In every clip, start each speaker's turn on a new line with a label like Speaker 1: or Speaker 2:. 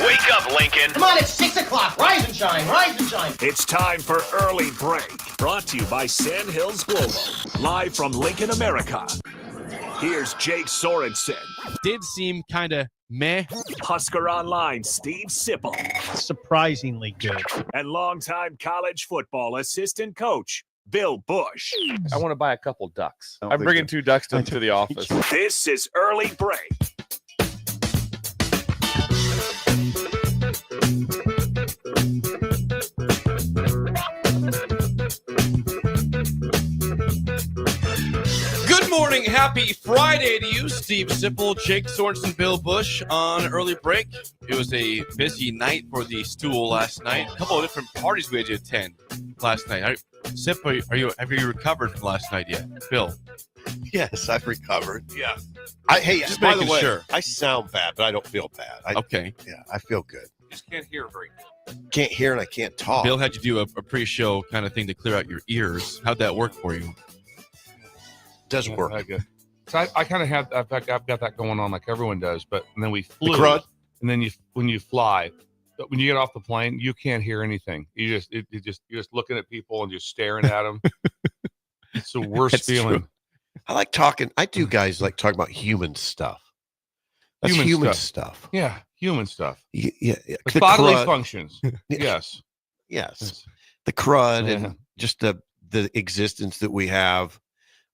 Speaker 1: Wake up, Lincoln.
Speaker 2: Come on, it's 6 o'clock. Rise and shine, rise and shine.
Speaker 1: It's time for Early Break. Brought to you by Sandhills Global. Live from Lincoln, America. Here's Jake Sorensen.
Speaker 3: Did seem kind of meh.
Speaker 1: Husker Online, Steve Sipple.
Speaker 4: Surprisingly good.
Speaker 1: And longtime college football assistant coach, Bill Busch.
Speaker 5: I want to buy a couple ducks. I'm bringing 2 ducks to the office.
Speaker 1: This is Early Break.
Speaker 3: Good morning. Happy Friday to you, Steve Sipple, Jake Sorensen, Bill Busch on Early Break. It was a busy night for the stool last night. A couple of different parties we had to attend last night. Sip, have you recovered from last night yet? Bill?
Speaker 6: Yes, I've recovered.
Speaker 3: Yeah.
Speaker 6: Hey,
Speaker 3: Just
Speaker 6: by the
Speaker 3: making
Speaker 6: way,
Speaker 3: sure.
Speaker 6: I sound bad, but I don't feel bad.
Speaker 3: Okay.
Speaker 6: Yeah, I feel good.
Speaker 3: Just can't hear very good.
Speaker 6: Can't hear and I can't talk.
Speaker 3: Bill had you do a pre-show kind of thing to clear out your ears. How'd that work for you?
Speaker 6: Doesn't work.
Speaker 5: So I kind of have, I've got that going on like everyone does, but and then we flew,
Speaker 6: The crud?
Speaker 5: and then when you fly, but when you get off the plane, you can't hear anything. You're just looking at people and just staring at them. It's the worst
Speaker 3: That's
Speaker 5: feeling.
Speaker 3: true.
Speaker 6: I like talking. I do guys like talking about human stuff. That's human stuff.
Speaker 5: Yeah, human stuff.
Speaker 6: Yeah.
Speaker 5: The bodily functions. Yes.
Speaker 6: Yes. The crud
Speaker 5: Yeah.
Speaker 6: and just the existence that we have.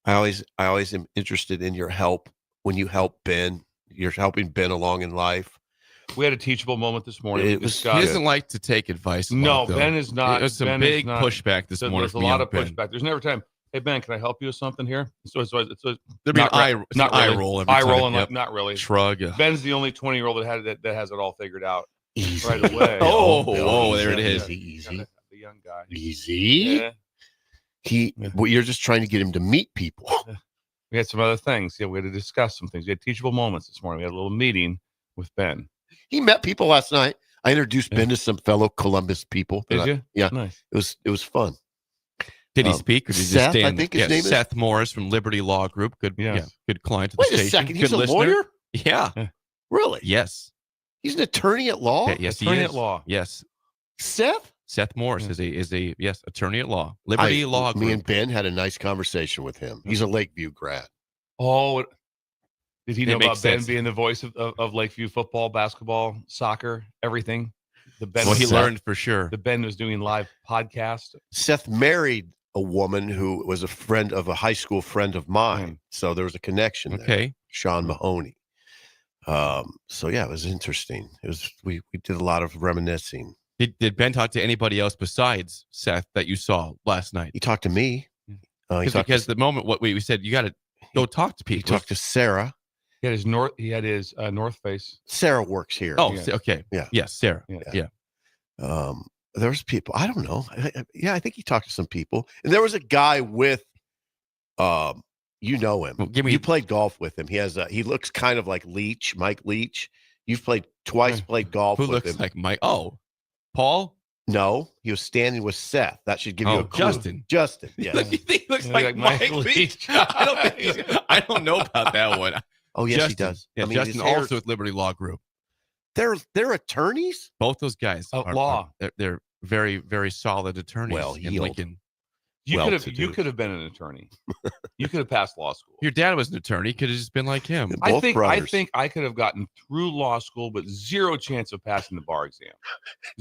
Speaker 6: I always am interested in your help when you help Ben. You're helping Ben along in life.
Speaker 5: We had a teachable moment this morning.
Speaker 6: It
Speaker 5: We
Speaker 6: was-
Speaker 5: discussed-
Speaker 3: He doesn't like to take advice. a
Speaker 5: No,
Speaker 3: lot, though.
Speaker 5: Ben is not.
Speaker 3: There's some
Speaker 5: Ben
Speaker 3: big
Speaker 5: is not.
Speaker 3: pushback this morning.
Speaker 5: There's a
Speaker 3: from
Speaker 5: lot
Speaker 3: young
Speaker 5: of
Speaker 3: Ben.
Speaker 5: pushback. There's never time. Hey Ben, can I help you with something here? So
Speaker 3: There'd be an
Speaker 5: not
Speaker 3: eye,
Speaker 5: re-
Speaker 3: it's
Speaker 5: not
Speaker 3: an eye
Speaker 5: really.
Speaker 3: roll. Every
Speaker 5: eye
Speaker 3: time.
Speaker 5: rolling,
Speaker 3: Yep.
Speaker 5: like not really.
Speaker 3: Shrug.
Speaker 5: Ben's the only 20-year-old that has it all figured out
Speaker 6: Easy.
Speaker 5: right away.
Speaker 3: Oh, there it is.
Speaker 6: Easy.
Speaker 5: The young guy.
Speaker 6: Easy.
Speaker 5: Yeah.
Speaker 6: Well, you're just trying to get him to meet people.
Speaker 5: We had some other things. Yeah, we had to discuss some things. We had teachable moments this morning. We had a little meeting with Ben.
Speaker 6: He met people last night. I introduced Ben to some fellow Columbus people.
Speaker 5: Did you?
Speaker 6: Yeah.
Speaker 5: Nice.
Speaker 6: It was fun.
Speaker 3: Did he speak or did he
Speaker 6: Seth,
Speaker 3: just stand?
Speaker 6: I think his name is.
Speaker 3: Seth Morris from Liberty Law Group. Good,
Speaker 5: Yes.
Speaker 3: good client to the
Speaker 6: Wait a
Speaker 3: station.
Speaker 6: second.
Speaker 3: Good
Speaker 6: He's a
Speaker 3: listener.
Speaker 6: lawyer?
Speaker 3: Yeah.
Speaker 6: Really?
Speaker 3: Yes.
Speaker 6: He's an attorney at law?
Speaker 3: Yes, he
Speaker 5: Attorney
Speaker 3: is.
Speaker 5: at law.
Speaker 3: Yes.
Speaker 6: Seth?
Speaker 3: Seth Morris is a attorney at law. Liberty Law Group.
Speaker 6: Me and Ben had a nice conversation with him. He's a Lakeview grad.
Speaker 5: Oh, did he
Speaker 3: It
Speaker 5: know
Speaker 3: makes
Speaker 5: about Ben
Speaker 3: sense.
Speaker 5: being the voice of Lakeview football, basketball, soccer, everything? The Ben.
Speaker 3: Well, he
Speaker 6: Seth.
Speaker 3: learned for sure.
Speaker 5: The Ben was doing live podcast.
Speaker 6: Seth married a woman who was a friend of a high school friend of mine. So there was a connection there.
Speaker 3: Okay.
Speaker 6: Sean Mahoney. So yeah, it was interesting. It was we did a lot of reminiscing.
Speaker 3: Did Ben talk to anybody else besides Seth that you saw last night?
Speaker 6: He talked to me.
Speaker 3: Because the moment what we said, you got to go talk to
Speaker 6: He
Speaker 3: people.
Speaker 6: talked to Sarah.
Speaker 5: He had his North Face.
Speaker 6: Sarah works here.
Speaker 3: Oh,
Speaker 5: Yeah.
Speaker 3: okay.
Speaker 6: Yeah.
Speaker 3: Yes, Sarah.
Speaker 5: Yeah.
Speaker 3: Yeah.
Speaker 6: There was people. I don't know. I think he talked to some people. And there was a guy with you know him.
Speaker 3: Well, give me-
Speaker 6: You played golf with him. He looks kind of like Leach, Mike Leach. You've played twice, played golf
Speaker 3: Who
Speaker 6: with
Speaker 3: looks
Speaker 6: him.
Speaker 3: like Mike? Oh, Paul?
Speaker 6: No, he was standing with Seth. That should give you a clue.
Speaker 3: Justin.
Speaker 6: Justin, yes.
Speaker 3: He looks
Speaker 5: Yeah,
Speaker 3: like
Speaker 5: like
Speaker 3: Mike
Speaker 5: Mike
Speaker 3: Leach. I don't know about that one.
Speaker 6: Oh, yes,
Speaker 3: Justin.
Speaker 6: he does.
Speaker 3: Yeah,
Speaker 6: I mean, his
Speaker 3: Justin
Speaker 6: hair-
Speaker 3: also with Liberty Law Group.
Speaker 6: They're attorneys?
Speaker 3: Both those guys are
Speaker 5: law.
Speaker 3: They're very, very solid attorneys in
Speaker 6: Well-heeled.
Speaker 3: Lincoln.
Speaker 5: You
Speaker 6: Well-to-do.
Speaker 5: could have been an attorney. You could have passed law school.
Speaker 3: Your dad was an attorney. Could have just been like him.
Speaker 6: Both
Speaker 5: I
Speaker 6: brothers.
Speaker 5: think I could have gotten through law school, but zero chance of passing the bar exam.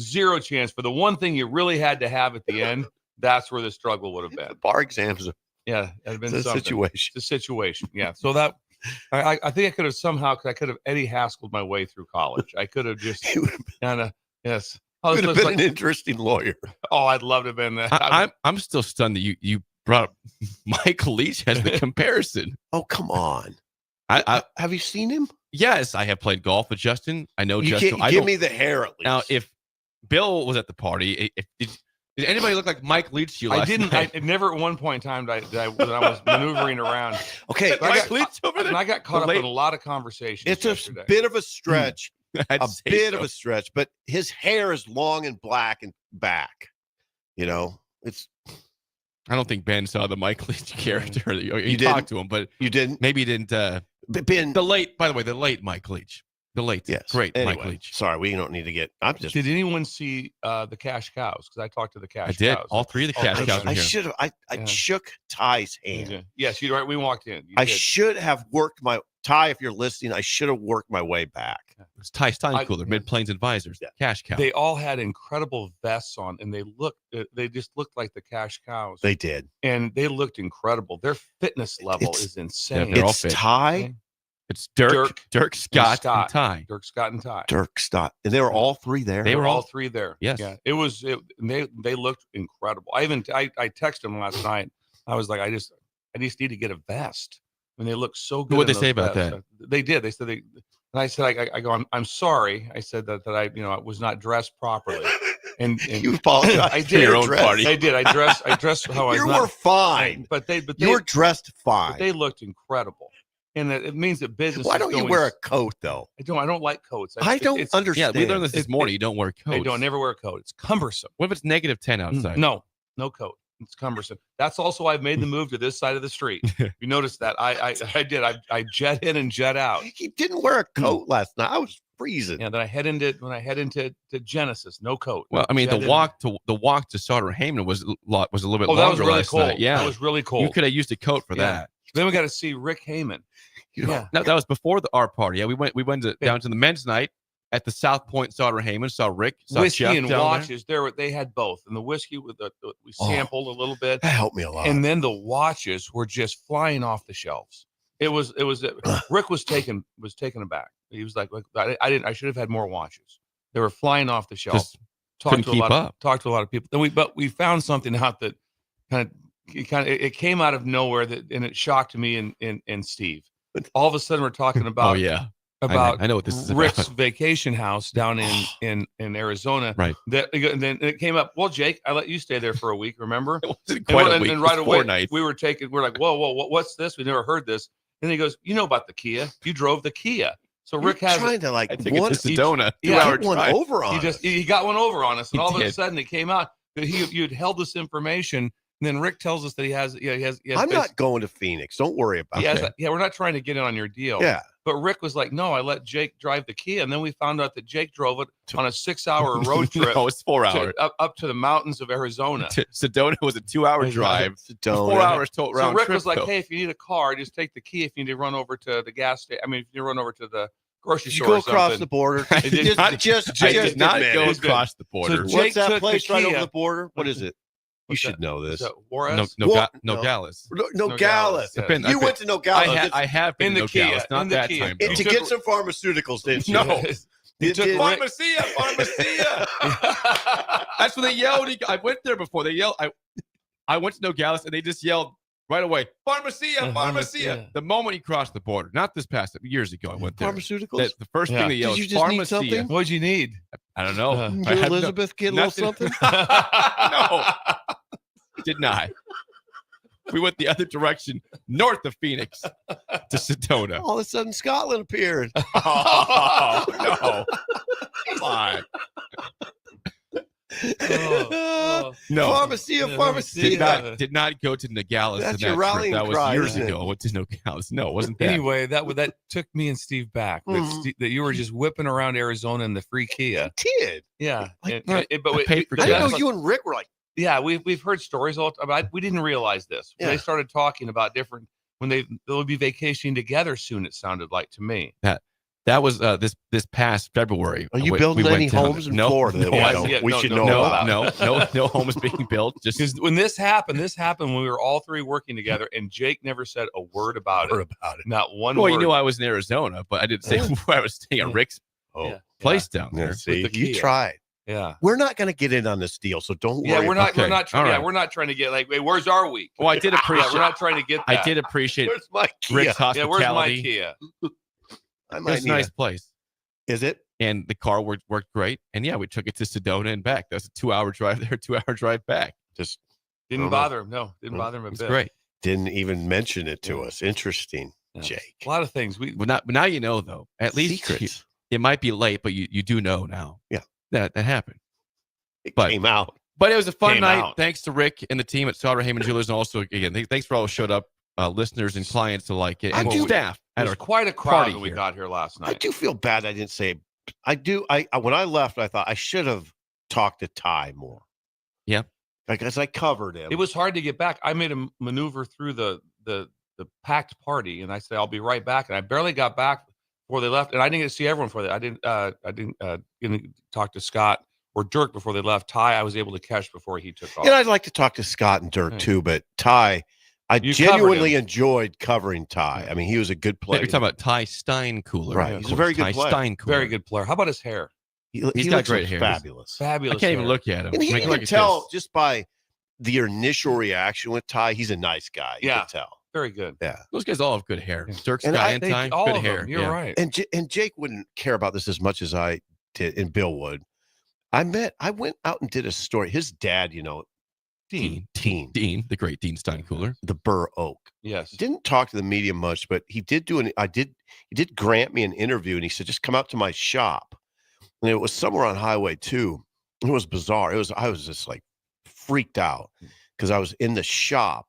Speaker 5: Zero chance. For the one thing you really had to have at the end, that's where the struggle would have been.
Speaker 6: Bar exams are
Speaker 5: Yeah, it'd have been
Speaker 6: a
Speaker 5: something.
Speaker 6: situation.
Speaker 5: It's a situation. Yeah. So that I think I could have somehow, because I could have Eddie Haskelled my way through college. I could have just
Speaker 6: He would
Speaker 5: kind of, yes.
Speaker 6: have been an interesting lawyer.
Speaker 5: Oh, I'd love to have been that.
Speaker 3: I'm still stunned that you brought up Mike Leach as the comparison.
Speaker 6: Oh, come on.
Speaker 3: I
Speaker 6: Have you seen him?
Speaker 3: yes, I have played golf with Justin. I know
Speaker 6: You
Speaker 3: Justin.
Speaker 6: can't
Speaker 3: I
Speaker 6: give
Speaker 3: don't-
Speaker 6: me the hair at least.
Speaker 3: now if Bill was at the party, did anybody look like Mike Leach to you
Speaker 5: I
Speaker 3: last
Speaker 5: didn't.
Speaker 3: night?
Speaker 5: I never at one point in time did I when I was maneuvering around.
Speaker 6: Okay,
Speaker 5: I
Speaker 3: Mike
Speaker 5: got-
Speaker 3: Leach over there?
Speaker 5: And I got caught up
Speaker 3: Late-
Speaker 5: in a lot of conversations.
Speaker 6: it's a
Speaker 5: yesterday.
Speaker 6: bit of a stretch,
Speaker 3: I'd
Speaker 6: a
Speaker 3: say
Speaker 6: bit
Speaker 3: so.
Speaker 6: of a stretch, but his hair is long and black and back. You know, it's
Speaker 3: I don't think Ben saw the Mike Leach character. You
Speaker 6: You
Speaker 3: talked
Speaker 6: didn't?
Speaker 3: to him, but
Speaker 6: you didn't.
Speaker 3: maybe he didn't.
Speaker 6: Ben,
Speaker 3: By the way, the late Mike Leach. The late,
Speaker 6: Yes.
Speaker 3: great
Speaker 6: Anyway,
Speaker 3: Mike Leach.
Speaker 6: Sorry, we don't need to get. I'm just.
Speaker 5: Did anyone see the cash cows? Because I talked to the cash
Speaker 3: I did.
Speaker 5: cows.
Speaker 3: All three of the cash cows were
Speaker 6: I
Speaker 3: here.
Speaker 6: should have. I
Speaker 5: Yeah.
Speaker 6: shook Ty's hand.
Speaker 5: Yes, you're right. We walked in. You
Speaker 6: I
Speaker 5: did.
Speaker 6: should have worked my Ty. If you're listening, I should have worked my way back.
Speaker 3: It's Ty Steincooler, Mid Plains Advisors,
Speaker 6: Yeah.
Speaker 3: cash cow.
Speaker 5: They all had incredible vests on, and they just looked like the cash cows.
Speaker 6: They did.
Speaker 5: And they looked incredible. Their fitness level
Speaker 6: It's-
Speaker 5: is insane.
Speaker 3: they're all
Speaker 6: It's
Speaker 3: fit.
Speaker 6: Ty,
Speaker 3: It's Dirk, Scott,
Speaker 5: Scott.
Speaker 3: and Ty.
Speaker 5: Dirk, Scott, and Ty.
Speaker 6: Dirk, Stott, and they were all three there.
Speaker 3: They
Speaker 5: They
Speaker 3: were
Speaker 5: were all
Speaker 3: all-
Speaker 5: three there.
Speaker 3: Yes.
Speaker 5: Yeah. They looked incredible. I texted them last night. I was like, I just need to get a vest. And they look so good.
Speaker 3: What'd
Speaker 5: in
Speaker 3: they say
Speaker 5: those
Speaker 3: about
Speaker 5: vests. They did. They said and I said, I go, I'm sorry. I said that I was not dressed properly. And
Speaker 6: You apologize.
Speaker 5: I
Speaker 6: for
Speaker 5: did.
Speaker 6: your dress.
Speaker 5: I did. I dressed how I was
Speaker 6: You
Speaker 5: not.
Speaker 6: were fine.
Speaker 5: But they
Speaker 6: You were dressed
Speaker 5: but
Speaker 6: fine.
Speaker 5: they looked incredible. And it means that business.
Speaker 6: Why
Speaker 5: is
Speaker 6: don't you
Speaker 5: going
Speaker 6: wear a coat though?
Speaker 5: I don't like coats.
Speaker 6: I don't
Speaker 3: Yeah,
Speaker 6: understand.
Speaker 3: we learned this morning. You don't wear coats.
Speaker 5: I don't never wear a coat. It's cumbersome.
Speaker 3: What if it's negative 10 outside?
Speaker 5: No coat. It's cumbersome. That's also I've made the move to this side of the street. You noticed that I did. I jet in and jet out.
Speaker 6: He didn't wear a coat last night. I was freezing.
Speaker 5: Yeah. Then I head into Genesis. No coat.
Speaker 3: Well, I mean,
Speaker 5: Jet
Speaker 3: the
Speaker 5: in.
Speaker 3: walk to Sauter Heyman was a little bit
Speaker 5: Oh,
Speaker 3: longer
Speaker 5: that was really
Speaker 3: last
Speaker 5: cold.
Speaker 3: night. Yeah,
Speaker 5: That was really cold.
Speaker 3: you could have used a coat for
Speaker 5: Yeah.
Speaker 3: that.
Speaker 5: Then we got to see Rick Heyman.
Speaker 6: You know,
Speaker 5: Yeah.
Speaker 3: No, that was before our party. Yeah, we went down to the men's night at the South Point Sauter Heyman. Saw Rick, saw
Speaker 5: Whiskey
Speaker 3: Jeff
Speaker 5: and
Speaker 3: down
Speaker 5: watches. They had both, and the whiskey with we sampled a little bit,
Speaker 6: that helped me a lot.
Speaker 5: and then the watches were just flying off the shelves. It was Rick was taken aback. He was like I should have had more watches. They were flying off the shelf.
Speaker 3: Just couldn't keep up.
Speaker 5: Talked to a lot of people. But we found something out that it came out of nowhere and it shocked me and Steve. All of a sudden we're talking about
Speaker 3: Oh yeah,
Speaker 5: about
Speaker 3: I know what this is
Speaker 5: Rick's
Speaker 3: about.
Speaker 5: vacation house down in Arizona.
Speaker 3: Right.
Speaker 5: And then it came up. Well, Jake, I let you stay there for a week. Remember?
Speaker 3: It wasn't quite a week.
Speaker 5: And
Speaker 3: It
Speaker 5: right
Speaker 3: was
Speaker 5: away
Speaker 3: 4 nights.
Speaker 5: we're like, whoa, what's this? We never heard this. And he goes, you know about the Kia? You drove the Kia. So
Speaker 6: You're
Speaker 5: Rick has
Speaker 6: trying to like
Speaker 3: I think
Speaker 6: one,
Speaker 3: it's Sedona.
Speaker 5: Yeah,
Speaker 3: 2 hour
Speaker 6: get one
Speaker 3: drive.
Speaker 6: over on us.
Speaker 5: he got one over on us, and
Speaker 3: He
Speaker 5: all of a
Speaker 3: did.
Speaker 5: sudden it came out that you'd held this information. And then Rick tells us that he has.
Speaker 6: I'm not going to Phoenix. Don't worry about
Speaker 5: He has
Speaker 6: it.
Speaker 5: we're not trying to get in on your deal.
Speaker 6: Yeah.
Speaker 5: But Rick was like, no, I let Jake drive the Kia. And then we found out that Jake drove it on a 6-hour road trip
Speaker 3: No, it's 4 hours.
Speaker 5: up to the mountains of Arizona.
Speaker 3: Sedona was a 2-hour drive.
Speaker 6: Sedona.
Speaker 3: 4 hours total
Speaker 5: So
Speaker 3: round
Speaker 5: Rick
Speaker 3: trip,
Speaker 5: was like,
Speaker 3: though.
Speaker 5: hey, if you need a car, just take the Kia. If you need to run over to the gas station, if you run over to the grocery
Speaker 6: Did you
Speaker 5: store
Speaker 6: go
Speaker 5: or
Speaker 6: across
Speaker 5: something.
Speaker 6: the border?
Speaker 3: I did not- I did not go
Speaker 6: admit it.
Speaker 3: across the border.
Speaker 5: So
Speaker 6: What's
Speaker 5: Jake
Speaker 6: that
Speaker 5: took
Speaker 6: place
Speaker 5: the
Speaker 6: right over
Speaker 5: Kia.
Speaker 6: the border? What is it? You
Speaker 5: What's
Speaker 6: should
Speaker 5: that?
Speaker 6: know this.
Speaker 5: So Juarez?
Speaker 3: Nogales.
Speaker 6: Nogales.
Speaker 5: Yeah.
Speaker 3: Been-
Speaker 6: You
Speaker 3: I've
Speaker 6: went to Nogales.
Speaker 3: I have been
Speaker 5: In the
Speaker 3: to Nogales,
Speaker 5: Kia,
Speaker 3: not
Speaker 5: in the
Speaker 3: that
Speaker 5: Kia.
Speaker 3: time.
Speaker 5: You
Speaker 3: though.
Speaker 6: to
Speaker 5: took
Speaker 6: get
Speaker 5: a-
Speaker 6: some pharmaceuticals, didn't you?
Speaker 3: No.
Speaker 5: He
Speaker 6: Did-
Speaker 5: took
Speaker 6: did-
Speaker 5: Rick-
Speaker 3: Pharmacia. That's what they yelled. I went there before. They yelled. I went to Nogales and they just yelled right away, Pharmacia.
Speaker 5: Pharmacia.
Speaker 3: The moment you crossed the border, not this past years ago, I went there.
Speaker 6: Pharmaceuticals?
Speaker 3: The first
Speaker 5: Yeah.
Speaker 3: thing they
Speaker 6: Did
Speaker 3: yelled,
Speaker 6: you just need
Speaker 3: Pharmacia.
Speaker 6: something?
Speaker 5: What'd you need?
Speaker 3: I don't know.
Speaker 5: Did
Speaker 3: I
Speaker 6: Did
Speaker 3: had no-
Speaker 6: Elizabeth get a little
Speaker 3: nothing.
Speaker 6: something?
Speaker 3: No, did not. We went the other direction, north of Phoenix to Sedona.
Speaker 6: All of a sudden, Scotland appeared.
Speaker 3: Oh, no. Come on. No.
Speaker 6: Pharmacia.
Speaker 3: Did not go to Nogales.
Speaker 6: That's
Speaker 3: in
Speaker 6: your
Speaker 3: that
Speaker 6: rallying
Speaker 3: trip. That was
Speaker 6: cry,
Speaker 3: years
Speaker 6: isn't it?
Speaker 3: ago. I went to Nogales. No, it wasn't that.
Speaker 5: Anyway, that took me and Steve back.
Speaker 6: Mhm.
Speaker 5: That you were just whipping around Arizona in the free Kia.
Speaker 6: Did.
Speaker 5: Yeah,
Speaker 6: Like,
Speaker 5: but
Speaker 3: I paid for
Speaker 6: I
Speaker 3: gas.
Speaker 6: didn't know you and Rick were like,
Speaker 5: Yeah, we've heard stories all the time. We didn't realize this. When
Speaker 6: Yeah.
Speaker 5: they started talking about different when they'll be vacationing together soon. It sounded like to me.
Speaker 3: That was this past February.
Speaker 6: are you
Speaker 3: We-
Speaker 6: building
Speaker 3: we went
Speaker 6: any
Speaker 3: down
Speaker 6: homes
Speaker 3: there.
Speaker 6: in
Speaker 3: No,
Speaker 6: Florida that
Speaker 3: no,
Speaker 6: we,
Speaker 3: I-
Speaker 6: don't-
Speaker 5: yeah,
Speaker 6: we
Speaker 5: no,
Speaker 6: should
Speaker 5: no,
Speaker 6: know about?
Speaker 3: no homes being built. Just
Speaker 5: Because when this happened when we were all three working together, and Jake never said a word about it. Not one
Speaker 3: well,
Speaker 5: word.
Speaker 3: you knew I was in Arizona, but I didn't say where I was staying at
Speaker 5: Yeah.
Speaker 3: Rick's
Speaker 6: Oh,
Speaker 5: Yeah.
Speaker 3: place down
Speaker 6: yeah,
Speaker 3: there.
Speaker 6: see,
Speaker 5: the
Speaker 6: you
Speaker 5: Kia.
Speaker 6: tried.
Speaker 5: Yeah.
Speaker 6: We're not going to get in on this deal, so don't worry.
Speaker 5: Yeah, we're not.
Speaker 3: Okay.
Speaker 5: We're not.
Speaker 3: All
Speaker 5: Yeah,
Speaker 3: right.
Speaker 5: we're not trying to get like, hey, where's our week?
Speaker 3: Well, I did
Speaker 5: Yeah,
Speaker 3: appreciate.
Speaker 5: we're not trying to get that.
Speaker 3: I did appreciate
Speaker 6: Where's my Kia?
Speaker 3: Rick's
Speaker 5: Yeah, where's my
Speaker 3: hospitality.
Speaker 5: Kia?
Speaker 6: I
Speaker 3: It
Speaker 6: might
Speaker 3: was a
Speaker 6: need
Speaker 3: nice place,
Speaker 6: Is it?
Speaker 3: and the car worked great. And yeah, we took it to Sedona and back. That's a 2-hour drive there, 2-hour drive back.
Speaker 6: Just
Speaker 5: Didn't
Speaker 6: Oh, no.
Speaker 5: bother him. No, didn't
Speaker 6: Oh,
Speaker 5: bother him a
Speaker 3: It's
Speaker 5: bit.
Speaker 3: great.
Speaker 6: didn't even mention it to
Speaker 5: Yeah.
Speaker 6: us. Interesting,
Speaker 5: Yeah.
Speaker 6: Jake.
Speaker 5: A lot of things.
Speaker 3: But now you know, though. At least
Speaker 6: Secrets.
Speaker 3: it might be late, but you do know now.
Speaker 6: Yeah.
Speaker 3: that happened.
Speaker 6: It
Speaker 3: but-
Speaker 6: came out.
Speaker 3: But it was a fun
Speaker 5: Came
Speaker 3: night.
Speaker 5: out.
Speaker 3: Thanks to Rick and the team at Sauter Heyman Jewelers, and also again, thanks for all who showed up, listeners and clients alike, and
Speaker 6: I do-
Speaker 3: staff.
Speaker 5: It was quite a crowd when we got here last night.
Speaker 6: I do feel bad I didn't say. I do. I when I left, I thought I should have talked to Ty more.
Speaker 3: Yeah,
Speaker 6: because I covered him.
Speaker 5: It was hard to get back. I made a maneuver through the packed party, and I said I'll be right back, and I barely got back before they left, and I didn't get to see everyone before that. I didn't talk to Scott or Dirk before they left. Ty, I was able to catch before he took off.
Speaker 6: And I'd like to talk to Scott and Dirk too, but Ty, I genuinely enjoyed covering Ty. I mean, he was a good player.
Speaker 3: You're talking about Ty Steinkühler.
Speaker 6: Right. He's a very good player.
Speaker 3: Steinkühler.
Speaker 5: Very good player. How about his hair?
Speaker 6: He's
Speaker 3: got great hair.
Speaker 6: Fabulous.
Speaker 5: Fabulous.
Speaker 3: I can't even look at him.
Speaker 6: And you can tell just by the initial reaction with Ty, he's a nice guy. You can tell.
Speaker 5: Very good.
Speaker 6: Yeah.
Speaker 3: Those guys all have good hair. Dirk,
Speaker 6: And
Speaker 3: Scott, and Ty, good hair.
Speaker 5: You're right.
Speaker 6: And Jake wouldn't care about this as much as I did, and Bill would. I went out and did a story. His dad, Dean,
Speaker 3: the great Dean Steinkühler,
Speaker 6: the Burr Oak.
Speaker 5: Yes.
Speaker 6: Didn't talk to the media much, but he did he did grant me an interview, and he said, just come out to my shop. And it was somewhere on Highway 2. It was bizarre. I was just like freaked out because I was in the shop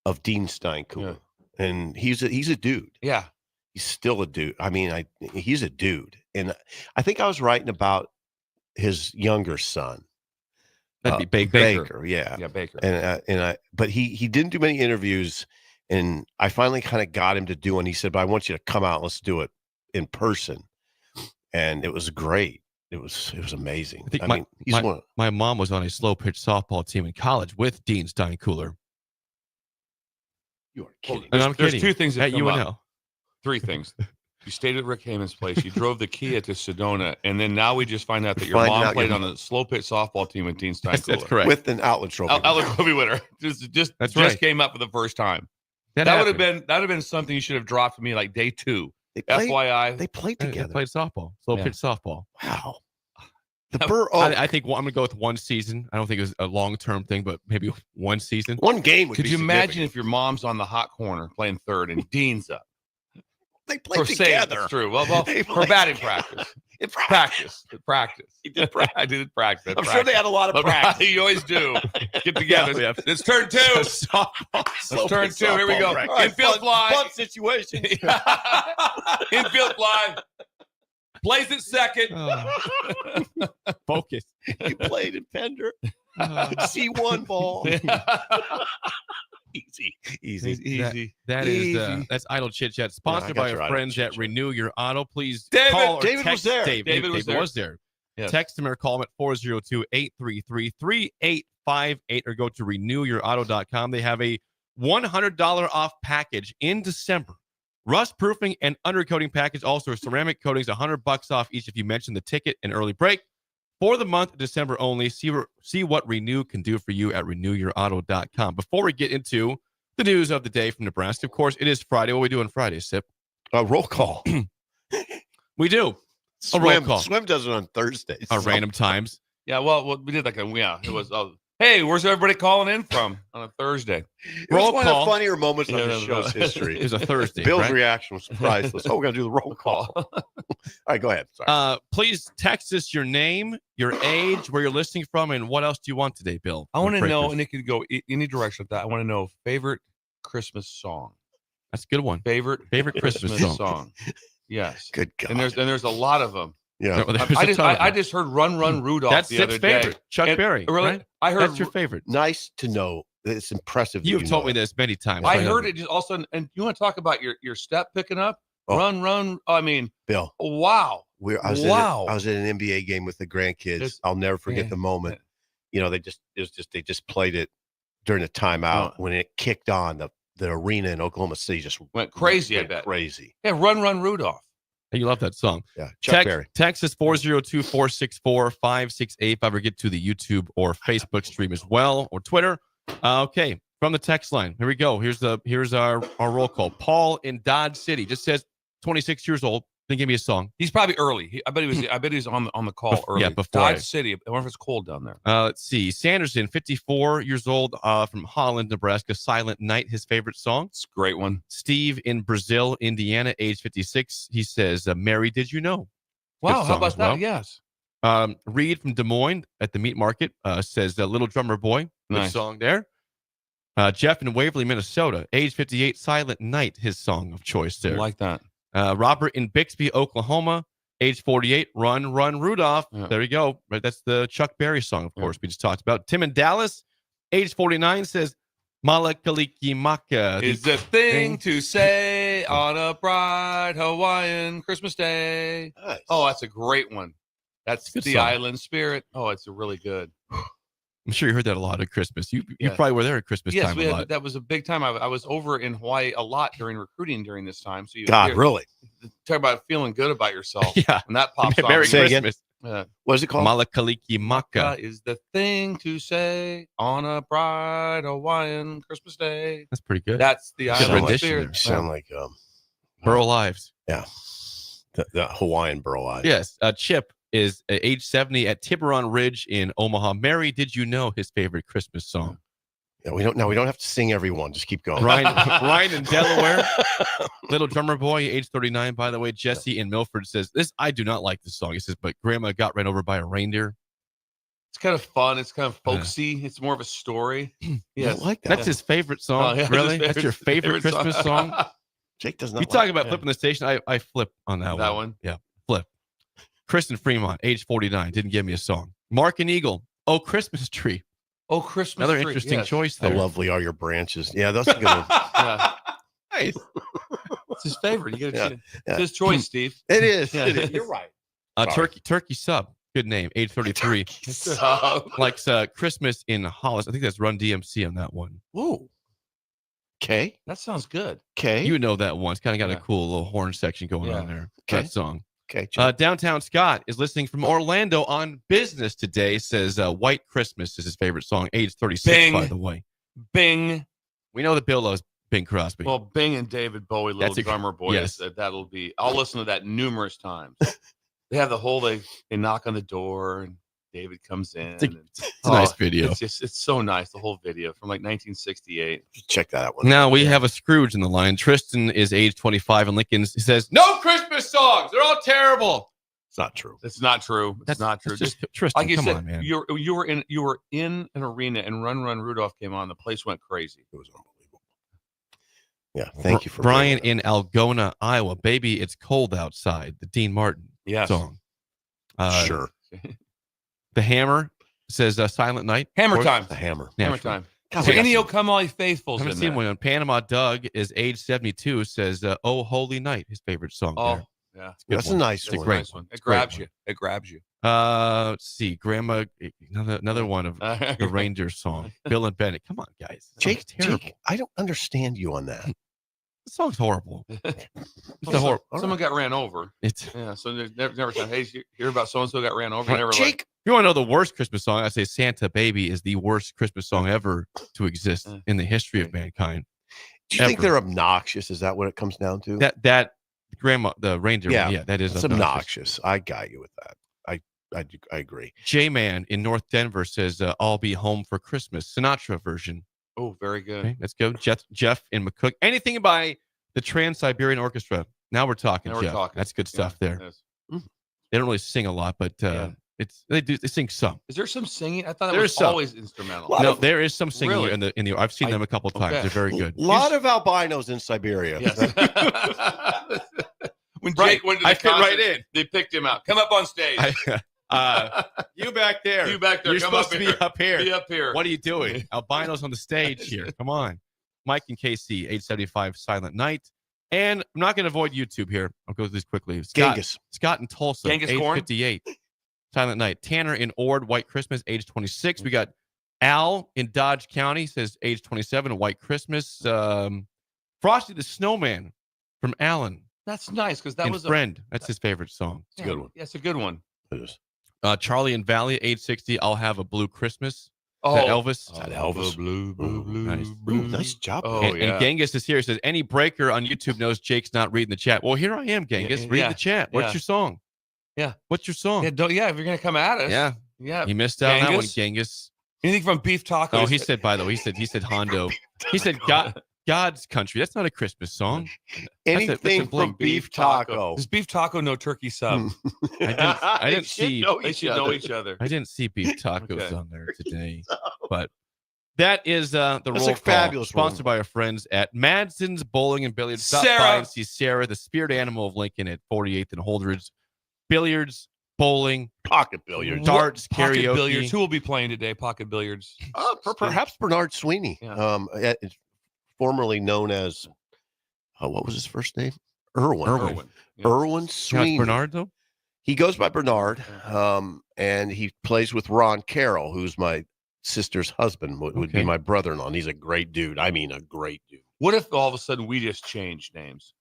Speaker 6: of Dean Steinkühler, and he's a dude.
Speaker 5: Yeah.
Speaker 6: He's still a dude. I mean, he's a dude. And I think I was writing about his younger son.
Speaker 3: That'd be
Speaker 6: Baker. Yeah.
Speaker 5: Yeah, Baker.
Speaker 6: But he didn't do many interviews, and I finally kind of got him to do one. He said, but I want you to come out. Let's do it in person. And it was great. It was amazing.
Speaker 3: My mom was on a slow pitch softball team in college with Dean Steinkühler.
Speaker 6: You are kidding.
Speaker 3: And I'm
Speaker 5: There's
Speaker 3: kidding.
Speaker 5: two things that
Speaker 3: at UNL.
Speaker 5: Three things. You stayed at Rick Heyman's place. You drove the Kia to Sedona, and then now we just find out that your mom played on the slow pitch softball team with Dean Steinkühler.
Speaker 3: That's correct.
Speaker 6: With an Outland Trophy.
Speaker 5: Outland Trophy winner. Just came up for the first time. That would have been something you should have dropped for me like day 2. FYI,
Speaker 6: they played together.
Speaker 3: They played softball, slow pitch softball.
Speaker 6: Wow. The Burr Oak.
Speaker 3: I think I'm going to go with one season. I don't think it was a long-term thing, but maybe one season.
Speaker 6: One game would be
Speaker 5: Could you imagine if your mom's on the hot corner playing third and Dean's up?
Speaker 6: They played together.
Speaker 5: That's true. Well, for batting practice. Practice.
Speaker 6: He did practice.
Speaker 5: I did practice.
Speaker 6: I'm sure they had a lot of practice.
Speaker 5: You always do. Get together. It's turn 2. It's turn 2. Here we go. Infield fly.
Speaker 6: Bunt situation.
Speaker 5: Infield fly. Plays at second.
Speaker 3: Focus.
Speaker 6: You played in Pender. C1 ball. Easy.
Speaker 3: That's Idle Chit Chat, sponsored by our friends at Renew Your Auto. Please
Speaker 5: David,
Speaker 3: call or
Speaker 6: David
Speaker 3: text
Speaker 6: was there.
Speaker 3: David was there.
Speaker 5: Yes.
Speaker 3: Text him or call him at 402-833-3858 or go to renewyourauto.com. They have a $100 off package in December. Rust proofing and undercoating package, also ceramic coatings, $100 off each if you mention the ticket and early break. For the month of December only, see what Renew can do for you at renewyourauto.com. Before we get into the news of the day from Nebraska, of course, it is Friday. What are we doing Friday, Sip?
Speaker 6: A roll call.
Speaker 3: We do. A roll call.
Speaker 6: Swim does it on Thursdays.
Speaker 3: Random times.
Speaker 5: Yeah, well, we did it was, hey, where's everybody calling in from on a Thursday?
Speaker 6: It was one of the funnier moments of the show's history.
Speaker 3: It was a Thursday.
Speaker 6: Bill's reaction was priceless. We're going to do the roll call. All right, go ahead. Sorry.
Speaker 3: Please text us your name, your age, where you're listening from, and what else do you want today, Bill?
Speaker 5: I want to know, and it could go any direction with that. I want to know favorite Christmas song.
Speaker 3: That's a good one.
Speaker 5: Favorite
Speaker 3: Christmas song.
Speaker 5: Yes.
Speaker 6: Good God.
Speaker 5: And there's a lot of them.
Speaker 6: Yeah.
Speaker 5: I just heard Run Run Rudolph
Speaker 3: That's
Speaker 5: the other
Speaker 3: Sip's
Speaker 5: day.
Speaker 3: favorite. Chuck Berry.
Speaker 5: Really?
Speaker 3: Right?
Speaker 5: I heard
Speaker 3: that's your favorite.
Speaker 6: Nice to know. It's impressive.
Speaker 3: You've told me this many times.
Speaker 5: I heard it just all of a sudden. And you want to talk about your step picking up?
Speaker 6: Oh.
Speaker 5: Run. I mean,
Speaker 6: Bill.
Speaker 5: Wow.
Speaker 6: I was at an NBA game with the grandkids. I'll never forget the moment. They just played it during the timeout when it kicked on. The arena in Oklahoma City just
Speaker 5: went crazy. I bet
Speaker 6: crazy.
Speaker 5: Yeah, Run Rudolph.
Speaker 3: Hey, you love that song.
Speaker 6: Yeah, Chuck Berry.
Speaker 3: Text us 402-464-5685 or get to the YouTube or Facebook stream as well, or Twitter. Okay, from the text line. Here we go. Here's our roll call. Paul in Dodge City just says 26 years old. Then give me a song.
Speaker 5: He's probably early. I bet he was on the call early.
Speaker 3: Yeah, before
Speaker 5: Dodge City. I wonder if it's cold down there.
Speaker 3: Let's see. Sanderson, 54 years old, from Holland, Nebraska. Silent Night, his favorite song.
Speaker 5: It's a great one.
Speaker 3: Steve in Brazil, Indiana, age 56. He says, Mary, did you know?
Speaker 5: Wow, how about that? Yes.
Speaker 3: Reed from Des Moines at the meat market says, Little Drummer Boy. Good song there. Jeff in Waverly, Minnesota, age 58, Silent Night, his song of choice
Speaker 5: I
Speaker 3: there.
Speaker 5: like that.
Speaker 3: Robert in Bixby, Oklahoma, age 48, Run, Run, Rudolph.
Speaker 5: Yeah.
Speaker 3: There you go. Right, that's the Chuck Berry song, of course, we just talked about. Tim in Dallas, age 49, says, Malakaliki Maka.
Speaker 5: Is the thing to say on a bright Hawaiian Christmas day.
Speaker 6: Nice.
Speaker 5: Oh, that's a great one. That's
Speaker 3: Good
Speaker 5: the
Speaker 3: song.
Speaker 5: island spirit. Oh, it's a really good.
Speaker 3: I'm sure you heard that a lot at Christmas. You
Speaker 5: Yeah.
Speaker 3: probably were there at Christmas
Speaker 5: Yes,
Speaker 3: time
Speaker 5: we
Speaker 3: a
Speaker 5: had,
Speaker 3: lot.
Speaker 5: that was a big time. I was over in Hawaii a lot during recruiting during this time. So you
Speaker 6: God, really?
Speaker 5: talk about feeling good about yourself.
Speaker 3: Yeah.
Speaker 5: When that pops
Speaker 3: Merry
Speaker 5: on.
Speaker 6: Say again.
Speaker 3: Christmas.
Speaker 6: What is it called?
Speaker 3: Malakaliki Maka.
Speaker 5: Is the thing to say on a bright Hawaiian Christmas day.
Speaker 3: That's pretty good.
Speaker 5: That's the
Speaker 3: Good
Speaker 5: island
Speaker 3: rendition
Speaker 5: spirit.
Speaker 3: there.
Speaker 6: Sound like
Speaker 3: Burl Lives.
Speaker 6: yeah, the Hawaiian burl eye.
Speaker 3: Yes. Chip is age 70 at Tiburon Ridge in Omaha. Mary, did you know his favorite Christmas song?
Speaker 6: Yeah, we don't have to sing every one. Just keep going.
Speaker 3: Ryan in Delaware, little drummer boy, age 39, by the way. Jesse in Milford says, I do not like this song. He says, but grandma got ran over by a reindeer.
Speaker 5: It's kind of fun. It's kind of folksy. It's more of a story.
Speaker 6: I
Speaker 5: Yes.
Speaker 6: don't like that.
Speaker 3: That's his favorite song.
Speaker 5: Oh, yeah,
Speaker 3: Really?
Speaker 5: his
Speaker 3: That's your favorite Christmas song?
Speaker 6: Jake does not.
Speaker 3: You talk about flipping the station. I flip on that one.
Speaker 5: That one?
Speaker 3: Yeah, flip. Kristen Fremont, age 49, didn't give me a song. Mark and Eagle, Oh Christmas Tree.
Speaker 5: Oh, Christmas
Speaker 3: Another
Speaker 5: tree.
Speaker 3: interesting
Speaker 5: Yes.
Speaker 3: choice
Speaker 6: How
Speaker 3: there.
Speaker 6: lovely are your branches? Yeah, that's a good one.
Speaker 5: Yeah.
Speaker 3: Nice.
Speaker 5: It's his favorite. You gotta
Speaker 6: Yeah.
Speaker 5: It's his choice, Steve.
Speaker 6: It is.
Speaker 5: Yeah.
Speaker 6: It is. You're right. Sorry.
Speaker 3: Turkey Sub, good name, age 33. Likes Christmas in Hollis. I think that's Run DMC on that one.
Speaker 5: Ooh,
Speaker 6: Okay.
Speaker 5: that sounds good.
Speaker 6: Okay.
Speaker 3: You know that one. It's kind of got
Speaker 5: Yeah.
Speaker 3: a cool little horn section going on
Speaker 5: Yeah.
Speaker 3: there.
Speaker 6: Okay.
Speaker 3: That song.
Speaker 6: Okay. Jake.
Speaker 3: Downtown Scott is listening from Orlando on business today. Says White Christmas is his favorite song. Age 36,
Speaker 5: Bing.
Speaker 3: by the way.
Speaker 5: Bing.
Speaker 3: We know that Bill loves Bing Crosby.
Speaker 5: Well, Bing and David Bowie, little
Speaker 3: That's a-
Speaker 5: drummer boy.
Speaker 3: yes.
Speaker 5: That'll be. I'll listen to that numerous times. They have the whole. They knock on the door and David comes in.
Speaker 3: It's a-
Speaker 5: and-
Speaker 3: it's a nice video.
Speaker 5: It's so nice. The whole video from like 1968.
Speaker 6: Check that out. One.
Speaker 3: Now we have a Scrooge in the line. Tristan is age 25 and Lincoln's. He says, no Christmas songs. They're all terrible.
Speaker 6: It's not true.
Speaker 5: It's not true. It's not true.
Speaker 3: That's just Tristan,
Speaker 5: like you
Speaker 3: come
Speaker 5: said,
Speaker 3: on, man.
Speaker 5: you were in an arena and Run Run Rudolph came on. The place went crazy.
Speaker 6: It was unbelievable. Yeah. Thank you for
Speaker 3: Brian
Speaker 6: bringing
Speaker 3: in Algona, Iowa. Baby, it's cold outside. The Dean Martin
Speaker 5: Yes.
Speaker 3: song.
Speaker 6: that. Sure.
Speaker 3: The Hammer says Silent Night.
Speaker 5: Hammer
Speaker 3: Of course.
Speaker 5: time.
Speaker 6: The hammer.
Speaker 3: Yeah,
Speaker 5: Hammer
Speaker 3: sure.
Speaker 5: time.
Speaker 6: God,
Speaker 5: So
Speaker 6: we got
Speaker 5: Ennio
Speaker 6: some-
Speaker 5: Come All Ye Faithfuls
Speaker 3: Haven't
Speaker 5: in
Speaker 3: seen
Speaker 5: there.
Speaker 3: one on Panama. Doug is age 72. Says "Oh Holy Night," his favorite song.
Speaker 5: Oh,
Speaker 3: there.
Speaker 5: yeah.
Speaker 3: Good
Speaker 6: That's
Speaker 3: one.
Speaker 6: a nice
Speaker 3: It's a
Speaker 6: one.
Speaker 3: great
Speaker 5: Nice one. It
Speaker 3: It's a great
Speaker 5: grabs
Speaker 3: one.
Speaker 5: you. It grabs you.
Speaker 3: Let's see, Grandma. Another one of the Reindeer song. Bill and Bennett. Come on, guys. This
Speaker 6: Jake,
Speaker 3: song's terrible.
Speaker 6: Jake, I don't understand you on that.
Speaker 3: This song's horrible. It's a
Speaker 5: Someone,
Speaker 3: horrible.
Speaker 5: someone got ran over.
Speaker 3: It's.
Speaker 5: Yeah. So there's never said, hey, you hear about so and so got ran over? Never
Speaker 6: Jake,
Speaker 3: If you want to know the worst Christmas song, I say Santa Baby is the worst Christmas song ever to exist in the history of mankind.
Speaker 6: do you think
Speaker 3: ever.
Speaker 6: they're obnoxious? Is that what it comes down to?
Speaker 3: That grandma, the reindeer,
Speaker 6: Yeah,
Speaker 3: one, yeah, that is
Speaker 6: It's obnoxious. I got you with that. I agree.
Speaker 3: J-Man in North Denver says, I'll be home for Christmas. Sinatra version.
Speaker 5: Oh, very good.
Speaker 3: Okay, let's go. Jeff in McCook. Anything by the Trans-Siberian Orchestra. Now we're talking,
Speaker 5: Now we're
Speaker 3: Jeff.
Speaker 5: talking.
Speaker 3: That's good stuff
Speaker 5: Yeah,
Speaker 3: there.
Speaker 5: it is.
Speaker 3: They don't really sing a lot, but
Speaker 5: Yeah.
Speaker 3: they sing some.
Speaker 5: Is there some singing? I thought it
Speaker 3: There
Speaker 5: was
Speaker 3: is some.
Speaker 5: always instrumental.
Speaker 6: Lot
Speaker 3: No,
Speaker 6: of-
Speaker 3: there is some singing
Speaker 5: Really?
Speaker 3: in the I've seen them a couple of times.
Speaker 5: Okay.
Speaker 3: They're very good.
Speaker 6: A lot of albinos in Siberia.
Speaker 5: Yes. When
Speaker 3: Right.
Speaker 5: Jake went to the
Speaker 3: I fit
Speaker 5: concert,
Speaker 3: right in.
Speaker 5: They picked him out. Come up on stage.
Speaker 3: You back there.
Speaker 5: You back there.
Speaker 3: You're
Speaker 5: Come
Speaker 3: supposed
Speaker 5: up
Speaker 3: to be
Speaker 5: here.
Speaker 3: up here.
Speaker 5: Be up here.
Speaker 3: What are you doing? Albinos on the stage here. Come on. Mike and Casey, 875 Silent Night. And I'm not going to avoid YouTube here. I'll go through this quickly.
Speaker 6: Genghis.
Speaker 3: Scott in Tulsa,
Speaker 5: Genghis
Speaker 3: age
Speaker 5: Corn?
Speaker 3: 58. Silent Night. Tanner in Ord, White Christmas, age 26. We got Al in Dodge County, says age 27, White Christmas. Frosty the Snowman from Allen.
Speaker 5: That's nice because that
Speaker 3: and
Speaker 5: was
Speaker 3: Friend. That's his favorite song.
Speaker 6: It's a good one.
Speaker 5: Yeah, it's a good one.
Speaker 6: It is.
Speaker 3: Charlie in Valley, age 60, I'll Have a Blue Christmas.
Speaker 5: Oh,
Speaker 3: Is that Elvis?
Speaker 6: Is that Elvis?
Speaker 5: Blue, blue, blue,
Speaker 3: Nice.
Speaker 5: blue.
Speaker 6: Ooh, nice job.
Speaker 5: Oh,
Speaker 3: and,
Speaker 5: yeah.
Speaker 3: and Genghis is here. He says, any breaker on YouTube knows Jake's not reading the chat. Well, here I am, Genghis. Read
Speaker 5: yeah,
Speaker 3: the chat. What's
Speaker 5: yeah.
Speaker 3: your song?
Speaker 5: Yeah.
Speaker 3: What's your song?
Speaker 5: Yeah, if you're gonna come at us,
Speaker 3: Yeah.
Speaker 5: yeah.
Speaker 3: You missed out on that one,
Speaker 5: Genghis?
Speaker 3: Genghis.
Speaker 5: Anything from Beef Tacos?
Speaker 3: Oh, he said, by the way, he said Hondo. He said God's Country. That's not a Christmas song.
Speaker 6: Anything
Speaker 3: a
Speaker 6: from
Speaker 3: blink.
Speaker 6: beef taco.
Speaker 5: Is Beef Taco no turkey sub?
Speaker 3: I didn't
Speaker 6: They should
Speaker 3: see
Speaker 6: know
Speaker 5: They
Speaker 6: each
Speaker 5: should
Speaker 6: other.
Speaker 5: know each other.
Speaker 3: I didn't see beef tacos
Speaker 5: Okay.
Speaker 3: on there today. But That is the roll
Speaker 6: like
Speaker 3: call,
Speaker 6: fabulous
Speaker 3: sponsored
Speaker 6: roll
Speaker 3: by our friends at Madsen's Bowling and Billiards. Stop
Speaker 5: Sarah.
Speaker 3: by and see Sarah, the spirit animal of Lincoln at 48th and Holdridge. Billiards, bowling,
Speaker 6: pocket billiards.
Speaker 3: darts,
Speaker 5: Pocket
Speaker 3: karaoke.
Speaker 5: billiards. Who will be playing today? Pocket billiards.
Speaker 6: Perhaps Bernard Sweeney,
Speaker 5: Yeah.
Speaker 6: formerly known as what was his first name? Irwin.
Speaker 5: Yeah.
Speaker 6: Irwin
Speaker 3: You know,
Speaker 6: Sweeney.
Speaker 3: it's Bernard, though?
Speaker 6: He goes by Bernard, and he plays with Ron Carroll, who's my sister's husband, would be
Speaker 3: Okay.
Speaker 6: my brother-in-law. And he's a great dude. I mean, a great dude.
Speaker 5: What if all of a sudden we just changed names?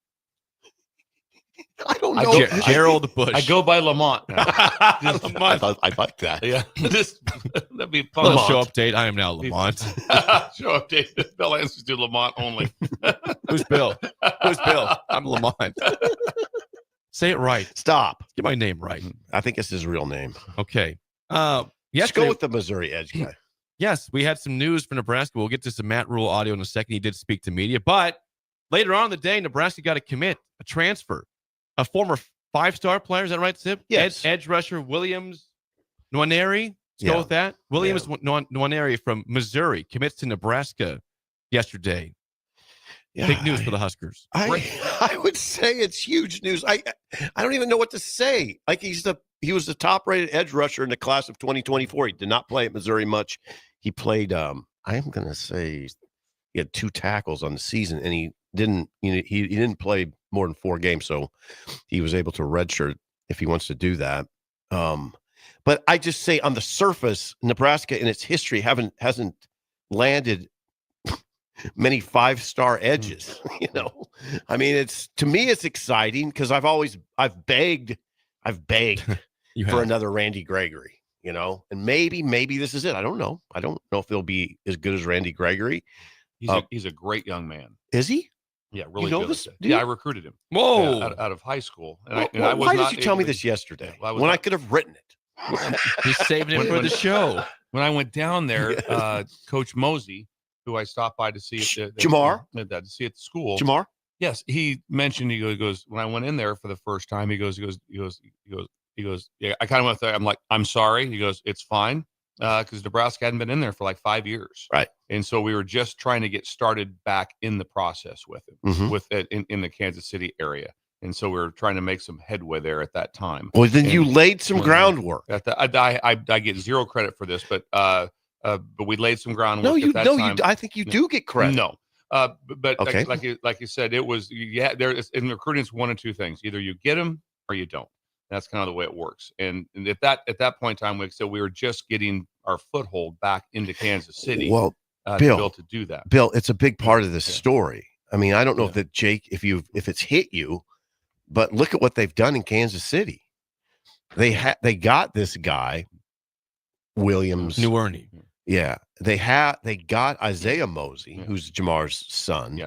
Speaker 6: I don't
Speaker 5: I
Speaker 6: know.
Speaker 5: go-
Speaker 3: Gerald Busch.
Speaker 5: I go by Lamont. now.
Speaker 6: I like that.
Speaker 5: Yeah, that'd be fun.
Speaker 3: Little show update. I am now Lamont.
Speaker 5: Show update. Bill answers to Lamont only.
Speaker 3: Who's Bill? Who's Bill? I'm Lamont. Say it right.
Speaker 6: Stop.
Speaker 3: Get my name right.
Speaker 6: I think it's his real name.
Speaker 3: Okay.
Speaker 6: Let's
Speaker 3: Yesterday,
Speaker 6: go with the Missouri Edge guy.
Speaker 3: yes, we had some news for Nebraska. We'll get to some Matt Rule audio in a second. He did speak to media, but later on in the day, Nebraska got a commit, a transfer, a former 5-star player. Is that right, Sip?
Speaker 6: Yes.
Speaker 3: Edge rusher Williams Nwaneri. Let's go with that. Williams Nwaneri from Missouri commits to Nebraska yesterday.
Speaker 6: Yeah,
Speaker 3: Big news for the Huskers.
Speaker 6: I would say it's huge news. I don't even know what to say. Like he was the top rated edge rusher in the class of 2024. He did not play at Missouri much. He played I am going to say he had 2 tackles on the season, and he didn't he didn't play more than 4 games, so he was able to redshirt if he wants to do that. But I just say on the surface, Nebraska in its history hasn't landed many 5-star edges. I mean, to me it's exciting because I've begged for another Randy Gregory, and maybe this is it. I don't know if he'll be as good as Randy Gregory.
Speaker 5: He's a great young man.
Speaker 6: Is he?
Speaker 5: Yeah, really
Speaker 6: know
Speaker 5: good.
Speaker 6: this,
Speaker 5: Yeah, I recruited him.
Speaker 3: Whoa.
Speaker 5: Out of high school.
Speaker 6: Why did you tell me this yesterday when I could have written it?
Speaker 3: He's saving it for the show.
Speaker 5: When I went down there, Coach Mosey, who I stopped by to see at
Speaker 6: Jamar?
Speaker 5: to see at the school.
Speaker 6: Jamar?
Speaker 5: Yes, he mentioned. He goes when I went in there for the first time. He goes. Yeah, I kind of went there. I'm like, I'm sorry. He goes, it's fine, because Nebraska hadn't been in there for like 5 years,
Speaker 6: right?
Speaker 5: And so we were just trying to get started back in the process with him, with it in the Kansas City area. And so we were trying to make some headway there at that time.
Speaker 6: Well, then you laid some groundwork.
Speaker 5: I get zero credit for this, but we laid some groundwork.
Speaker 6: I think you do get credit.
Speaker 5: No, but
Speaker 6: okay.
Speaker 5: like you said, it was there in recruiting. It's one of 2 things: either you get them or you don't. That's kind of the way it works. And at that point in time, like I said, we were just getting our foothold back into Kansas City.
Speaker 6: Well,
Speaker 5: to be able to do that.
Speaker 6: Bill, it's a big part of this story. I mean, I don't know if Jake, if it's hit you, but look at what they've done in Kansas City. They got this guy, Williams
Speaker 3: Nwaneri.
Speaker 6: Yeah, they got Isaiah Mosey, who's Jamar's son,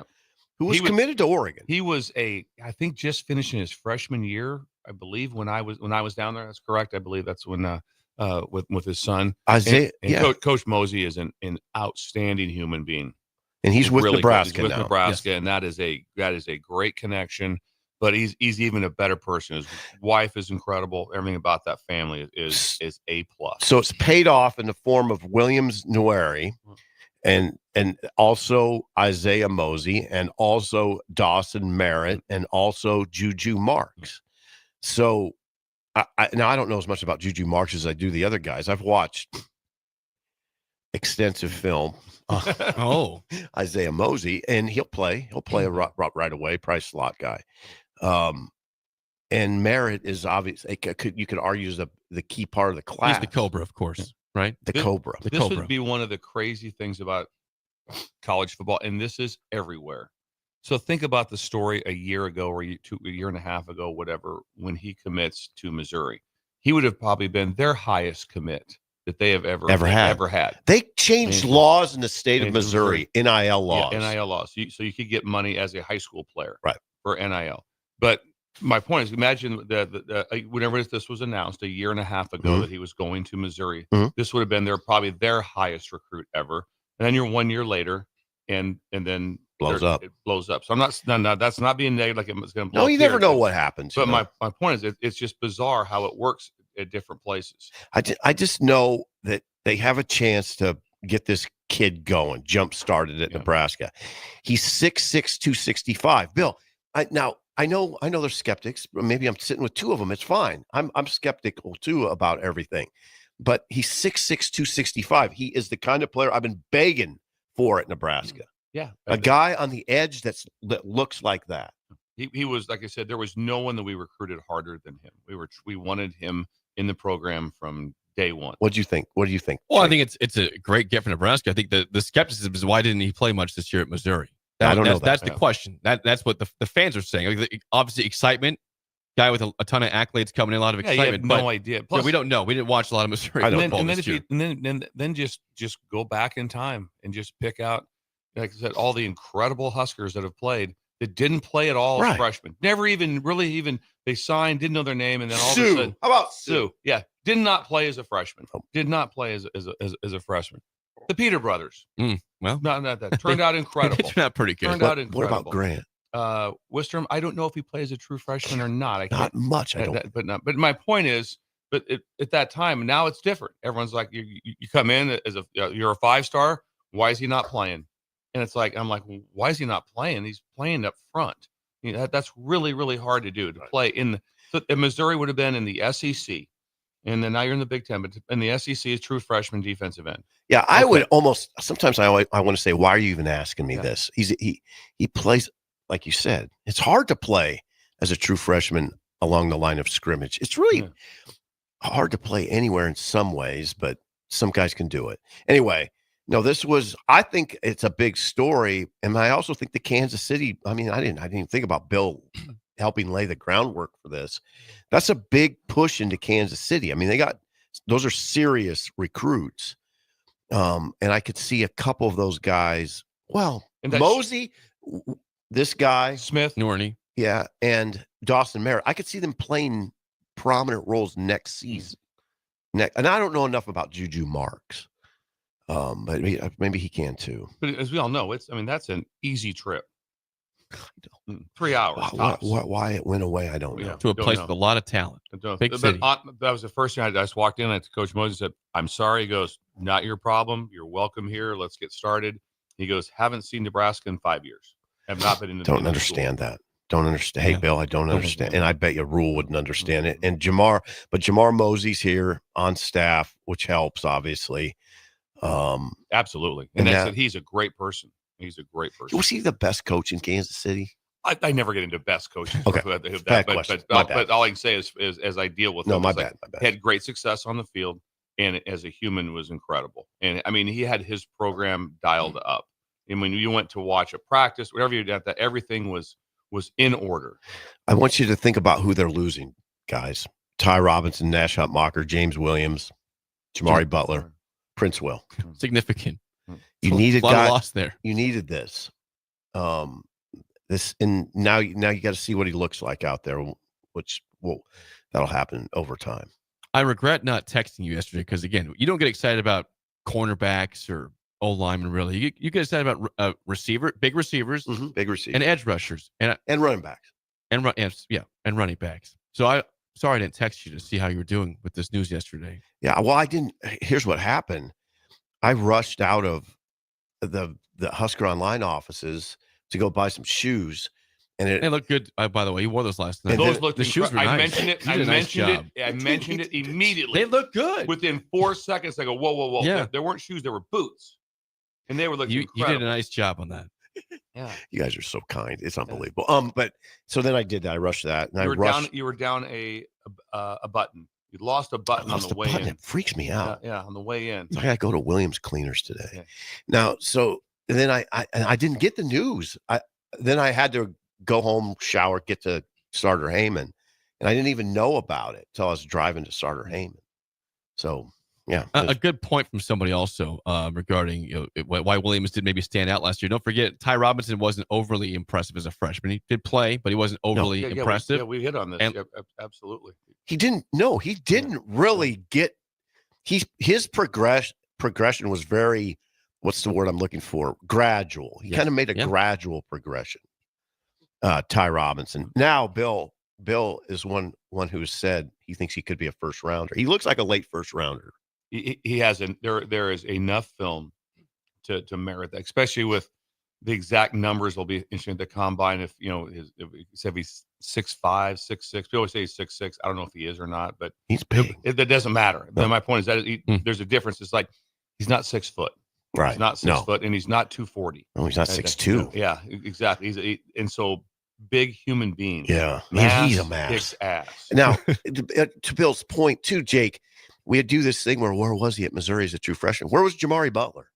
Speaker 6: who was committed to Oregon.
Speaker 5: He was I think just finishing his freshman year, I believe, when I was down there. That's correct. I believe that's when with his son
Speaker 6: Isaiah.
Speaker 5: Coach Mosey is an outstanding human being,
Speaker 6: and he's with
Speaker 5: really
Speaker 6: Nebraska
Speaker 5: good. He's with
Speaker 6: now.
Speaker 5: Nebraska, and that is a great connection. But he's even a better person. His wife is incredible. Everything about that family is A+.
Speaker 6: So it's paid off in the form of Williams Nwaneri, and also Isaiah Mosey, and also Dawson Merritt, and also Juju Marks. So now I don't know as much about Juju Marks as I do the other guys. I've watched extensive film. Isaiah Mosey, and he'll play right away. Probably slot guy. And Merritt is obvious. You could argue is the key part of the class.
Speaker 3: He's the Cobra, of course, right?
Speaker 6: Cobra.
Speaker 5: This would be one of the crazy things about college football, and this is everywhere. So think about the story a year ago or a year and a half ago, whatever, when he commits to Missouri. He would have probably been their highest commit that they have ever had.
Speaker 6: They changed laws in the state of Missouri, NIL laws.
Speaker 5: Yeah, NIL laws. So you could get money as a high school player,
Speaker 6: right,
Speaker 5: for NIL. But my point is, imagine whenever this was announced a year and a half ago that he was going to Missouri, this would have been probably their highest recruit ever. And then you're 1 year later, and then it blows up. So that's not being negative, like it's going to blow up.
Speaker 6: No, you never know what happens.
Speaker 5: But my point is, it's just bizarre how it works at different places.
Speaker 6: I just know that they have a chance to get this kid going, jump started at Nebraska. He's 6'6", 265. Bill, I know there's skeptics. Maybe I'm sitting with two of them. It's fine. I'm skeptical too about everything. But he's 6'6", 265. He is the kind of player I've been begging for at Nebraska.
Speaker 5: Yeah.
Speaker 6: A guy on the edge that looks like that.
Speaker 5: He was, like I said, there was no one that we recruited harder than him. We wanted him in the program from day one.
Speaker 6: What do you think? Well,
Speaker 3: I think it's a great get for Nebraska. I think the skepticism is, why didn't he play much this year at Missouri?
Speaker 6: I don't know.
Speaker 3: That's the question. That's what the fans are saying. Like, obviously, excitement. Guy with a ton of accolades coming in, a lot of excitement.
Speaker 5: No idea. Plus,
Speaker 3: we don't know. We didn't watch a lot of Missouri football this year.
Speaker 5: Then just go back in time and just pick out, like I said, all the incredible Huskers that have played that didn't play at all as freshmen. Never even they signed, didn't know their name, and then all of a sudden,
Speaker 6: how about Sue?
Speaker 5: Yeah, did not play as a freshman. Did not play as a freshman. The Peter brothers.
Speaker 3: Well,
Speaker 5: not that turned out incredible.
Speaker 3: It turned out pretty good.
Speaker 6: What about Grant?
Speaker 5: Wistrom, I don't know if he plays a true freshman or not.
Speaker 6: Not much. I don't.
Speaker 5: But my point is, at that time, now it's different. Everyone's like, you come in as you're a 5-star. Why is he not playing? And it's like, I'm like, well, why is he not playing? He's playing up front. That's really, really hard to do, to play in Missouri would have been in the SEC. And then now you're in the Big Ten, but in the SEC is true freshman defensive end.
Speaker 6: Yeah, I would almost sometimes I want to say, why are you even asking me this? He plays, like you said, it's hard to play as a true freshman along the line of scrimmage. It's really hard to play anywhere in some ways, but some guys can do it. Anyway, no, I think it's a big story. And I also think the Kansas City, I didn't even think about Bill helping lay the groundwork for this. That's a big push into Kansas City. Those are serious recruits. And I could see a couple of those guys. Well, Mosey, this guy,
Speaker 5: Smith,
Speaker 3: Norney.
Speaker 6: Yeah. And Dawson Merritt. I could see them playing prominent roles next season. And I don't know enough about Juju Marks. But maybe he can too.
Speaker 5: But as we all know, that's an easy trip. 3 hours.
Speaker 6: Why it went away, I don't know.
Speaker 3: To a place with a lot of talent. Big city.
Speaker 5: That was the first thing I just walked in. And Coach Moses said, "I'm sorry." He goes, "Not your problem. You're welcome here. Let's get started." He goes, "Haven't seen Nebraska in 5 years. Have not been in the
Speaker 6: Don't understand that. Don't understand. Hey, Bill, I don't understand. And I bet you Rule wouldn't understand it. And Jamar Mosey's here on staff, which helps, obviously.
Speaker 5: Absolutely. And he's a great person. He's a great person.
Speaker 6: Was he the best coach in Kansas City?
Speaker 5: I never get into best coaches.
Speaker 6: Okay.
Speaker 5: But all I can say is as I deal with him,
Speaker 6: my bad.
Speaker 5: Had great success on the field, and as a human was incredible. And he had his program dialed up. And when you went to watch a practice, whatever you did, that everything was in order.
Speaker 6: I want you to think about who they're losing, guys. Ty Robinson, Nash Hutmacher, James Williams, Jamari Butler, Prince Will.
Speaker 3: Significant.
Speaker 6: You needed a lot
Speaker 3: of loss there.
Speaker 6: You needed this. And now you got to see what he looks like out there, that'll happen over time.
Speaker 3: I regret not texting you yesterday because, again, you don't get excited about cornerbacks or O-linemen, really. You get excited about big receivers,
Speaker 6: big receivers,
Speaker 3: and edge rushers, and
Speaker 6: running backs,
Speaker 3: and running backs. So sorry I didn't text you to see how you were doing with this news yesterday.
Speaker 6: Yeah, well, I didn't. Here's what happened. I rushed out of the Husker Online offices to go buy some shoes, and they
Speaker 3: look good. By the way, you wore those last night.
Speaker 5: Those looked.
Speaker 3: The shoes were nice.
Speaker 5: I mentioned it. I mentioned it immediately.
Speaker 3: They look good.
Speaker 5: Within 4 seconds, I go, whoa.
Speaker 3: Yeah.
Speaker 5: There weren't shoes. There were boots, and they were looking.
Speaker 3: You did a nice job on that.
Speaker 5: Yeah,
Speaker 6: you guys are so kind. It's unbelievable. But so then I did that. I rushed that, and
Speaker 5: you were down a button. You lost a button on the way in.
Speaker 6: It freaks me out.
Speaker 5: Yeah, on the way in.
Speaker 6: So I got to go to Williams Cleaners today.
Speaker 5: Yeah.
Speaker 6: Now, and then I didn't get the news. Then I had to go home, shower, get to Starter Heyman, and I didn't even know about it until I was driving to Starter Heyman. So, yeah.
Speaker 3: A good point from somebody also regarding why Williams did maybe stand out last year. Don't forget, Ty Robinson wasn't overly impressive as a freshman. He did play, but he wasn't overly impressive.
Speaker 5: We hit on this. Absolutely.
Speaker 6: He didn't really get his progression was very, what's the word I'm looking for? Gradual. He kind of made a gradual progression. Ty Robinson. Now Bill is one who said he thinks he could be a first rounder. He looks like a late first rounder.
Speaker 5: He has there is enough film to merit that, especially with the exact numbers will be interesting at the combine. If if he's 6'5", 6'6", we always say he's 6'6". I don't know if he is or not, but
Speaker 6: he's big.
Speaker 5: That doesn't matter.
Speaker 6: No.
Speaker 5: My point is that there's a difference. It's like he's not 6 foot.
Speaker 6: Right.
Speaker 5: He's not 6 foot, and he's not 240.
Speaker 6: No, he's not 6'2".
Speaker 5: Yeah, exactly. And so big human being.
Speaker 6: Yeah, he's a mass.
Speaker 5: Kicks ass.
Speaker 6: Now, to Bill's point too, Jake, we had do this thing where was he at Missouri as a true freshman? Where was Jamari Butler?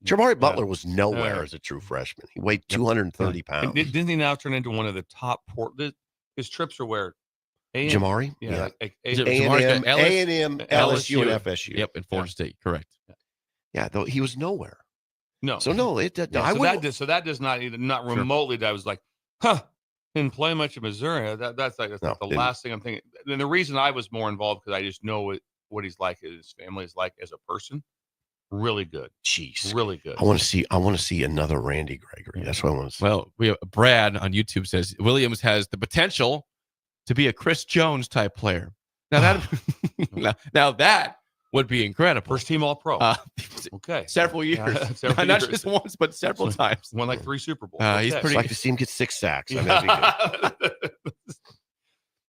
Speaker 6: Jamari Butler was nowhere as a true freshman. He weighed 230 pounds.
Speaker 5: And didn't he now turn into one of the top his trips are where?
Speaker 6: Jamari?
Speaker 5: Yeah.
Speaker 6: A&M, LSU, and FSU.
Speaker 3: Yep, and Florida State. Correct.
Speaker 6: Yeah, though he was nowhere.
Speaker 5: No.
Speaker 6: So no, it did.
Speaker 5: Yeah, that does not remotely. That was like, didn't play much of Missouri. That's the last thing I'm thinking. And the reason I was more involved because I just know what he's like, his family is like as a person. Really good.
Speaker 6: Jeez.
Speaker 5: Really good.
Speaker 6: I want to see another Randy Gregory. That's what I want to see.
Speaker 3: Well, we have Brad on YouTube says Williams has the potential to be a Chris Jones type player. Now that now that would be incredible.
Speaker 5: First team All-Pro. Okay.
Speaker 3: Several years. Not just once, but several times.
Speaker 5: Won like 3 Super Bowls.
Speaker 6: He's pretty. I'd like to see him get 6 sacks.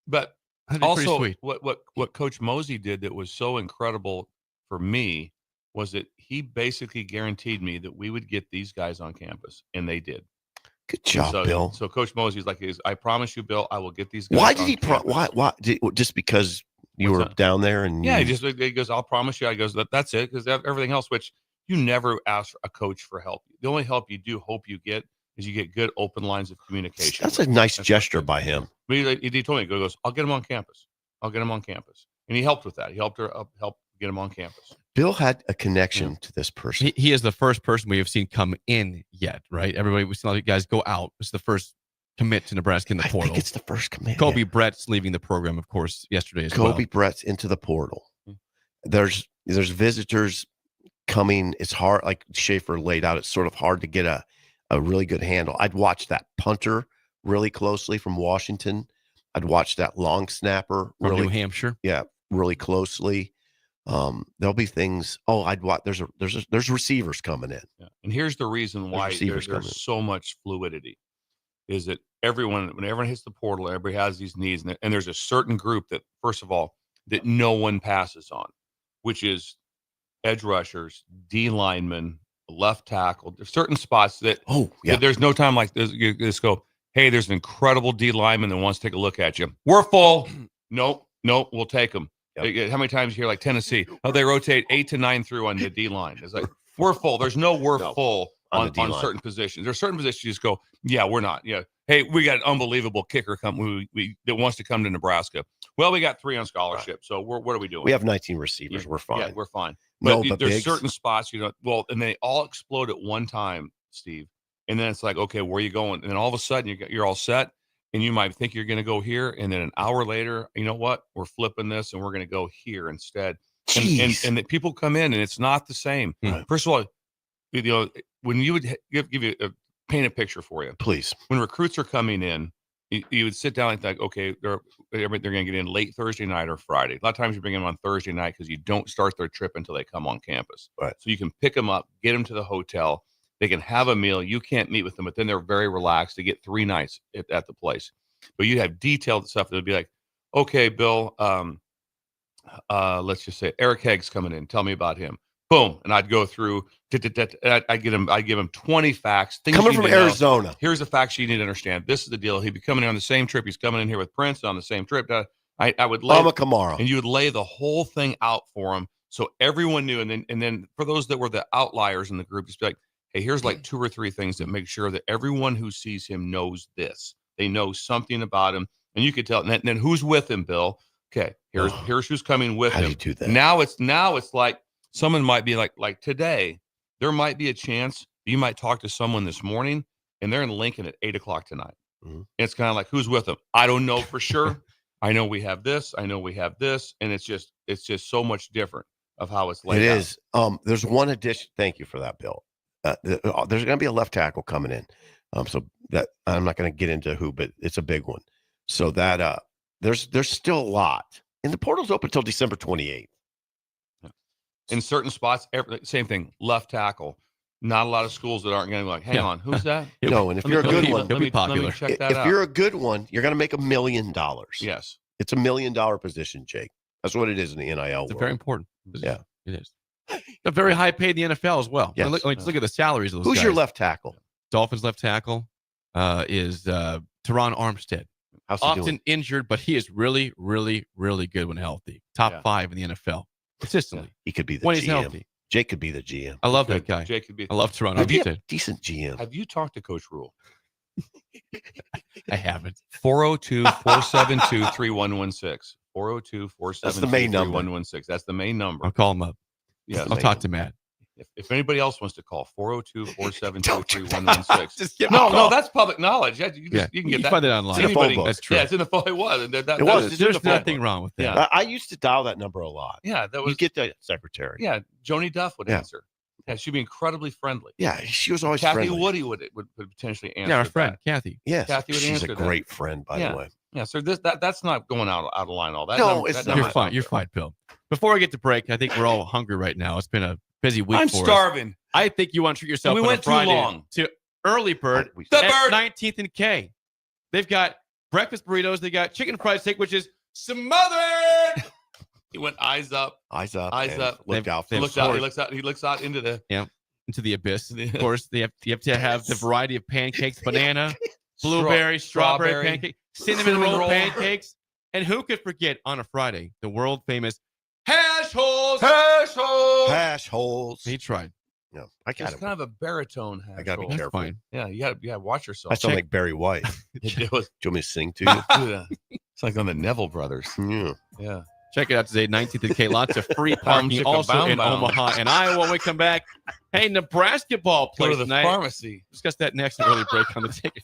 Speaker 5: But also, what Coach Mosey did that was so incredible for me was that he basically guaranteed me that we would get these guys on campus, and they did.
Speaker 6: Good job, Bill.
Speaker 5: So Coach Mosey's like, I promise you, Bill, I will get these guys.
Speaker 6: Why did he? Why? Just because you were down there and
Speaker 5: he goes, I'll promise you. I goes, that's it, because everything else, which you never ask a coach for help. The only help you hope you get is you get good open lines of communication.
Speaker 6: That's a nice gesture by him.
Speaker 5: But he told me, he goes, I'll get him on campus. I'll get him on campus, and he helped with that. He helped get him on campus.
Speaker 6: Bill had a connection to this person.
Speaker 3: He is the first person we have seen come in yet, right? Everybody, we've seen a lot of guys go out. It's the first commit to Nebraska in the portal.
Speaker 6: I think it's the first commit.
Speaker 3: Kobe Brett's leaving the program, of course, yesterday as well.
Speaker 6: Kobe Brett's into the portal. There's visitors coming. It's hard, like Schaefer laid out, it's sort of hard to get a really good handle. I'd watch that punter really closely from Washington. I'd watch that long snapper
Speaker 3: from New Hampshire.
Speaker 6: Yeah, really closely. There'll be things. I'd watch. There's receivers coming in.
Speaker 5: Yeah. And here's the reason why there's so much fluidity is that when everyone hits the portal, everybody has these needs, and there's a certain group that, first of all, that no one passes on, which is edge rushers, D linemen, left tackle. There's certain spots that that there's no time like this. You just go, hey, there's an incredible D lineman that wants to take a look at you. We're full. Nope, we'll take them. Yep. How many times you hear like Tennessee? They rotate 8 to 9 through on the D line. It's like we're full. There's no full on certain positions. There's certain positions you just go, yeah, we're not. Yeah, hey, we got an unbelievable kicker that wants to come to Nebraska. Well, we got 3 on scholarship. Right. So what are we doing?
Speaker 6: We have 19 receivers.
Speaker 5: Yeah,
Speaker 6: we're fine.
Speaker 5: Yeah, we're fine. But there's
Speaker 6: bigs.
Speaker 5: Certain spots, and they all explode at one time, Steve. And then it's like, okay, where are you going? And then all of a sudden you're all set. And you might think you're going to go here, and then an hour later, you know what? We're flipping this, and we're going to go here instead. And the people come in, and it's not the same.
Speaker 6: Right.
Speaker 5: First of all, when you would paint a picture for you,
Speaker 6: please.
Speaker 5: When recruits are coming in, you would sit down and think, okay, they're going to get in late Thursday night or Friday. A lot of times you bring them on Thursday night because you don't start their trip until they come on campus.
Speaker 6: Right.
Speaker 5: So you can pick them up, get them to the hotel. They can have a meal. You can't meet with them, but then they're very relaxed. They get 3 nights at the place. But you have detailed stuff that would be like, okay, Bill, let's just say Eric Hegg's coming in. Tell me about him. Boom. And I'd go through, I give him 20 facts.
Speaker 6: Coming from Arizona.
Speaker 5: Here's the facts you need to understand. This is the deal. He'd be coming in on the same trip. He's coming in here with Prince on the same trip. I would lay
Speaker 6: Kamara.
Speaker 5: And you would lay the whole thing out for him. So everyone knew. And then for those that were the outliers in the group, just be like, hey, here's like 2 or 3 things that make sure that everyone who sees him knows this. They know something about him, and you could tell. And then who's with him, Bill? Okay, here's who's coming with him.
Speaker 6: How do you do that?
Speaker 5: Now it's like someone might be like today. There might be a chance you might talk to someone this morning, and they're in Lincoln at 8:00 tonight. Mm-hmm. It's kind of like who's with them. I don't know for sure. I know we have this. I know we have this, and it's just so much different of how it's laid out. It is.
Speaker 6: There's one addition. Thank you for that, Bill. There's going to be a left tackle coming in. So that I'm not going to get into who, but it's a big one. So that there's still a lot. And the portal's open until December 28th.
Speaker 5: In certain spots, same thing, left tackle. not a lot of schools that aren't going to be like, hang on, who's that?
Speaker 6: No, and if you're a good one,
Speaker 3: He'll be popular.
Speaker 5: Check that
Speaker 6: if
Speaker 5: out.
Speaker 6: you're a good one, you're going to make $1 million.
Speaker 5: Yes.
Speaker 6: It's $1 million position, Jake. That's what it is in the NIL
Speaker 3: It's
Speaker 6: world.
Speaker 3: very important.
Speaker 6: Yeah.
Speaker 3: It is. A very high paid in the NFL as well.
Speaker 6: Yes.
Speaker 3: Look at the salaries of those
Speaker 6: Who's
Speaker 3: guys.
Speaker 6: your left tackle?
Speaker 3: Dolphins left tackle is Teron Armstead.
Speaker 6: How's he
Speaker 3: Often
Speaker 6: doing?
Speaker 3: injured, but he is really, really, really good when healthy. Top 5 in the NFL consistently.
Speaker 6: He could be the
Speaker 3: When
Speaker 6: GM.
Speaker 3: he's healthy.
Speaker 6: Jake could be the GM.
Speaker 3: I love that guy.
Speaker 5: Jake could be.
Speaker 3: I love Teron
Speaker 6: He'd be a
Speaker 3: Armstead.
Speaker 6: decent GM.
Speaker 5: Have you talked to Coach Rule?
Speaker 3: I haven't.
Speaker 5: 402-472-3116. 402-472-3116.
Speaker 6: That's the main number.
Speaker 5: That's the main number.
Speaker 3: I'll call him up.
Speaker 5: Yes.
Speaker 3: I'll talk to Matt.
Speaker 5: If anybody else wants to call, 402-472-3116.
Speaker 3: Just give him a
Speaker 5: No,
Speaker 3: call.
Speaker 5: that's public knowledge. You can
Speaker 3: You
Speaker 5: get that.
Speaker 3: find it online.
Speaker 6: It's in the phone
Speaker 5: Anybody-
Speaker 6: book.
Speaker 3: That's true.
Speaker 5: Yeah, it's in the phone. It was.
Speaker 6: was.
Speaker 3: There's nothing wrong with that.
Speaker 5: Yeah.
Speaker 6: I used to dial that number a lot.
Speaker 5: Yeah, that was.
Speaker 6: You get the secretary.
Speaker 5: Yeah, Joni Duff would
Speaker 6: Yeah.
Speaker 5: answer. Yeah, she'd be incredibly friendly.
Speaker 6: Yeah, she was always
Speaker 5: Kathy
Speaker 6: friendly.
Speaker 5: Woody would potentially answer.
Speaker 3: Yeah, our friend,
Speaker 5: that.
Speaker 3: Kathy.
Speaker 6: Yes,
Speaker 5: Kathy would
Speaker 6: she's
Speaker 5: answer
Speaker 6: a
Speaker 5: that.
Speaker 6: great friend, by
Speaker 5: Yeah.
Speaker 6: the way.
Speaker 5: Yeah, so that's not going out of line. All that.
Speaker 6: No,
Speaker 5: number-
Speaker 6: it's
Speaker 5: that
Speaker 6: not.
Speaker 5: number's
Speaker 3: You're fine.
Speaker 5: out
Speaker 3: You're
Speaker 5: there.
Speaker 3: fine, Bill. Before I get to break, I think we're all hungry right now. It's been a busy week
Speaker 5: I'm
Speaker 3: for us.
Speaker 5: starving.
Speaker 3: I think you want to treat yourself
Speaker 5: We
Speaker 3: on
Speaker 5: went
Speaker 3: a
Speaker 5: too
Speaker 3: Friday
Speaker 5: long.
Speaker 3: to Early Bird
Speaker 5: The
Speaker 3: at
Speaker 5: bird.
Speaker 3: 19th and K. They've got breakfast burritos. They got chicken fried steak, which is smothered.
Speaker 5: He went eyes up.
Speaker 6: Eyes up.
Speaker 5: Eyes
Speaker 6: and
Speaker 5: up.
Speaker 6: Look out.
Speaker 3: They've-
Speaker 6: For
Speaker 5: Looks out. He
Speaker 3: course.
Speaker 5: looks out into the.
Speaker 3: into the abyss. Of course, you have to have the variety of pancakes: banana, blueberry, strawberry pancake, cinnamon roll pancakes, and who could forget on a Friday the world famous hash holes?
Speaker 6: Hash holes.
Speaker 3: He tried.
Speaker 6: No, I got
Speaker 5: It's
Speaker 6: it.
Speaker 5: kind of a baritone.
Speaker 6: I gotta be
Speaker 5: hash roll.
Speaker 3: That's
Speaker 6: careful.
Speaker 3: fine.
Speaker 5: Yeah, you gotta watch yourself.
Speaker 6: I sound like Barry White. Do
Speaker 5: It was.
Speaker 6: you want me to sing to you?
Speaker 5: Yeah. It's like on the Neville Brothers.
Speaker 6: Yeah.
Speaker 5: Yeah.
Speaker 3: Check it out today, 19th and K. Lots of free
Speaker 5: Chicka
Speaker 3: parking also
Speaker 5: bound
Speaker 3: in
Speaker 5: bound.
Speaker 3: Omaha and Iowa. When we come back, hey, Nebraska ball
Speaker 5: Go
Speaker 3: plays
Speaker 5: to the
Speaker 3: tonight.
Speaker 5: pharmacy.
Speaker 3: Discuss that next. An early break on the ticket.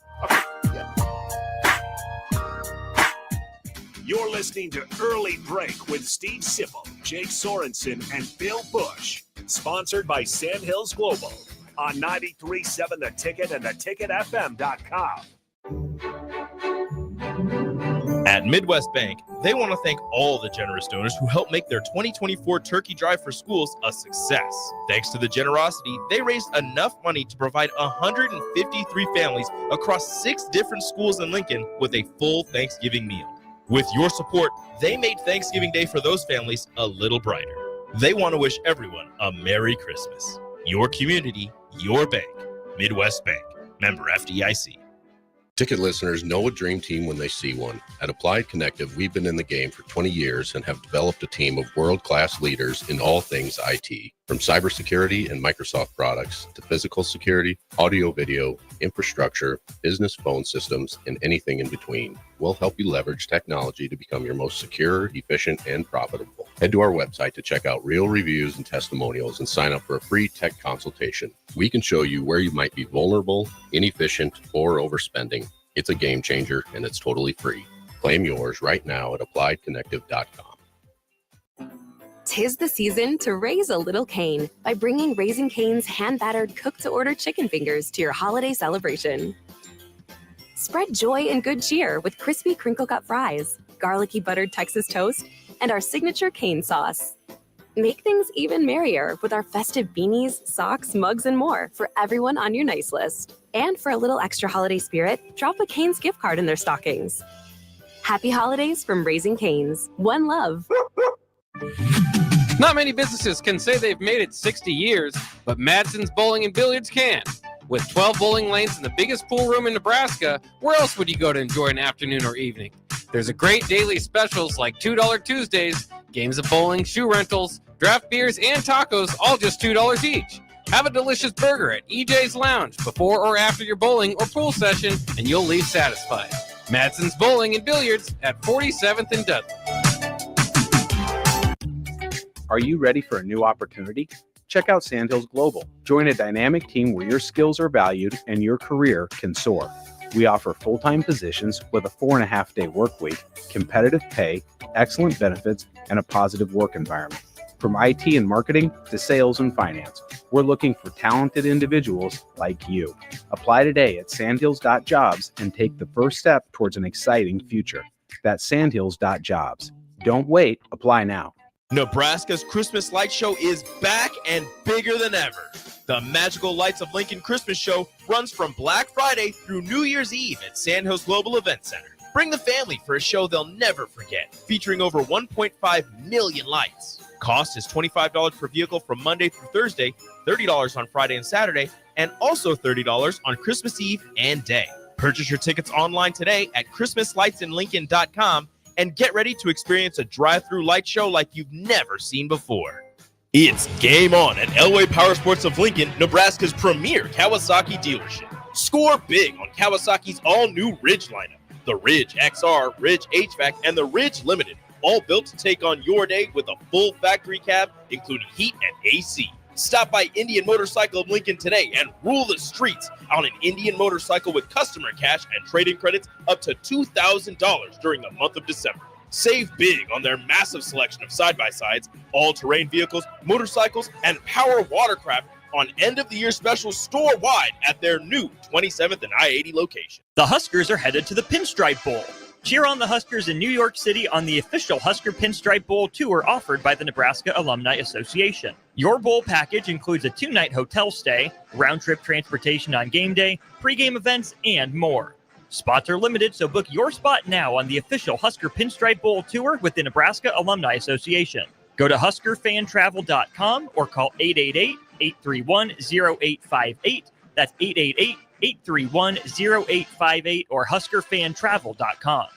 Speaker 1: You're listening to Early Break with Steve Sipple, Jake Sorensen, and Bill Busch. Sponsored by Sandhills Global on 93.7 The Ticket and theticketfm.com.
Speaker 7: At Midwest Bank, they want to thank all the generous donors who helped make their 2024 Turkey Drive for Schools a success. Thanks to the generosity, they raised enough money to provide 153 families across 6 different schools in Lincoln with a full Thanksgiving meal. With your support, they made Thanksgiving Day for those families a little brighter. They want to wish everyone a Merry Christmas. Your community, your bank. Midwest Bank. Member FDIC.
Speaker 8: Ticket listeners know a dream team when they see one. At Applied Connective, we've been in the game for 20 years and have developed a team of world-class leaders in all things IT. From cybersecurity and Microsoft products to physical security, audio-video, infrastructure, business phone systems, and anything in between. We'll help you leverage technology to become your most secure, efficient, and profitable. Head to our website to check out real reviews and testimonials and sign up for a free tech consultation. We can show you where you might be vulnerable, inefficient, or overspending. It's a game changer, and it's totally free. Claim yours right now at appliedconnective.com.
Speaker 9: 'Tis the season to raise a little Cane by bringing Raising Cane's hand-battered cook-to-order chicken fingers to your holiday celebration. Spread joy and good cheer with crispy crinkle-cut fries, garlicky buttered Texas toast, and our signature Cane sauce. Make things even merrier with our festive beanies, socks, mugs, and more for everyone on your nice list. And for a little extra holiday spirit, drop a Cane's gift card in their stockings. Happy holidays from Raising Cane's. One love.
Speaker 10: Not many businesses can say they've made it 60 years, but Madsen's Bowling and Billiards can. With 12 bowling lanes and the biggest pool room in Nebraska, where else would you go to enjoy an afternoon or evening? There's a great daily specials like $2 Tuesdays, games of bowling, shoe rentals, draft beers, and tacos, all just $2 each. Have a delicious burger at EJ's Lounge before or after your bowling or pool session, and you'll leave satisfied. Madsen's Bowling and Billiards at 47th and Dudley.
Speaker 11: Are you ready for a new opportunity? Check out Sandhills Global. Join a dynamic team where your skills are valued and your career can soar. We offer full-time positions with a 4.5-day work week, competitive pay, excellent benefits, and a positive work environment. From IT and marketing to sales and finance, we're looking for talented individuals like you. Apply today at sandhills.jobs and take the first step towards an exciting future. That's sandhills.jobs. Don't wait. Apply now.
Speaker 7: Nebraska's Christmas Light Show is back and bigger than ever. The Magical Lights of Lincoln Christmas Show runs from Black Friday through New Year's Eve at Sandhills Global Event Center. Bring the family for a show they'll never forget, featuring over 1.5 million lights. Cost is $25 per vehicle from Monday through Thursday, $30 on Friday and Saturday, and also $30 on Christmas Eve and day. Purchase your tickets online today at ChristmasLightsInLincoln.com and get ready to experience a drive-through light show like you've never seen before. It's game on at Elway Power Sports of Lincoln, Nebraska's premier Kawasaki dealership. Score big on Kawasaki's all-new Ridge lineup. The Ridge XR, Ridge HVAC, and the Ridge Limited, all built to take on your day with a full factory cab, including heat and AC. Stop by Indian Motorcycle of Lincoln today and rule the streets on an Indian motorcycle with customer cash and trade-in credits up to $2,000 during the month of December. Save big on their massive selection of side-by-sides, all-terrain vehicles, motorcycles, and power watercraft on end-of-the-year specials store-wide at their new 27th and I-80 location.
Speaker 12: The Huskers are headed to the Pinstripe Bowl. Cheer on the Huskers in New York City on the official Husker Pinstripe Bowl tour offered by the Nebraska Alumni Association. Your bowl package includes a 2-night hotel stay, round-trip transportation on game day, pregame events, and more. Spots are limited, so book your spot now on the official Husker Pinstripe Bowl tour with the Nebraska Alumni Association. Go to HuskerFanTravel.com or call 888-831-0858. That's 888-831-0858 or HuskerFanTravel.com.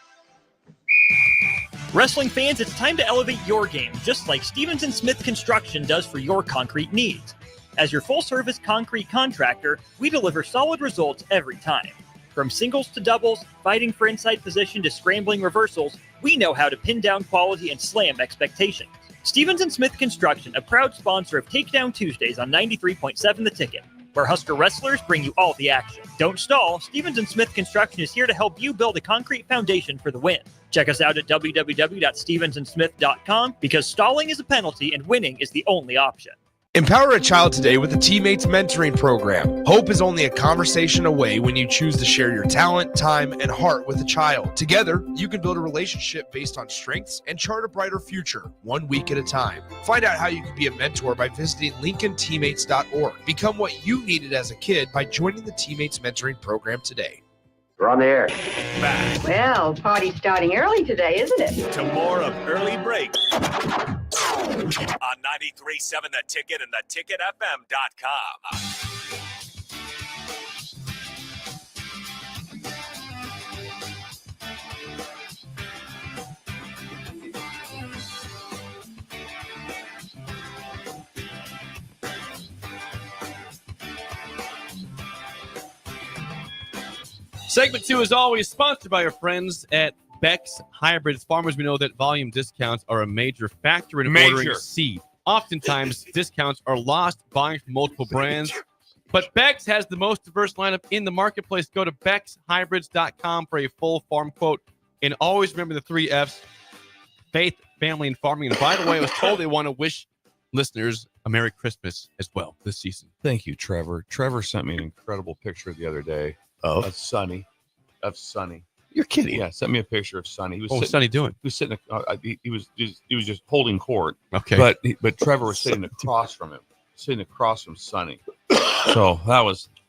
Speaker 12: Wrestling fans, it's time to elevate your game, just like Stevens & Smith Construction does for your concrete needs. As your full-service concrete contractor, we deliver solid results every time. From singles to doubles, fighting for inside position to scrambling reversals, we know how to pin down quality and slam expectations. Stevens & Smith Construction, a proud sponsor of Takedown Tuesdays on 93.7 The Ticket, where Husker wrestlers bring you all the action. Don't stall. Stevens & Smith Construction is here to help you build a concrete foundation for the win. Check us out at www.stevensandsmith.com because stalling is a penalty and winning is the only option.
Speaker 13: Empower a child today with the Teammates Mentoring Program. Hope is only a conversation away when you choose to share your talent, time, and heart with a child. Together, you can build a relationship based on strengths and chart a brighter future, 1 week at a time. Find out how you can be a mentor by visiting LincolnTeammates.org. Become what you needed as a kid by joining the Teammates Mentoring Program today.
Speaker 14: We're on the air.
Speaker 1: Back
Speaker 15: Well, party's starting early today, isn't it?
Speaker 1: to more of Early Break on 93.7 The Ticket and theticketfm.com.
Speaker 3: Segment 2 is always sponsored by our friends at Beck's Hybrids. Farmers, we know that volume discounts are a major factor in ordering seed. Oftentimes, discounts are lost buying from multiple brands. But Beck's has the most diverse lineup in the marketplace. Go to Beck'sHybrids.com for a full farm quote. And always remember the 3 F's, faith, family, and farming. And by the way, I was told they want to wish listeners a Merry Christmas as well this season.
Speaker 5: Thank you, Trevor. Trevor sent me an incredible picture the other day of Sonny.
Speaker 6: You're kidding.
Speaker 5: Yeah, sent me a picture of Sonny.
Speaker 3: What was Sonny doing?
Speaker 5: He was sitting. He was just holding court.
Speaker 3: Okay.
Speaker 5: But Trevor was sitting across from him, Sonny. So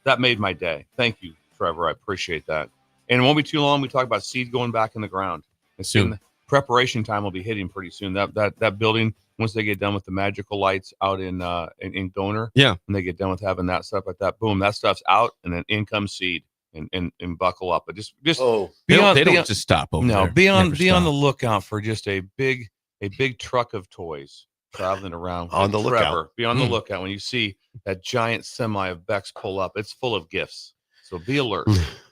Speaker 5: that made my day. Thank you, Trevor. I appreciate that. And it won't be too long. We talk about seed going back in the ground. And soon preparation time will be hitting pretty soon. That building, once they get done with the magical lights out in Donor,
Speaker 3: when
Speaker 5: they get done with having that stuff like that, boom, that stuff's out, and then in comes seed. And buckle up, but just
Speaker 3: they don't just stop over there.
Speaker 5: Be on the lookout for just a big truck of toys traveling around.
Speaker 6: On the lookout.
Speaker 5: Be on the lookout when you see that giant semi of Beck's pull up. It's full of gifts, so be alert.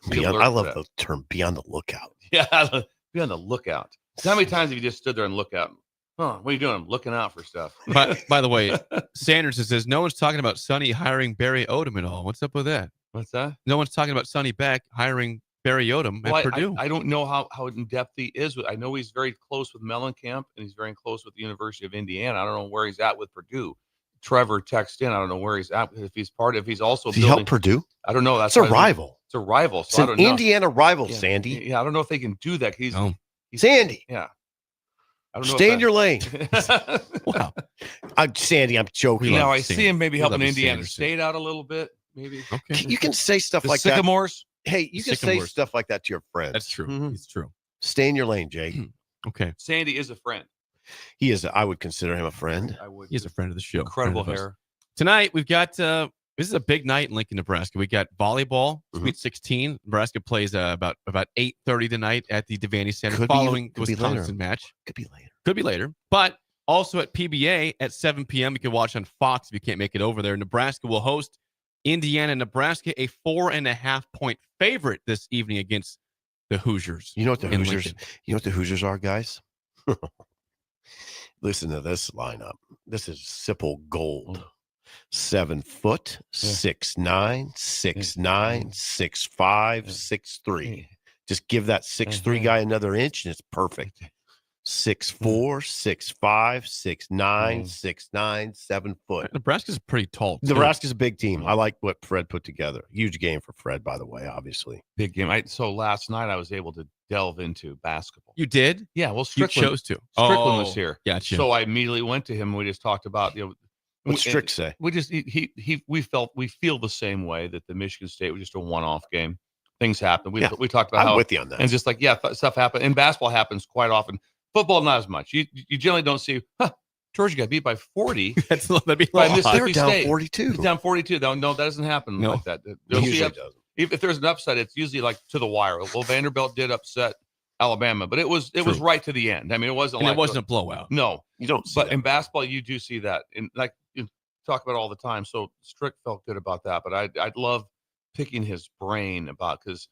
Speaker 6: I love the term "be on the lookout."
Speaker 5: Yeah, be on the lookout. How many times have you just stood there and looked out? Huh, what are you doing? I'm looking out for stuff.
Speaker 3: By the way, Sanderson says no one's talking about Sonny hiring Barry Odom at all. What's up with that?
Speaker 5: What's that?
Speaker 3: No one's talking about Sonny Beck hiring Barry Odom at Purdue.
Speaker 5: I don't know how in depth he is. I know he's very close with Mellencamp, and he's very close with the University of Indiana. I don't know where he's at with Purdue. Trevor texted in. I don't know where he's at. If he's also
Speaker 6: Does he help Purdue?
Speaker 5: I don't know.
Speaker 6: It's a rival.
Speaker 5: It's a rival.
Speaker 6: It's an Indiana rival, Sandy.
Speaker 5: Yeah, I don't know if they can do that. He's
Speaker 6: Sandy.
Speaker 5: Yeah. I don't know.
Speaker 6: Stay in your lane.
Speaker 3: Wow.
Speaker 6: Sandy, I'm joking.
Speaker 5: I see him maybe helping Indiana
Speaker 3: Sanderson.
Speaker 5: State out a little bit. Maybe.
Speaker 3: Okay.
Speaker 6: You can say stuff
Speaker 5: The
Speaker 6: like
Speaker 5: Sycamores.
Speaker 6: that. Hey, you can say
Speaker 3: Sycamores.
Speaker 6: stuff like that to your friends.
Speaker 3: That's true.
Speaker 6: Mhm.
Speaker 3: It's true.
Speaker 6: Stay in your lane, Jake.
Speaker 3: Okay.
Speaker 5: Sandy is a friend.
Speaker 6: He is. I would consider him a friend.
Speaker 5: I would.
Speaker 3: He's a friend of the show.
Speaker 5: Incredible
Speaker 3: Friend of us.
Speaker 5: hair.
Speaker 3: Tonight, we've got, this is a big night in Lincoln, Nebraska. We got volleyball, Sweet 16. Nebraska plays about 8:30 tonight at the Devaney Center following the Wisconsin match.
Speaker 6: Could be later.
Speaker 3: Could be later. But also at PBA at 7 p.m. You can watch on Fox if you can't make it over there. Nebraska will host Indiana. Nebraska, a 4.5-point favorite this evening against the Hoosiers.
Speaker 6: You know what the
Speaker 3: in
Speaker 6: Hoosiers?
Speaker 3: Lincoln.
Speaker 6: You know what the Hoosiers are, guys? Listen to this lineup. This is Sipple Gold. 7 foot, 6'9", 6'9", 6'5", 6'3". Just give that 6'3" guy another inch and it's perfect. 6'4", 6'5", 6'9", 6'9", 7 foot.
Speaker 3: Nebraska's pretty tall. too.
Speaker 6: Nebraska's a big team. I like what Fred put together. Huge game for Fred, by the way, obviously.
Speaker 5: Big game. So last night I was able to delve into basketball.
Speaker 3: You did?
Speaker 5: Yeah. Well,
Speaker 3: You
Speaker 5: Strickland
Speaker 3: chose to.
Speaker 5: Strickland was here.
Speaker 3: Gotcha.
Speaker 5: So I immediately went to him and we just talked about,
Speaker 6: What's Strick say?
Speaker 5: We just we feel the same way that the Michigan State was just a one-off game. Things happen. We talked about
Speaker 6: I'm
Speaker 5: how
Speaker 6: with you on that.
Speaker 5: and just like stuff happens. And basketball happens quite often. Football not as much. You generally don't see. Georgia got beat by 40.
Speaker 3: That'd be
Speaker 5: by
Speaker 3: a lot.
Speaker 5: Mississippi
Speaker 6: They were down
Speaker 5: State.
Speaker 6: 42.
Speaker 5: It's down 42. No, that doesn't happen
Speaker 3: No.
Speaker 5: like that.
Speaker 6: It
Speaker 5: They'll see
Speaker 6: usually
Speaker 5: up-
Speaker 6: doesn't.
Speaker 5: if there's an upset, it's usually like to the wire. Well, Vanderbilt did upset Alabama, but it was
Speaker 3: True.
Speaker 5: right to the end. I mean, it wasn't
Speaker 3: And
Speaker 5: like
Speaker 3: it wasn't a blowout.
Speaker 5: no.
Speaker 6: You don't see
Speaker 5: But
Speaker 6: that.
Speaker 5: in basketball, you do see that, and like you talk about all the time. So Strick felt good about that, but I'd love picking his brain about because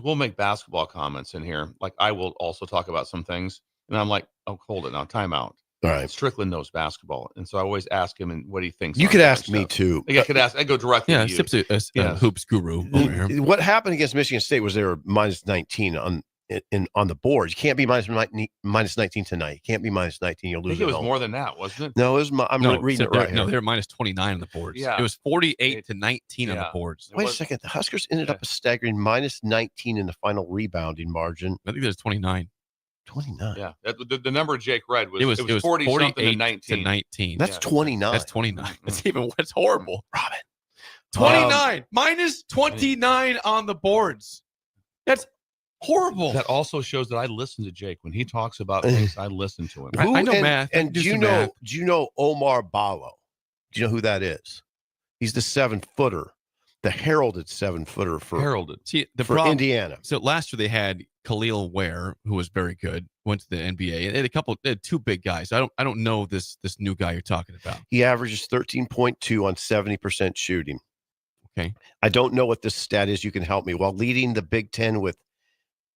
Speaker 5: we'll make basketball comments in here. Like I will also talk about some things, and I'm like, oh, hold it now, time out.
Speaker 6: All right.
Speaker 5: Strickland knows basketball, and so I always ask him and what he thinks.
Speaker 6: You
Speaker 5: on
Speaker 6: could
Speaker 5: different
Speaker 6: ask me
Speaker 5: stuff.
Speaker 6: too.
Speaker 5: Like, I could ask. I go directly.
Speaker 3: Yeah,
Speaker 5: to you.
Speaker 3: Sip's a
Speaker 5: Yes.
Speaker 3: hoops guru over here.
Speaker 6: What happened against Michigan State was they were minus 19 on the board. You can't be minus 19 tonight. You can't be minus 19. You'll
Speaker 5: I
Speaker 6: lose
Speaker 5: think it
Speaker 6: at
Speaker 5: was
Speaker 6: home.
Speaker 5: more than that, wasn't it?
Speaker 6: No, it was. I'm reading it right
Speaker 3: No,
Speaker 6: here.
Speaker 3: they were minus 29 on the boards.
Speaker 5: Yeah.
Speaker 3: It was 48 to 19 on the
Speaker 5: Yeah.
Speaker 3: boards.
Speaker 6: Wait a second. The Huskers ended up a staggering minus 19 in the final rebounding margin.
Speaker 3: I think there's 29.
Speaker 6: 29.
Speaker 5: Yeah, the number Jake read was
Speaker 3: It was
Speaker 5: 40 something
Speaker 3: 48
Speaker 5: to 19.
Speaker 3: to 19.
Speaker 6: That's
Speaker 5: Yeah.
Speaker 6: 29.
Speaker 3: That's 29. That's horrible.
Speaker 6: Robin.
Speaker 3: 29 minus 29 on the boards. That's horrible.
Speaker 5: That also shows that I listen to Jake when he talks about things. I listen to him.
Speaker 3: I know
Speaker 6: and,
Speaker 3: math. I can
Speaker 6: And
Speaker 3: do
Speaker 6: do you
Speaker 3: some
Speaker 6: know?
Speaker 3: math.
Speaker 6: Do you know Omar Ballo? Do you know who that is? He's the 7-footer, the heralded 7-footer for
Speaker 5: Heralded.
Speaker 3: See, the
Speaker 6: for
Speaker 3: problem,
Speaker 6: Indiana.
Speaker 3: So last year they had Khalil Ware, who was very good, went to the NBA. They had two big guys. I don't know this new guy you're talking about.
Speaker 6: He averages 13.2 on 70% shooting.
Speaker 3: Okay.
Speaker 6: I don't know what this stat is. You can help me. While leading the Big Ten with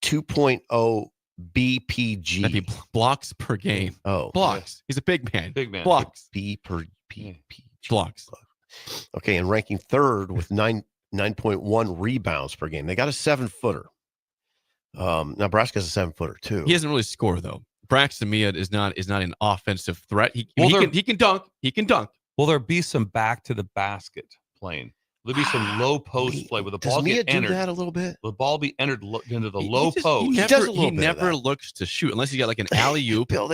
Speaker 6: 2.0 BPG.
Speaker 3: That'd be blocks per game.
Speaker 6: Oh,
Speaker 3: Blocks. He's a big man.
Speaker 5: Big man.
Speaker 3: Blocks.
Speaker 6: B per PPG.
Speaker 3: Blocks.
Speaker 6: Okay, and ranking third with 9.1 rebounds per game. They got a 7-footer. Nebraska's a 7-footer too.
Speaker 3: He doesn't really score though. Braxton Mia is not an offensive threat. He can dunk. He can dunk.
Speaker 5: Will there be some back to the basket playing? Will there be some low post play with the
Speaker 6: Does
Speaker 5: ball
Speaker 6: Mia
Speaker 5: get
Speaker 6: do
Speaker 5: entered?
Speaker 6: that a little bit?
Speaker 5: The ball be entered into the
Speaker 3: He
Speaker 5: low
Speaker 3: just-
Speaker 5: post.
Speaker 3: He
Speaker 6: does
Speaker 3: never,
Speaker 6: a little bit of
Speaker 3: never
Speaker 6: that.
Speaker 3: looks to shoot unless he got like an alley oop.
Speaker 6: Bill,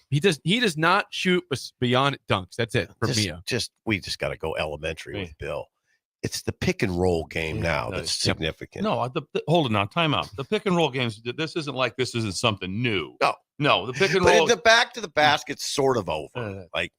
Speaker 3: He does not shoot beyond dunks. That's it for Mia.
Speaker 6: We just got to go elementary with Bill. It's the pick and roll game now that's significant.
Speaker 5: No, hold it now. Time out. The pick and roll games. This isn't something new. No. The pick and
Speaker 6: But
Speaker 5: roll.
Speaker 6: the back to the basket's sort of over. Like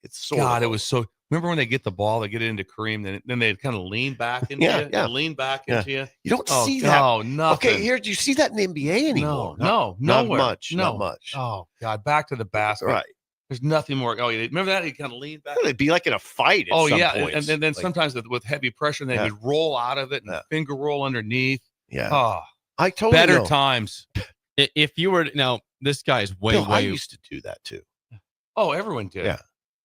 Speaker 6: it's sort of.
Speaker 5: God, it
Speaker 6: over.
Speaker 5: was so. Remember when they get the ball, they get it into Kareem, then they kind of lean back into you.
Speaker 6: Yeah.
Speaker 5: Lean back into you.
Speaker 6: You don't
Speaker 5: Oh,
Speaker 6: see that.
Speaker 5: No, nothing.
Speaker 6: Okay, here, do you see that in the NBA anymore?
Speaker 5: No,
Speaker 6: not
Speaker 5: nowhere.
Speaker 6: much.
Speaker 5: No.
Speaker 6: Not much.
Speaker 5: Oh God, back to the basket.
Speaker 6: Right.
Speaker 5: There's nothing more. Oh, yeah. Remember that? He kind of leaned back.
Speaker 6: They'd be like in a fight. At some
Speaker 5: yeah,
Speaker 6: points.
Speaker 5: and then
Speaker 6: Like,
Speaker 5: sometimes with heavy pressure, they would roll out of it and finger roll underneath.
Speaker 6: Yeah.
Speaker 5: Oh,
Speaker 6: I totally
Speaker 5: better
Speaker 6: know.
Speaker 5: times.
Speaker 3: If you were now, this guy's way.
Speaker 6: Bill, I used to do that too.
Speaker 5: Oh, everyone did.
Speaker 6: Yeah.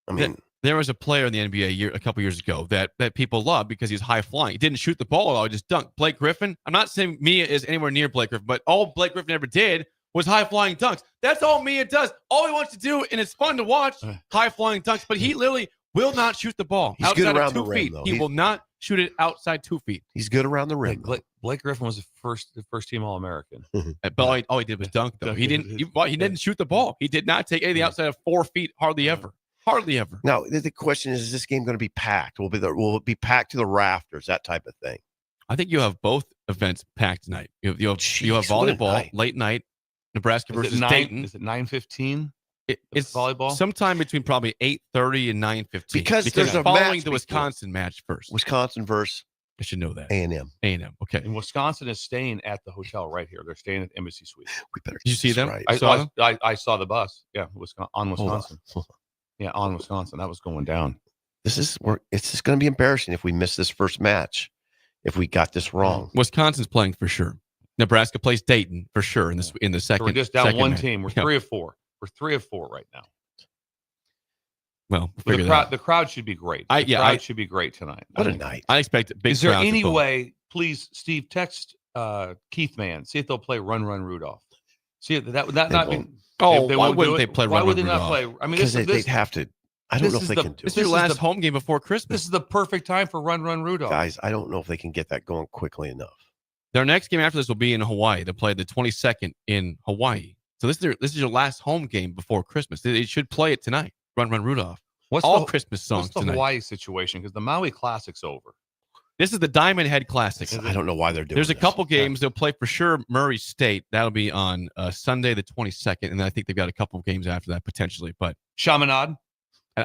Speaker 6: I mean,
Speaker 3: there was a player in the NBA a couple years ago that people loved because he's high flying. He didn't shoot the ball at all. He just dunked. Blake Griffin. I'm not saying Mia is anywhere near Blake Griffin, but all Blake Griffin ever did was high flying dunks. That's all Mia does. All he wants to do, and it's fun to watch, high flying dunks. But he literally will not shoot the ball
Speaker 6: He's
Speaker 3: outside
Speaker 6: good around
Speaker 3: of 2
Speaker 6: the rim,
Speaker 3: feet.
Speaker 6: though.
Speaker 3: He will not shoot it outside 2 feet.
Speaker 6: He's good around the rim.
Speaker 5: Blake Griffin was the first team All-American.
Speaker 3: But all he did was dunk, though. He didn't shoot the ball. He did not take anything outside of 4 feet. Hardly ever. Hardly ever.
Speaker 6: Now, the question is this game going to be packed? Will it be packed to the rafters, that type of thing?
Speaker 3: I think you have both events packed tonight. You have volleyball, late night, Nebraska versus Dayton.
Speaker 5: Is it 9:15?
Speaker 3: It's
Speaker 5: volleyball
Speaker 3: sometime between probably 8:30 and 9:15.
Speaker 6: Because there's a
Speaker 3: following
Speaker 6: match
Speaker 3: the Wisconsin match first.
Speaker 6: Wisconsin versus
Speaker 3: I should know that.
Speaker 6: A&M.
Speaker 3: A&M. Okay.
Speaker 5: And Wisconsin is staying at the hotel right here. They're staying at Embassy Suite.
Speaker 6: We better.
Speaker 3: Did you see them?
Speaker 5: Right.
Speaker 3: Saw them?
Speaker 5: I saw the bus. Yeah, on Wisconsin. Yeah, on Wisconsin. That was going down.
Speaker 6: It's just going to be embarrassing if we miss this first match. If we got this wrong.
Speaker 3: Wisconsin's playing for sure. Nebraska plays Dayton for sure in the second.
Speaker 5: So we're just down one
Speaker 3: match.
Speaker 5: team. We're 3 of 4. We're 3 of 4 right now.
Speaker 3: Well,
Speaker 5: the crowd should be great. The crowd should be great tonight.
Speaker 6: What a night!
Speaker 3: I expect big.
Speaker 5: Is there any way? Please, Steve, text Keith Mann. See if they'll play Run Run Rudolph. See that would that not be?
Speaker 3: Oh, why wouldn't they play?
Speaker 5: Why
Speaker 3: Run
Speaker 5: would they
Speaker 3: Run
Speaker 5: not
Speaker 3: Rudolph?
Speaker 5: play? I mean,
Speaker 6: because they'd have to. I don't know if they can do it.
Speaker 3: This is your last home game before Christmas.
Speaker 5: This is the perfect time for Run Run Rudolph.
Speaker 6: Guys, I don't know if they can get that going quickly enough.
Speaker 3: Their next game after this will be in Hawaii. They play the 22nd in Hawaii. So this is your last home game before Christmas. They should play it tonight. Run Run Rudolph.
Speaker 5: What's
Speaker 3: all
Speaker 5: the
Speaker 3: Christmas songs
Speaker 5: What's the
Speaker 3: tonight.
Speaker 5: Hawaii situation? Because the Maui Classic's over.
Speaker 3: This is the Diamond Head Classic.
Speaker 6: I don't know why they're doing
Speaker 3: There's a
Speaker 6: this.
Speaker 3: couple games. They'll play for sure Murray State. That'll be on Sunday the 22nd. And then I think they've got a couple of games after that potentially. But
Speaker 5: Chaminade?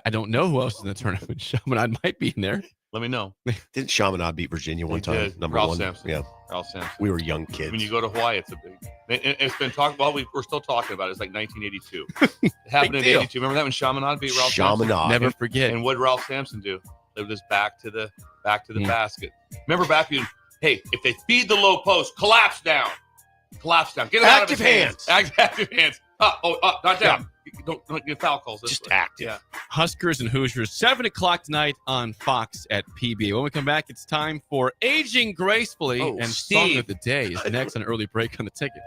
Speaker 3: I don't know who else is in the tournament. Chaminade might be in there.
Speaker 5: Let me know.
Speaker 6: Didn't Chaminade beat Virginia one time?
Speaker 5: Did.
Speaker 6: Number
Speaker 5: Ralph
Speaker 6: one.
Speaker 5: Sampson.
Speaker 6: Yeah.
Speaker 5: Ralph Sampson.
Speaker 6: We were young kids.
Speaker 5: When you go to Hawaii, it's a big. It's been talked about. We're still talking about it. It's like 1982. It happened in '82. Remember that when Chaminade beat Ralph Sampson?
Speaker 3: Never forget.
Speaker 5: And what did Ralph Sampson do? They just back to the basket. Remember back when, hey, if they feed the low post, collapse down. Get it out of his hands. Active hands. Not down. Don't get foul calls.
Speaker 6: Just active.
Speaker 5: Yeah.
Speaker 3: Huskers and Hoosiers, 7 o'clock tonight on Fox at PBA. When we come back, it's time for Aging Gracefully, and Song of the Day is next on Early Break on the Ticket.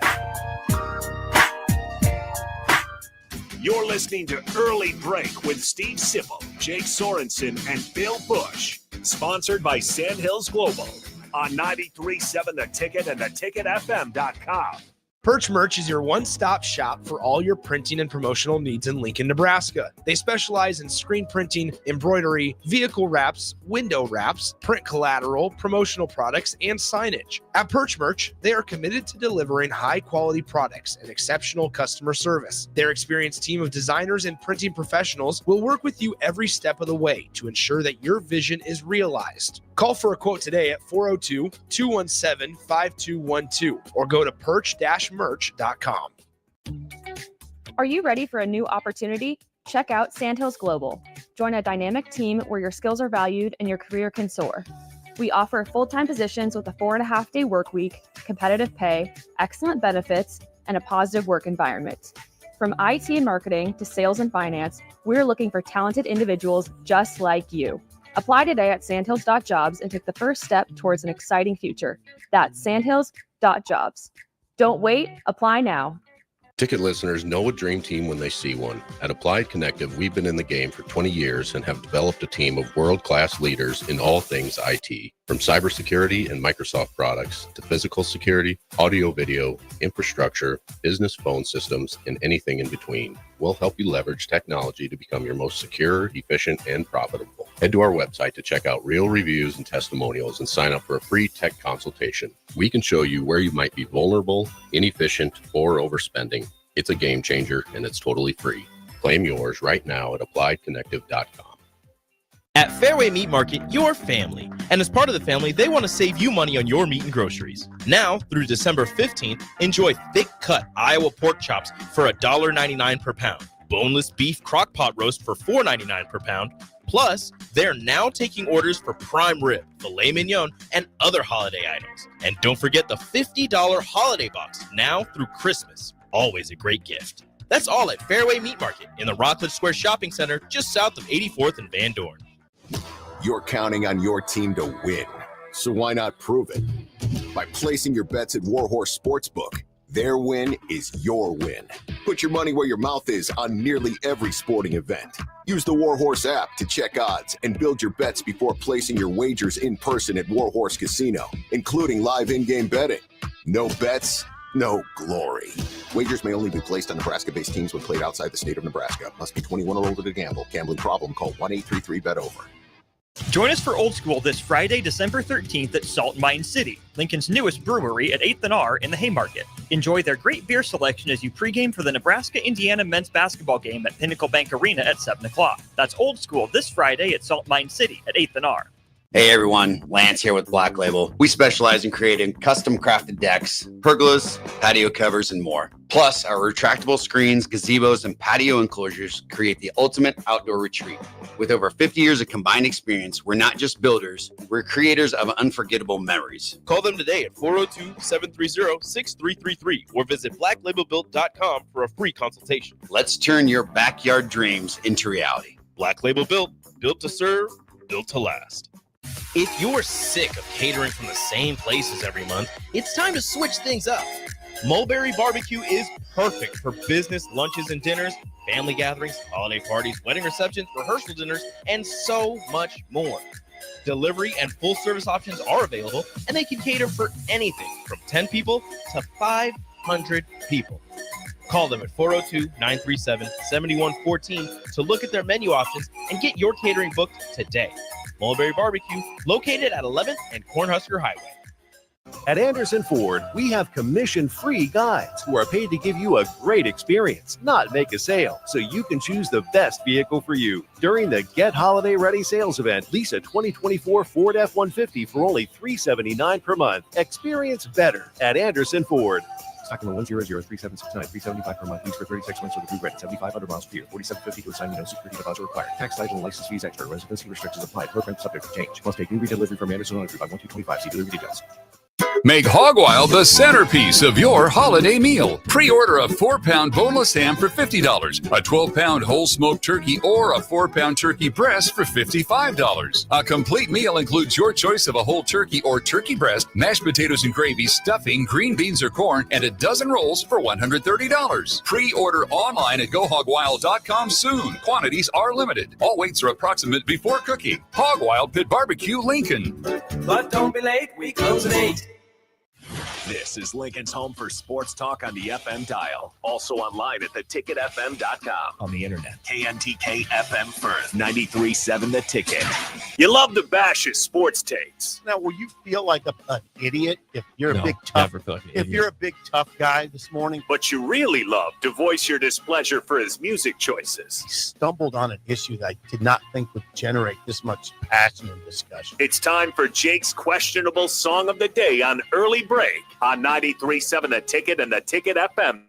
Speaker 1: You're listening to Early Break with Steve Sipple, Jake Sorensen, and Bill Busch. Sponsored by Sandhills Global on 93.7 The Ticket and theticketfm.com.
Speaker 13: Perch Merch is your one-stop shop for all your printing and promotional needs in Lincoln, Nebraska. They specialize in screen printing, embroidery, vehicle wraps, window wraps, print collateral, promotional products, and signage. At Perch Merch, they are committed to delivering high-quality products and exceptional customer service. Their experienced team of designers and printing professionals will work with you every step of the way to ensure that your vision is realized. Call for a quote today at 402-217-5212 or go to perch-merch.com.
Speaker 14: Are you ready for a new opportunity? Check out Sandhills Global. Join a dynamic team where your skills are valued and your career can soar. We offer full-time positions with a 4.5-day work week, competitive pay, excellent benefits, and a positive work environment. From IT and marketing to sales and finance, we're looking for talented individuals just like you. Apply today at sandhills.jobs and take the first step towards an exciting future. That's sandhills.jobs. Don't wait, apply now.
Speaker 8: Ticket listeners know a dream team when they see one. At Applied Connective, we've been in the game for 20 years and have developed a team of world-class leaders in all things IT. From cybersecurity and Microsoft products to physical security, audio-video, infrastructure, business phone systems, and anything in between. We'll help you leverage technology to become your most secure, efficient, and profitable. Head to our website to check out real reviews and testimonials and sign up for a free tech consultation. We can show you where you might be vulnerable, inefficient, or overspending. It's a game changer, and it's totally free. Claim yours right now at appliedconnective.com.
Speaker 7: At Fairway Meat Market, your family. And as part of the family, they want to save you money on your meat and groceries. Now, through December 15th, enjoy thick-cut Iowa pork chops for $1.99 per pound. Boneless beef crock-pot roast for $4.99 per pound. Plus, they're now taking orders for prime rib, filet mignon, and other holiday items. And don't forget the $50 holiday box, now through Christmas. Always a great gift. That's all at Fairway Meat Market in the Rockledge Square Shopping Center, just south of 84th and Van Dorn.
Speaker 16: You're counting on your team to win, so why not prove it? By placing your bets at Warhorse Sportsbook, their win is your win. Put your money where your mouth is on nearly every sporting event. Use the Warhorse app to check odds and build your bets before placing your wagers in person at Warhorse Casino, including live in-game betting. No bets, no glory. Wagers may only be placed on Nebraska-based teams when played outside the state of Nebraska. Must be 21 or older to gamble. Gambling problem? Call 1-833-BET-OVER.
Speaker 12: Join us for Old School this Friday, December 13th at Salt Mine City, Lincoln's newest brewery at 8th and R in the Haymarket. Enjoy their great beer selection as you pregame for the Nebraska-Indiana men's basketball game at Pinnacle Bank Arena at 7 o'clock. That's Old School this Friday at Salt Mine City at 8th and R.
Speaker 17: Hey everyone, Lance here with Black Label. We specialize in creating custom crafted decks, pergolas, patio covers, and more. Plus, our retractable screens, gazebos, and patio enclosures create the ultimate outdoor retreat. With over 50 years of combined experience, we're not just builders, we're creators of unforgettable memories.
Speaker 7: Call them today at 402-730-6333 or visit blacklabelbuilt.com for a free consultation.
Speaker 17: Let's turn your backyard dreams into reality.
Speaker 7: Black Label Built, built to serve, built to last. If you're sick of catering from the same places every month, it's time to switch things up. Mulberry Barbecue is perfect for business lunches and dinners, family gatherings, holiday parties, wedding receptions, rehearsal dinners, and so much more. Delivery and full-service options are available, and they can cater for anything from 10 people to 500 people. Call them at 402-937-7114 to look at their menu options and get your catering booked today. Mulberry Barbecue, located at 11th and Cornhusker Highway.
Speaker 18: At Anderson Ford, we have commission-free guides who are paid to give you a great experience, not make a sale, so you can choose the best vehicle for you. During the Get Holiday Ready sales event, lease a 2024 Ford F-150 for only $379 per month. Experience better at Anderson Ford. Stock number 1003769, $375 per month. Lease for 36 months with approved rate, 7,500 miles per year, $47.50 to assign, no security deposit required. Tax title and license fees extra. Residency restrictions apply. Program subject to change. Must take new retail delivery from Anderson on by 1225. See delivery details.
Speaker 19: Make Hog Wild the centerpiece of your holiday meal. Pre-order a 4-pound boneless ham for $50, a 12-pound whole smoked turkey, or a 4-pound turkey breast for $55. A complete meal includes your choice of a whole turkey or turkey breast, mashed potatoes and gravy, stuffing, green beans or corn, and a dozen rolls for $130. Pre-order online at GoHogWild.com soon. Quantities are limited. All weights are approximate before cooking. Hog Wild Pit Barbecue, Lincoln.
Speaker 1: But don't be late, we close at 8. This is Lincoln's home for sports talk on the FM dial. Also online at theticketfm.com. On the internet. KNTK FM Firth, 93.7 The Ticket. You love to bash his sports takes.
Speaker 4: Now, will you feel like an idiot if you're a big tough? If you're a big tough guy this morning,
Speaker 1: But you really love to voice your displeasure for his music choices.
Speaker 4: stumbled on an issue that I did not think would generate this much passion and discussion.
Speaker 1: It's time for Jake's questionable song of the day on Early Break on 93.7 The Ticket and The Ticket FM.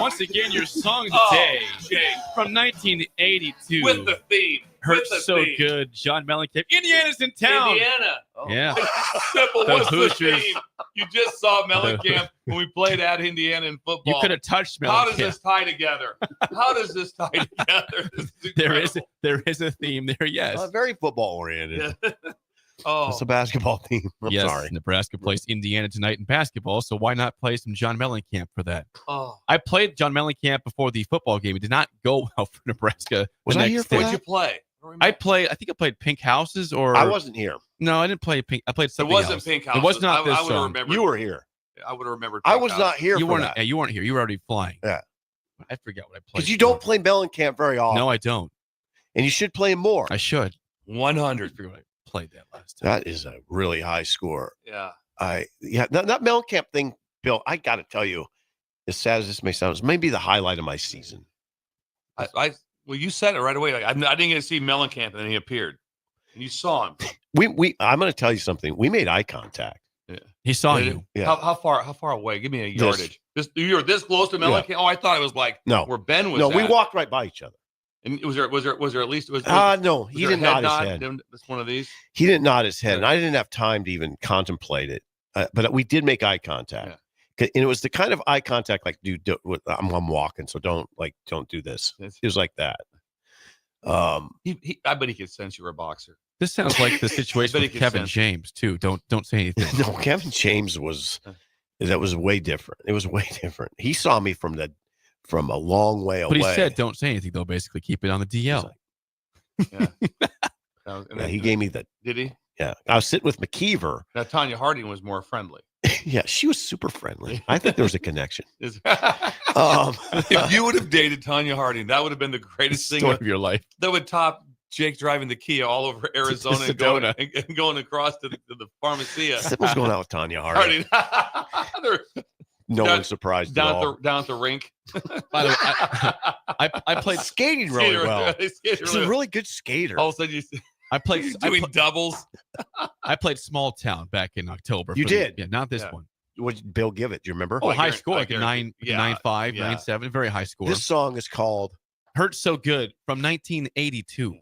Speaker 3: Once again, your song today from 1982.
Speaker 5: With the theme.
Speaker 3: Hurts so good. John Mellencamp. Indiana's in town.
Speaker 5: Indiana.
Speaker 3: Yeah.
Speaker 5: Simple.
Speaker 3: The
Speaker 5: What's the
Speaker 3: Hoosiers.
Speaker 5: theme? You just saw Mellencamp when we played at Indiana in football.
Speaker 3: You could have touched
Speaker 5: How does
Speaker 3: Mellencamp.
Speaker 5: this tie together? How does this tie together?
Speaker 3: There is a theme there, yes.
Speaker 6: Very football oriented.
Speaker 5: Oh,
Speaker 6: It's a basketball team. I'm
Speaker 3: yes,
Speaker 6: sorry.
Speaker 3: Nebraska plays Indiana tonight in basketball, so why not play some John Mellencamp for that?
Speaker 5: Oh.
Speaker 3: I played John Mellencamp before the football game. It did not go well for Nebraska.
Speaker 6: Was
Speaker 3: the
Speaker 6: I
Speaker 3: next
Speaker 6: here for
Speaker 3: day.
Speaker 5: What'd you play?
Speaker 3: I think I played Pink Houses or
Speaker 6: I wasn't here.
Speaker 3: No, I didn't play Pink. I played
Speaker 5: It
Speaker 3: something
Speaker 5: wasn't
Speaker 3: else.
Speaker 5: Pink
Speaker 3: It was
Speaker 5: Houses.
Speaker 3: not this
Speaker 5: I would've
Speaker 3: song.
Speaker 5: remembered.
Speaker 6: You were here.
Speaker 5: I would have remembered.
Speaker 6: I
Speaker 5: Pink
Speaker 6: was
Speaker 5: Houses.
Speaker 6: not here
Speaker 3: You
Speaker 6: for
Speaker 3: weren't.
Speaker 6: that.
Speaker 3: Yeah, you weren't here. You were already flying.
Speaker 6: Yeah.
Speaker 3: I forget what I played.
Speaker 6: Because you don't play Mellencamp very often.
Speaker 3: No, I don't.
Speaker 6: And you should play him more.
Speaker 3: I should.
Speaker 5: 100.
Speaker 3: I forget what I played that last time.
Speaker 6: That is a really high score.
Speaker 5: Yeah.
Speaker 6: That Mellencamp thing, Bill, I got to tell you, as sad as this may sound, it's maybe the highlight of my season.
Speaker 5: Well, you said it right away. Like, I didn't get to see Mellencamp, and then he appeared, and you saw him.
Speaker 6: I'm going to tell you something. We made eye contact.
Speaker 5: Yeah.
Speaker 3: He saw
Speaker 5: Did
Speaker 3: you.
Speaker 5: it?
Speaker 6: Yeah.
Speaker 5: How far away? Give me a yardage. You were this close to Mellencamp.
Speaker 6: Yeah.
Speaker 5: Oh, I thought it was like where Ben was.
Speaker 6: No, we
Speaker 5: at.
Speaker 6: walked right by each other.
Speaker 5: And was there at least
Speaker 6: No, he didn't nod his head.
Speaker 5: That's one of these.
Speaker 6: He didn't nod his head, and I didn't have time to even contemplate it. But we did make eye contact, and it was the kind of eye contact like, dude, I'm walking, so don't do this. It was like that.
Speaker 3: Oh.
Speaker 5: I bet he could sense you were a boxer.
Speaker 3: This sounds like the situation
Speaker 5: bet he
Speaker 3: with
Speaker 5: could
Speaker 3: Kevin
Speaker 5: sense.
Speaker 3: James too. Don't say anything.
Speaker 6: No, Kevin James was way different. It was way different. He saw me from a long way away.
Speaker 3: But he said, "Don't say anything, though." Basically, keep it on the DL.
Speaker 5: Yeah.
Speaker 6: He gave me the.
Speaker 5: Did he?
Speaker 6: Yeah, I was sitting with McKeever.
Speaker 5: Now Tanya Harding was more friendly.
Speaker 6: Yeah, she was super friendly. I think there was a connection.
Speaker 5: If
Speaker 6: Um,
Speaker 5: you would have dated Tanya Harding, that would have been the greatest thing
Speaker 3: Story of your life.
Speaker 5: that would top Jake driving the Kia all over Arizona and
Speaker 3: Sedona.
Speaker 5: going across to the pharmacia.
Speaker 6: Sibyl's going out with Tanya Harding. No one's surprised at all.
Speaker 5: down at the rink.
Speaker 3: By the way, I played
Speaker 6: skating really well.
Speaker 5: They skated
Speaker 6: She's
Speaker 5: really
Speaker 6: a really good skater.
Speaker 5: All of a sudden, you
Speaker 3: I played
Speaker 5: doing doubles.
Speaker 3: I played Small Town back in October.
Speaker 6: You did?
Speaker 3: Yeah, not this
Speaker 5: Yeah.
Speaker 3: one.
Speaker 6: What did Bill give it? Do you remember?
Speaker 3: Oh,
Speaker 5: I
Speaker 3: high
Speaker 5: guarantee-
Speaker 3: score,
Speaker 5: I
Speaker 3: like a
Speaker 5: guarantee-
Speaker 3: 9.5,
Speaker 5: yeah.
Speaker 3: 9.7, very high score.
Speaker 6: This song is called
Speaker 3: Hurt So Good from 1982.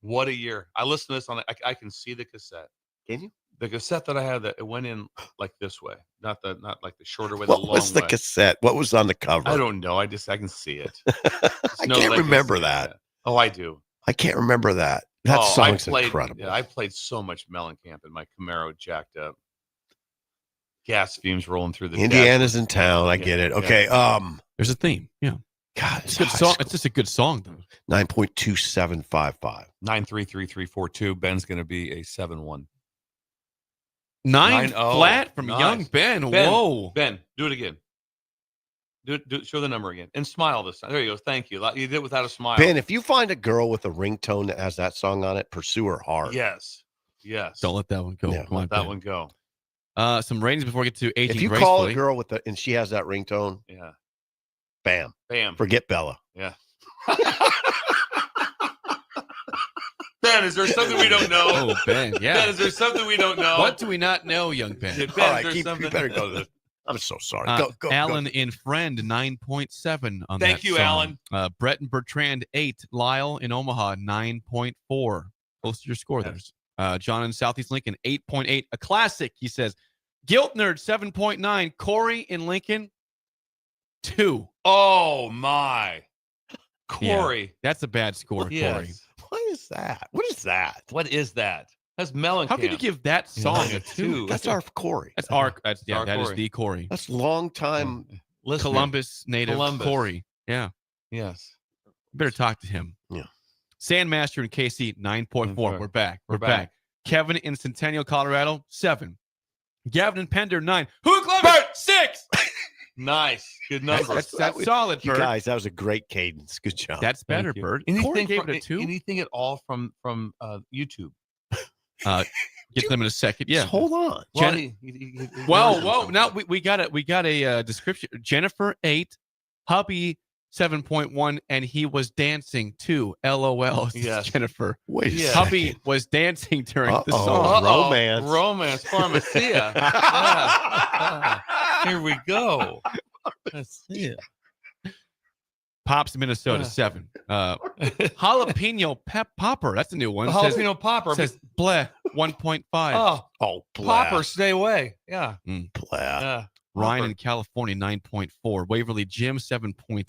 Speaker 5: What a year! I listened to this on. I can see the cassette.
Speaker 6: Can you?
Speaker 5: The cassette that I had, that it went in like this way, not like the shorter way.
Speaker 6: What
Speaker 5: the long
Speaker 6: was the
Speaker 5: way.
Speaker 6: cassette? What was on the cover?
Speaker 5: I don't know. I can see it.
Speaker 6: I can't remember that.
Speaker 5: Oh, I do.
Speaker 6: I can't remember that. That song's
Speaker 5: I
Speaker 6: incredible.
Speaker 5: Yeah, I played so much Mellencamp in my Camaro, jacked up, gas fumes rolling through the.
Speaker 6: Indiana's in town. I get it. Okay.
Speaker 3: There's a theme. Yeah.
Speaker 6: God,
Speaker 3: It's a good song. It's just a good song, though.
Speaker 6: 9.2755.
Speaker 5: 9333342. Ben's going to be a 7-1.
Speaker 3: 9
Speaker 5: 9-0.
Speaker 3: flat from
Speaker 5: Nice.
Speaker 3: young Ben. Whoa.
Speaker 5: Ben, do it again. Do it. Show the number again and smile this time. There you go. Thank you. You did it without a smile.
Speaker 6: Ben, if you find a girl with a ringtone that has that song on it, pursue her hard.
Speaker 5: Yes.
Speaker 3: Don't let that one go.
Speaker 6: Yeah,
Speaker 3: Come on,
Speaker 5: Let that
Speaker 3: Ben.
Speaker 5: one go.
Speaker 3: Some ratings before we get to aging
Speaker 6: If you
Speaker 3: gracefully.
Speaker 6: call a girl and she has that ringtone,
Speaker 5: Yeah.
Speaker 6: bam.
Speaker 5: Bam.
Speaker 6: Forget Bella.
Speaker 5: Yeah. Ben, is there something we don't know?
Speaker 3: Oh, Ben, yeah.
Speaker 5: Ben, is there something we don't know?
Speaker 3: What do we not know, young Ben?
Speaker 5: Yeah, Ben,
Speaker 6: All
Speaker 5: is
Speaker 6: right,
Speaker 5: there
Speaker 6: you
Speaker 5: something?
Speaker 6: better go to this. I'm so sorry. Go.
Speaker 3: Alan in Friend, 9.7 on
Speaker 5: Thank
Speaker 3: that
Speaker 5: you,
Speaker 3: song.
Speaker 5: Alan.
Speaker 3: Brett and Bertrand, 8. Lyle in Omaha, 9.4. Close to your score there. John in Southeast Lincoln, 8.8. A classic, he says. Guilt Nerd, 7.9. Corey in Lincoln, 2.
Speaker 5: Oh, my. Corey.
Speaker 3: Yeah, that's a bad score,
Speaker 5: Yes.
Speaker 3: Corey.
Speaker 6: What is that? What is that?
Speaker 5: What is that? That's Mellencamp.
Speaker 3: How could you give that song a 2?
Speaker 6: That's our Corey.
Speaker 3: That's our. That's
Speaker 5: our
Speaker 3: that is
Speaker 5: Corey.
Speaker 3: the Corey.
Speaker 6: That's long time.
Speaker 5: Listener.
Speaker 3: Columbus native
Speaker 5: Columbus.
Speaker 3: Corey. Yeah,
Speaker 5: Yes.
Speaker 3: better talk to him.
Speaker 6: Yeah.
Speaker 3: Sandmaster in KC, 9.4. We're back. We're
Speaker 5: back.
Speaker 3: back. Kevin in Centennial, Colorado, 7. Gavin and Pender, 9. Who Columbus, 6.
Speaker 5: Nice. Good number.
Speaker 3: That's solid,
Speaker 6: You
Speaker 3: Bert.
Speaker 6: guys, that was a great cadence. Good job.
Speaker 3: That's better,
Speaker 5: you.
Speaker 3: Bert. Corey
Speaker 5: Anything,
Speaker 3: gave it a 2.
Speaker 5: anything at all from YouTube?
Speaker 3: Get them in a second. Yeah.
Speaker 6: Just hold on.
Speaker 5: Well,
Speaker 3: Jen-
Speaker 5: he
Speaker 3: Whoa. Now we got a description. Jennifer, 8. Hubby, 7.1, and he was dancing too. LOL.
Speaker 5: Yes.
Speaker 3: Jennifer.
Speaker 6: Wait a
Speaker 5: Yeah.
Speaker 3: Hubby was dancing during the
Speaker 6: Uh-oh.
Speaker 3: song.
Speaker 6: Romance.
Speaker 5: Romance Pharmacia. Yeah. Here we go. Let's see it.
Speaker 3: Pops in Minnesota, 7. Jalapeno pep popper. That's a new one.
Speaker 5: Jalapeno popper.
Speaker 3: Says bleh, 1.5.
Speaker 5: Oh, popper, stay away. Yeah.
Speaker 3: Mm.
Speaker 6: Bleh.
Speaker 5: Yeah.
Speaker 3: Ryan in California, 9.4. Waverly Gym, 7.8.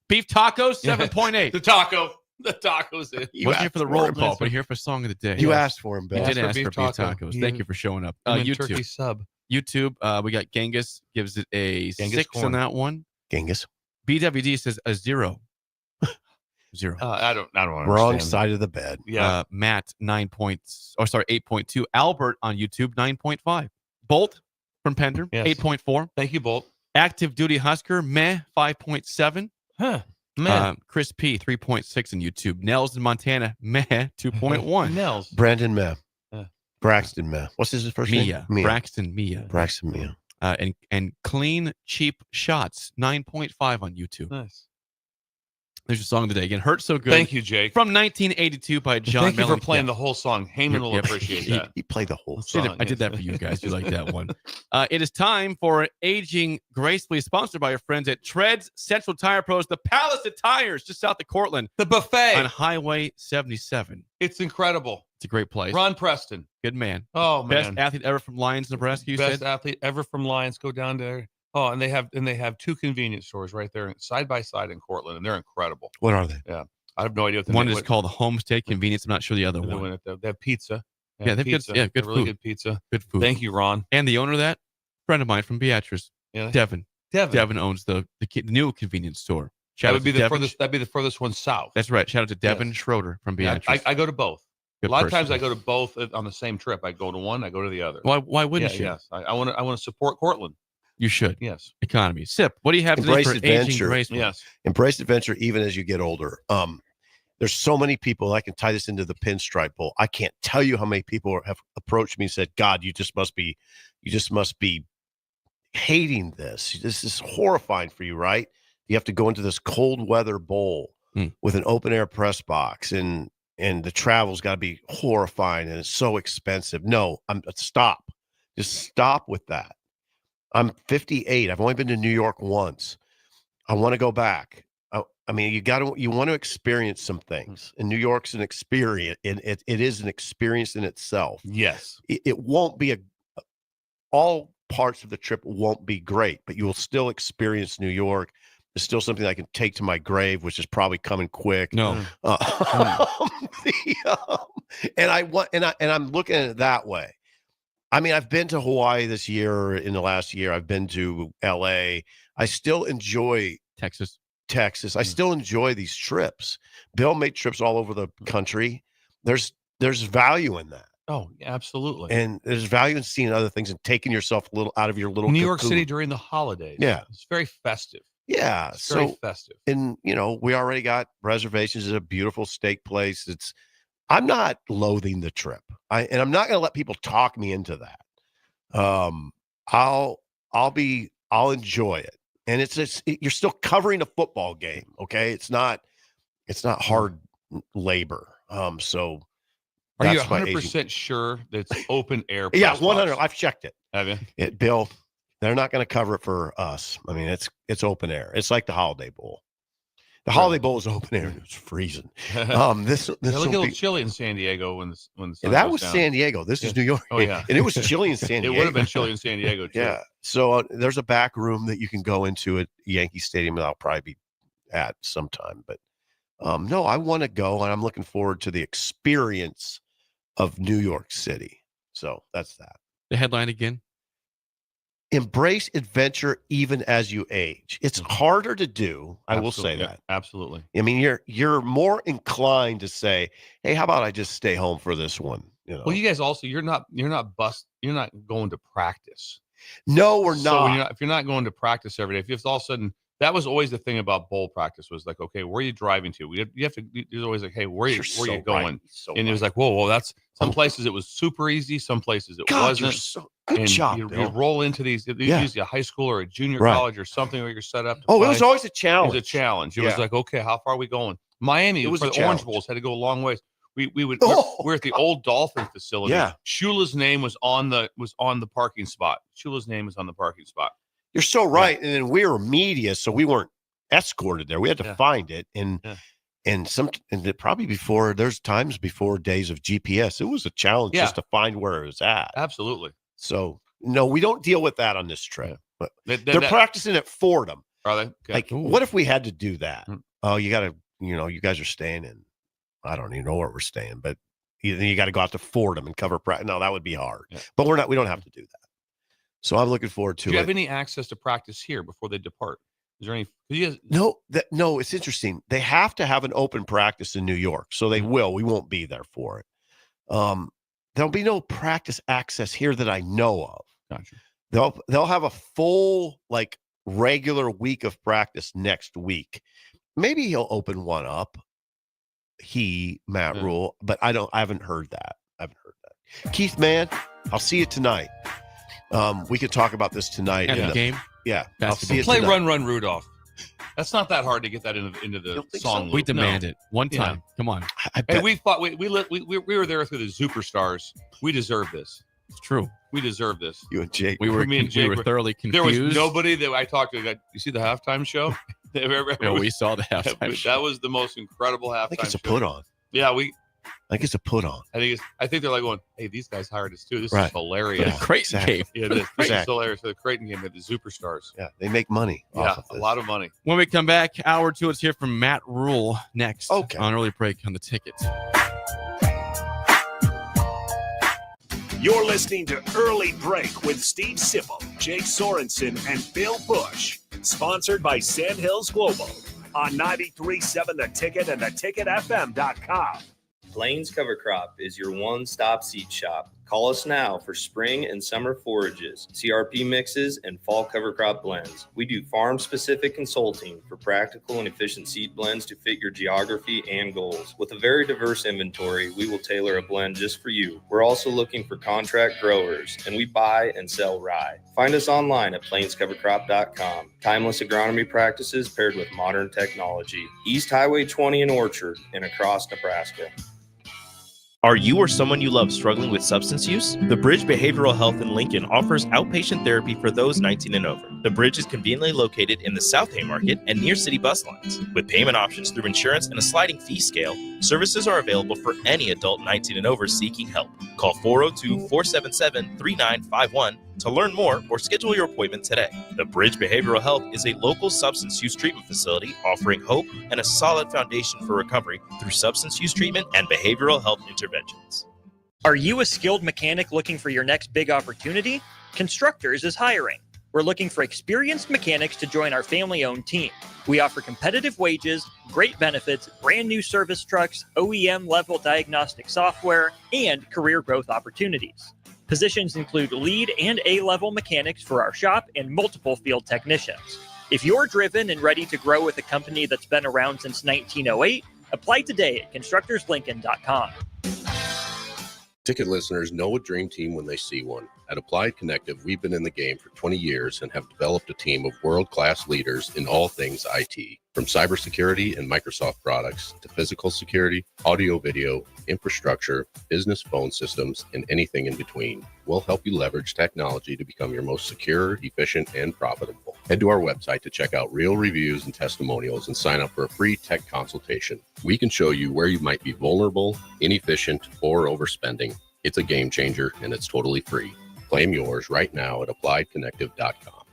Speaker 3: Beef tacos, 7.8.
Speaker 5: The tacos.
Speaker 3: Wasn't here for the roll call, but here for song of the day.
Speaker 6: You asked for him, Bill.
Speaker 3: You did
Speaker 5: Asked for
Speaker 3: ask for
Speaker 5: beef
Speaker 3: beef
Speaker 5: taco.
Speaker 3: tacos.
Speaker 5: Yeah.
Speaker 3: Thank you for showing up.
Speaker 5: Turkey
Speaker 3: YouTube.
Speaker 5: sub.
Speaker 3: YouTube, we got Genghis, gives it a 6
Speaker 5: corn.
Speaker 3: on that one.
Speaker 6: Genghis.
Speaker 3: BWD says a 0. 0.
Speaker 5: I don't understand.
Speaker 6: Wrong side of the bed.
Speaker 5: Yeah.
Speaker 3: Matt, 8.2. Albert on YouTube, 9.5. Bolt from Pender,
Speaker 5: Yes.
Speaker 3: 8.4.
Speaker 5: Thank you, Bolt.
Speaker 3: Active Duty Husker, meh, 5.7.
Speaker 5: Huh. Man.
Speaker 3: Chris P, 3.6 on YouTube. Nels in Montana, meh, 2.1.
Speaker 5: Nels.
Speaker 6: Brandon Meh. Braxton Meh. What's his first
Speaker 3: Mia.
Speaker 6: name?
Speaker 3: Braxton Mia.
Speaker 6: Braxton Mia.
Speaker 3: And Clean Cheap Shots, 9.5 on YouTube.
Speaker 5: Nice.
Speaker 3: There's your song of the day. Again, Hurt So Good.
Speaker 5: Thank you, Jake.
Speaker 3: From 1982 by John
Speaker 5: Thank you for
Speaker 3: Mellencamp.
Speaker 5: playing the whole song. Heyman will appreciate that.
Speaker 6: He played the whole
Speaker 3: I
Speaker 6: song.
Speaker 3: did that for you guys. You like that one. It is time for Aging Gracefully, sponsored by our friends at Treads Central Tire Pros, the Palace of Tires, just south of Cortland.
Speaker 5: The buffet
Speaker 3: on Highway 77.
Speaker 5: It's incredible.
Speaker 3: It's a great place.
Speaker 5: Ron Preston.
Speaker 3: Good man.
Speaker 5: Oh, man.
Speaker 3: Best athlete ever from Lyons, Nebraska, you
Speaker 5: Best
Speaker 3: said?
Speaker 5: athlete ever from Lions. Go down there. Oh, and they have 2 convenience stores right there side by side in Cortland, and they're incredible.
Speaker 6: What are they?
Speaker 5: Yeah. I have no idea what the
Speaker 3: One
Speaker 5: name
Speaker 3: is called Homestay Convenience. I'm not sure the other one.
Speaker 5: They have pizza.
Speaker 3: Yeah, they've
Speaker 5: pizza.
Speaker 3: good. Yeah, good
Speaker 5: really
Speaker 3: food.
Speaker 5: good pizza.
Speaker 3: Good food.
Speaker 5: Thank you, Ron.
Speaker 3: And the owner of that, friend of mine from Beatrice,
Speaker 5: Yeah.
Speaker 3: Devin. Devin owns the new convenience store. Shout
Speaker 5: That
Speaker 3: out
Speaker 5: would be
Speaker 3: to
Speaker 5: the
Speaker 3: Devin.
Speaker 5: furthest. That'd be the furthest one south.
Speaker 3: That's right. Shout out to Devin Schroeder from
Speaker 5: Yeah,
Speaker 3: Beatrice.
Speaker 5: I go to both.
Speaker 3: Good
Speaker 5: a lot
Speaker 3: person.
Speaker 5: of times I go to both on the same trip. I go to one, I go to the other.
Speaker 3: Why wouldn't you?
Speaker 5: Yes, I want to support Cortland.
Speaker 3: You should.
Speaker 5: Yes.
Speaker 3: Economy. Sip. What do you have today
Speaker 6: Embrace
Speaker 3: for
Speaker 6: adventure.
Speaker 3: Aging Gracefully?
Speaker 5: Yes.
Speaker 6: Embrace adventure even as you get older. There's so many people. I can tie this into the pinstripe bowl. I can't tell you how many people have approached me and said, "God, you just must be hating this. This is horrifying for you, right? You have to go into this cold weather bowl with an open air press box, and the travel's got to be horrifying, and it's so expensive." No, stop. Just stop with that. I'm 58. I've only been to New York once. I want to go back. I mean, you want to experience some things, and New York's an experience. It is an experience in itself.
Speaker 5: Yes,
Speaker 6: it won't be all parts of the trip won't be great, but you will still experience New York. It's still something I can take to my grave, which is probably coming quick.
Speaker 3: No,
Speaker 6: and I'm looking at it that way. I mean, I've been to Hawaii this year. In the last year, I've been to LA. I still enjoy
Speaker 3: Texas.
Speaker 6: I still enjoy these trips. Bill made trips all over the country. There's value in that.
Speaker 5: Oh, absolutely.
Speaker 6: And there's value in seeing other things and taking yourself a little out of your little
Speaker 5: New York
Speaker 6: cocoon.
Speaker 5: City during the holidays.
Speaker 6: Yeah.
Speaker 5: It's very festive.
Speaker 6: Yeah.
Speaker 5: It's very festive.
Speaker 6: And we already got reservations. It's a beautiful steak place. I'm not loathing the trip. I'm not going to let people talk me into that. I'll enjoy it. And you're still covering a football game. Okay. It's not hard labor. So
Speaker 5: Are you
Speaker 6: that's my
Speaker 5: 100% sure that it's open air?
Speaker 6: Yeah,
Speaker 5: press
Speaker 6: 100.
Speaker 5: box?
Speaker 6: I've checked it.
Speaker 5: Have you?
Speaker 6: Bill, they're not going to cover it for us. I mean, it's open air. It's like the Holiday Bowl. The Holiday Bowl is open air. It's freezing. This
Speaker 5: Look a
Speaker 6: will
Speaker 5: little
Speaker 6: be,
Speaker 5: chilly in San Diego when the sun
Speaker 6: that
Speaker 5: goes
Speaker 6: was
Speaker 5: down.
Speaker 6: San Diego. This is New York.
Speaker 5: Oh yeah,
Speaker 6: and it was chilly in San Diego.
Speaker 5: It would have been chilly in San Diego too.
Speaker 6: Yeah. So there's a back room that you can go into at Yankee Stadium that I'll probably be at sometime. But no, I want to go, and I'm looking forward to the experience of New York City. So that's that.
Speaker 3: The headline again.
Speaker 6: Embrace adventure even as you age. It's harder to do. I will say that.
Speaker 5: Absolutely.
Speaker 6: I mean, you're more inclined to say, "Hey, how about I just stay home for this one?"
Speaker 5: Well, you guys also you're not going to practice.
Speaker 6: No, we're
Speaker 5: So
Speaker 6: not.
Speaker 5: if you're not going to practice every day, if all of a sudden that was always the thing about bowl practice was like, okay, where are you driving to? You have to. It's always like, hey, where are you going?
Speaker 6: Right. So
Speaker 5: and it was like, whoa, that's some places it was super easy, some places it
Speaker 6: God, you're
Speaker 5: wasn't.
Speaker 6: so good
Speaker 5: and
Speaker 6: job,
Speaker 5: you
Speaker 6: Bill.
Speaker 5: roll into these usually a high school or a junior
Speaker 6: Right.
Speaker 5: college or something where you're set up. To
Speaker 6: Oh,
Speaker 5: play.
Speaker 6: it was always a challenge.
Speaker 5: It was a challenge. It
Speaker 6: Yeah.
Speaker 5: was like, okay, how far are we going? Miami,
Speaker 6: It was
Speaker 5: for
Speaker 6: a
Speaker 5: the Orange
Speaker 6: challenge.
Speaker 5: Bowls, had to go a long ways. We're at the old Dolphin facility.
Speaker 6: Yeah.
Speaker 5: Shula's name was on the parking spot. Shula's name was on the parking spot.
Speaker 6: You're so right. And then we were media, so we weren't escorted there. We had to find it, and probably before, there's times before days of GPS, it was a challenge just to find where it was at.
Speaker 5: Absolutely.
Speaker 6: So no, we don't deal with that on this trip. But
Speaker 5: They're
Speaker 6: practicing at Fordham.
Speaker 5: Are they? Okay.
Speaker 6: Like, what if we had to do that? Oh, you got to, you guys are staying in, I don't even know where we're staying, but you got to go out to Fordham and cover practice. No, that would be hard. Yeah. But we don't have to do that. So I'm looking forward to it.
Speaker 5: Do you have any access to practice here before they depart? Is there any?
Speaker 6: No, it's interesting. They have to have an open practice in New York. So they will. We won't be there for it. There'll be no practice access here that I know of.
Speaker 5: Gotcha.
Speaker 6: They'll have a full, like, regular week of practice next week. Maybe he'll open one up. Matt Rule, but I haven't heard that. Keith, man, I'll see you tonight. We could talk about this tonight.
Speaker 3: In the game?
Speaker 6: Yeah.
Speaker 3: I'll
Speaker 5: see you play tonight. Run Rudolph. That's not that hard to get that into the song.
Speaker 3: So? We demand it one time. Yeah. Come on.
Speaker 5: Hey, we fought. We were there through the superstars. We deserve this.
Speaker 3: It's true.
Speaker 5: We deserve this.
Speaker 6: You and Jake.
Speaker 3: Me and Jake were thoroughly confused.
Speaker 5: There was nobody that I talked to. You see the halftime show?
Speaker 3: We saw the halftime show.
Speaker 5: That was the most incredible halftime show.
Speaker 6: I think it's a put on.
Speaker 5: Yeah,
Speaker 6: I think it's a put on.
Speaker 5: I think they're like going, hey, these guys hired us too. This is hilarious.
Speaker 3: The Creighton game.
Speaker 5: Yeah, this is hilarious. The Creighton game at the Superstars.
Speaker 6: Yeah, they make money.
Speaker 5: Yeah, a lot of money.
Speaker 3: When we come back, hour two, let's hear from Matt Rule next on Early Break on the Ticket.
Speaker 1: You're listening to Early Break with Steve Sipple, Jake Sorensen, and Bill Busch. Sponsored by Sandhills Global on 93.7 The Ticket and theticketfm.com.
Speaker 20: Plains Cover Crop is your one-stop seed shop. Call us now for spring and summer forages, CRP mixes, and fall cover crop blends. We do farm-specific consulting for practical and efficient seed blends to fit your geography and goals. With a very diverse inventory, we will tailor a blend just for you. We're also looking for contract growers, and we buy and sell rye. Find us online at plainscovercrop.com. Timeless agronomy practices paired with modern technology. East Highway 20 in Orchard and across Nebraska.
Speaker 7: Are you or someone you love struggling with substance use? The Bridge Behavioral Health in Lincoln offers outpatient therapy for those 19 and over. The Bridge is conveniently located in the South Haymarket and near city bus lines. With payment options through insurance and a sliding fee scale, services are available for any adult 19 and over seeking help. Call 402-477-3951 to learn more or schedule your appointment today. The Bridge Behavioral Health is a local substance use treatment facility offering hope and a solid foundation for recovery through substance use treatment and behavioral health interventions.
Speaker 12: Are you a skilled mechanic looking for your next big opportunity? Constructors is hiring. We're looking for experienced mechanics to join our family-owned team. We offer competitive wages, great benefits, brand new service trucks, OEM-level diagnostic software, and career growth opportunities. Positions include lead and A-level mechanics for our shop and multiple field technicians. If you're driven and ready to grow with a company that's been around since 1908, apply today at constructorslincoln.com.
Speaker 8: Ticket listeners know a dream team when they see one. At Applied Connective, we've been in the game for 20 years and have developed a team of world-class leaders in all things IT. From cybersecurity and Microsoft products to physical security, audio-video, infrastructure, business phone systems, and anything in between. We'll help you leverage technology to become your most secure, efficient, and profitable. Head to our website to check out real reviews and testimonials and sign up for a free tech consultation. We can show you where you might be vulnerable, inefficient, or overspending. It's a game changer, and it's totally free. Claim yours right now at appliedconnective.com.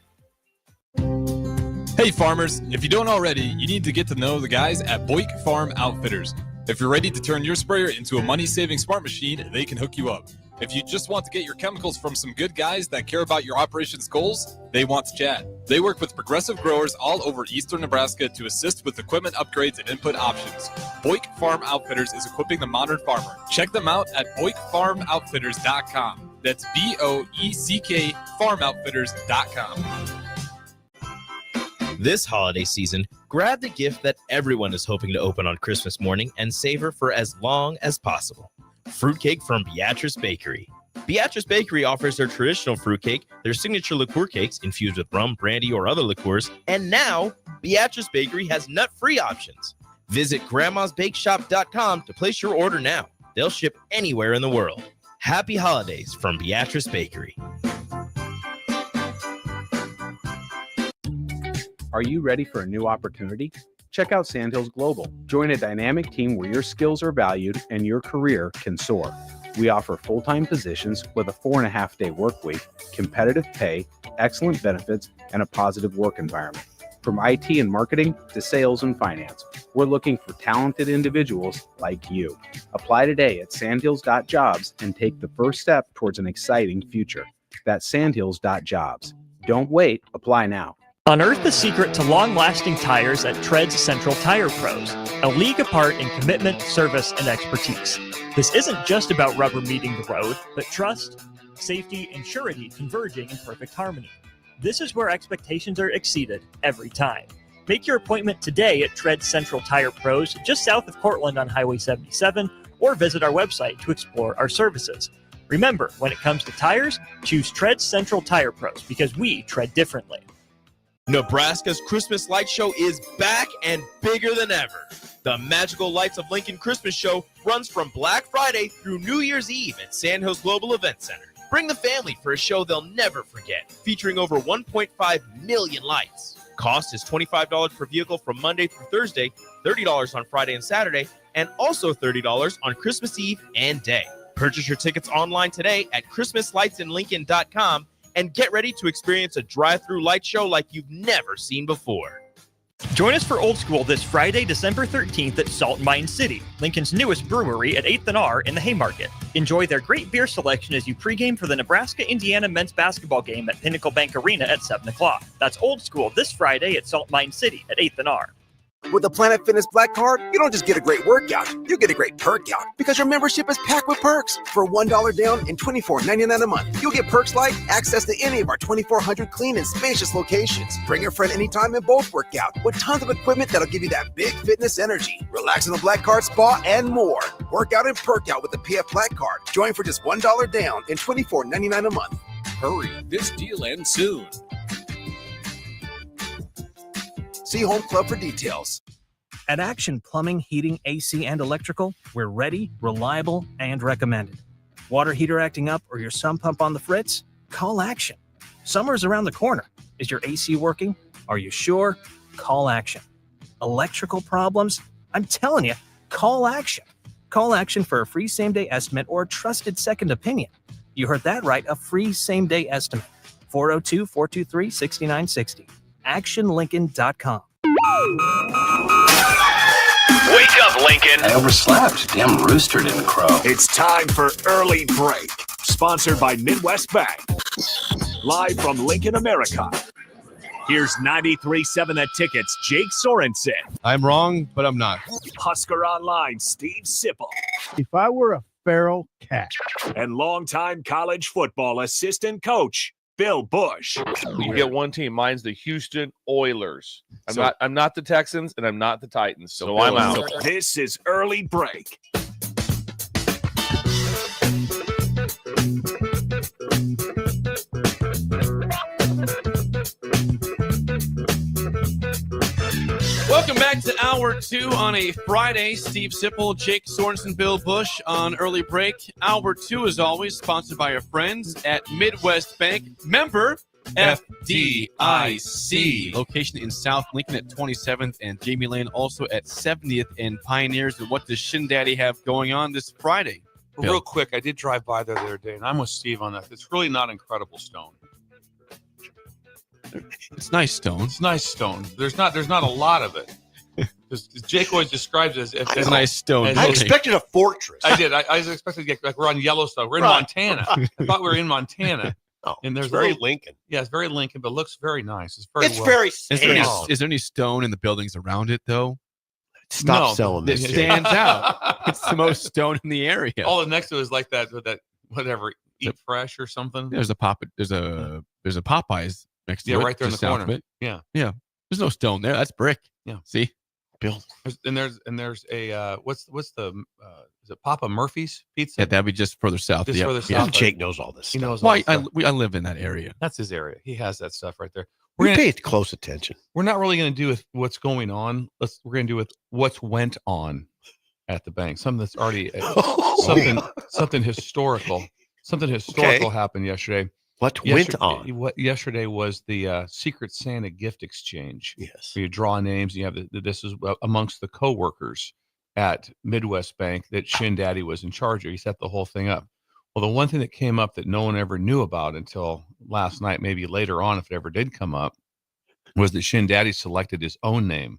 Speaker 21: Hey farmers, if you don't already, you need to get to know the guys at Busch Farm Outfitters. If you're ready to turn your sprayer into a money-saving smart machine, they can hook you up. If you just want to get your chemicals from some good guys that care about your operations goals, they want to chat. They work with progressive growers all over eastern Nebraska to assist with equipment upgrades and input options. Busch Farm Outfitters is equipping the modern farmer. Check them out at BoickFarmOutfitters.com. That's BOECK FarmOutfitters.com.
Speaker 7: This holiday season, grab the gift that everyone is hoping to open on Christmas morning and savor for as long as possible. Fruitcake from Beatrice Bakery. Beatrice Bakery offers their traditional fruitcake, their signature liqueur cakes infused with rum, brandy, or other liqueurs, and now Beatrice Bakery has nut-free options. Visit grandmasbakeshop.com to place your order now. They'll ship anywhere in the world. Happy holidays from Beatrice Bakery.
Speaker 11: Are you ready for a new opportunity? Check out Sandhills Global. Join a dynamic team where your skills are valued and your career can soar. We offer full-time positions with a 4.5-day work week, competitive pay, excellent benefits, and a positive work environment. From IT and marketing to sales and finance, we're looking for talented individuals like you. Apply today at sandhills.jobs and take the first step towards an exciting future. That's sandhills.jobs. Don't wait. Apply now.
Speaker 12: Unearth the secret to long-lasting tires at Tread's Central Tire Pros, a league apart in commitment, service, and expertise. This isn't just about rubber meeting the road, but trust, safety, and surety converging in perfect harmony. This is where expectations are exceeded every time. Make your appointment today at Tread's Central Tire Pros, just south of Cortland on Highway 77, or visit our website to explore our services. Remember, when it comes to tires, choose Tread's Central Tire Pros because we tread differently.
Speaker 7: Nebraska's Christmas Light Show is back and bigger than ever. The Magical Lights of Lincoln Christmas Show runs from Black Friday through New Year's Eve at Sandhills Global Event Center. Bring the family for a show they'll never forget, featuring over 1.5 million lights. Cost is $25 per vehicle from Monday through Thursday, $30 on Friday and Saturday, and also $30 on Christmas Eve and day. Purchase your tickets online today at ChristmasLightsInLincoln.com and get ready to experience a drive-through light show like you've never seen before.
Speaker 12: Join us for Old School this Friday, December 13th at Salt Mine City, Lincoln's newest brewery at 8th and R in the Haymarket. Enjoy their great beer selection as you pregame for the Nebraska-Indiana men's basketball game at Pinnacle Bank Arena at 7 o'clock. That's Old School this Friday at Salt Mine City at 8th and R.
Speaker 2: With the Planet Fitness Black Card, you don't just get a great workout, you get a great perk out because your membership is packed with perks. For $1 down and $24.99 a month, you'll get perks like access to any of our 2,400 clean and spacious locations. Bring a friend anytime and both work out with tons of equipment that'll give you that big fitness energy. Relax in the Black Card spa and more. Work out and perk out with the PF Black Card. Join for just $1 down and $24.99 a month.
Speaker 19: Hurry, this deal ends soon.
Speaker 2: See Home Club for details.
Speaker 22: At Action Plumbing, Heating, AC, and Electrical, we're ready, reliable, and recommended. Water heater acting up or your sump pump on the fritz? Call Action. Summer's around the corner. Is your AC working? Are you sure? Call Action. Electrical problems? I'm telling you, call Action. Call Action for a free same-day estimate or a trusted second opinion. You heard that right, a free same-day estimate. 402-423-6960. ActionLincoln.com.
Speaker 1: Wake up, Lincoln.
Speaker 23: I overslept. Damn rooster didn't crow.
Speaker 1: It's time for Early Break, sponsored by Midwest Bank. Live from Lincoln, America. Here's 93.7 The Ticket's Jake Sorensen.
Speaker 3: I'm wrong, but I'm not.
Speaker 1: Husker Online, Steve Sipple.
Speaker 4: If I were a feral cat.
Speaker 1: And longtime college football assistant coach, Bill Busch.
Speaker 5: You get one team. Mine's the Houston Oilers. I'm not the Texans and I'm not the Titans. So I'm out.
Speaker 1: This is Early Break.
Speaker 3: Welcome back to Hour 2 on a Friday. Steve Sipple, Jake Sorensen, Bill Busch on Early Break. Hour 2, as always, sponsored by our friends at Midwest Bank. Member FDIC. Location in South Lincoln at 27th and Jamie Lane, also at 70th and Pioneers. And what does Shin Daddy have going on this Friday?
Speaker 5: Bill? Real quick, I did drive by there the other day, and I'm with Steve on that. It's really not incredible stone.
Speaker 3: It's nice stone.
Speaker 5: It's nice stone. There's not a lot of it. Jake always describes it as
Speaker 3: a nice stone.
Speaker 6: I expected a fortress.
Speaker 5: I did. I was expecting to get like we're on Yellowstone. We're in Montana. I thought we were in Montana.
Speaker 6: Oh,
Speaker 5: and there's
Speaker 6: very Lincoln.
Speaker 5: Yeah, it's very Lincoln, but it looks very nice. It's
Speaker 6: very.
Speaker 3: Is there any stone in the buildings around it though?
Speaker 6: Stop selling this.
Speaker 3: It stands out. It's the most stone in the area.
Speaker 5: All the next to it is like that whatever. Eat Fresh or something.
Speaker 3: There's a Popeyes next to it.
Speaker 5: Yeah, right there in the corner.
Speaker 3: Of it.
Speaker 5: Yeah.
Speaker 3: There's no stone there. That's brick.
Speaker 5: Yeah.
Speaker 3: See,
Speaker 6: Bill.
Speaker 5: There's a what's the is it Papa Murphy's Pizza?
Speaker 3: Yeah, that'd be just further south.
Speaker 5: Just further south.
Speaker 6: Yeah, Jake knows all this.
Speaker 5: He knows.
Speaker 3: Well, I live in that area.
Speaker 5: That's his area. He has that stuff right there.
Speaker 6: We pay close attention.
Speaker 5: We're not really going to do with what's going on. We're going to do with what's went on at the bank. Something that's already something historical. Something historical happened yesterday.
Speaker 6: What went on?
Speaker 5: What yesterday was the Secret Santa gift exchange.
Speaker 6: Yes.
Speaker 5: Where you draw names. And you have this is amongst the coworkers at Midwest Bank that Shin Daddy was in charge of. He set the whole thing up. Well, the one thing that came up that no one ever knew about until last night, maybe later on, if it ever did come up, was that Shin Daddy selected his own name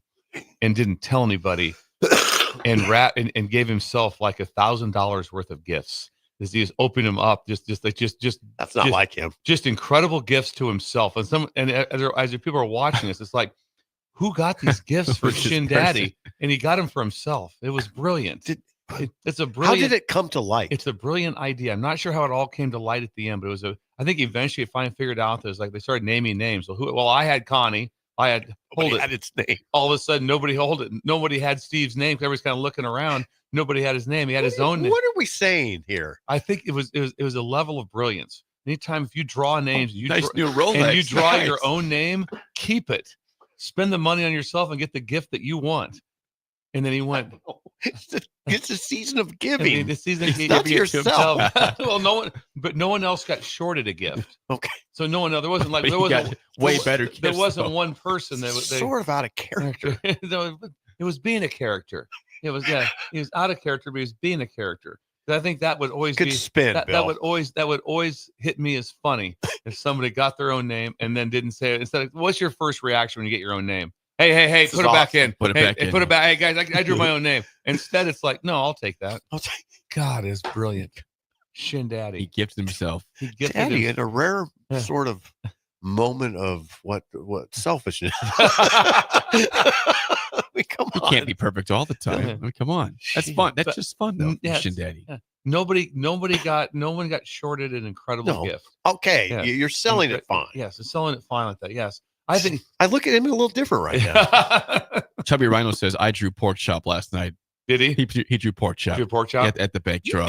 Speaker 5: and didn't tell anybody, and gave himself like $1,000 worth of gifts. As he was opening them up, just
Speaker 6: that's not like him.
Speaker 5: Just incredible gifts to himself. And as people are watching this, it's like, who got these gifts for Shin Daddy? And he got them for himself. It was brilliant. It's a brilliant.
Speaker 6: How did it come to light?
Speaker 5: It's a brilliant idea. I'm not sure how it all came to light at the end, but I think eventually it finally figured out that it was like they started naming names. Well, I had Connie. I had
Speaker 6: had its name.
Speaker 5: All of a sudden, nobody hold it. Nobody had Steve's name. Everybody's kind of looking around. Nobody had his name. He had his own name.
Speaker 6: What are we saying here?
Speaker 5: I think it was a level of brilliance. Anytime if you draw names,
Speaker 3: new Rolex,
Speaker 5: and you draw your own name, keep it. Spend the money on yourself and get the gift that you want. And then he went.
Speaker 6: It's a season of giving.
Speaker 5: The season of
Speaker 6: giving to yourself.
Speaker 5: Well, no one else got shorted a gift.
Speaker 6: Okay.
Speaker 5: So no one else. There wasn't like
Speaker 3: But
Speaker 5: there
Speaker 3: you
Speaker 5: wasn't
Speaker 3: got way better
Speaker 5: There
Speaker 3: gifts,
Speaker 5: wasn't
Speaker 3: though.
Speaker 5: one person that was
Speaker 6: Sort of out of character.
Speaker 5: It was being a character. It was he was out of character, but he was being a character. I think that would always
Speaker 6: Good
Speaker 5: be
Speaker 6: spin,
Speaker 5: that
Speaker 6: Bill.
Speaker 5: would always hit me as funny if somebody got their own name and then didn't say it. Instead of, what's your first reaction when you get your own name? Hey, put it back in.
Speaker 3: Put it back in.
Speaker 5: Put it back. Hey guys, I drew my own name. Instead, it's like, no, I'll take that. God, is brilliant. Shin Daddy.
Speaker 3: He gifted himself.
Speaker 5: He gifted
Speaker 6: Daddy,
Speaker 5: him.
Speaker 6: in a rare sort of moment of what selfishness. I mean, come
Speaker 3: You
Speaker 6: on.
Speaker 3: can't be perfect all the time. I mean, come on. That's fun. That's just fun, though.
Speaker 5: Yeah,
Speaker 3: Shin Daddy.
Speaker 5: yeah. No one got shorted an incredible
Speaker 6: No.
Speaker 5: gift.
Speaker 6: Okay,
Speaker 5: Yeah.
Speaker 6: you're selling it fine.
Speaker 5: Yes, it's selling it fine like that. Yes. I think
Speaker 6: I look at him a little different right now.
Speaker 3: Chubby Rhino says, I drew pork chop last night.
Speaker 5: Did he?
Speaker 3: He drew pork chop.
Speaker 5: Drew pork chop?
Speaker 3: At the bank draw.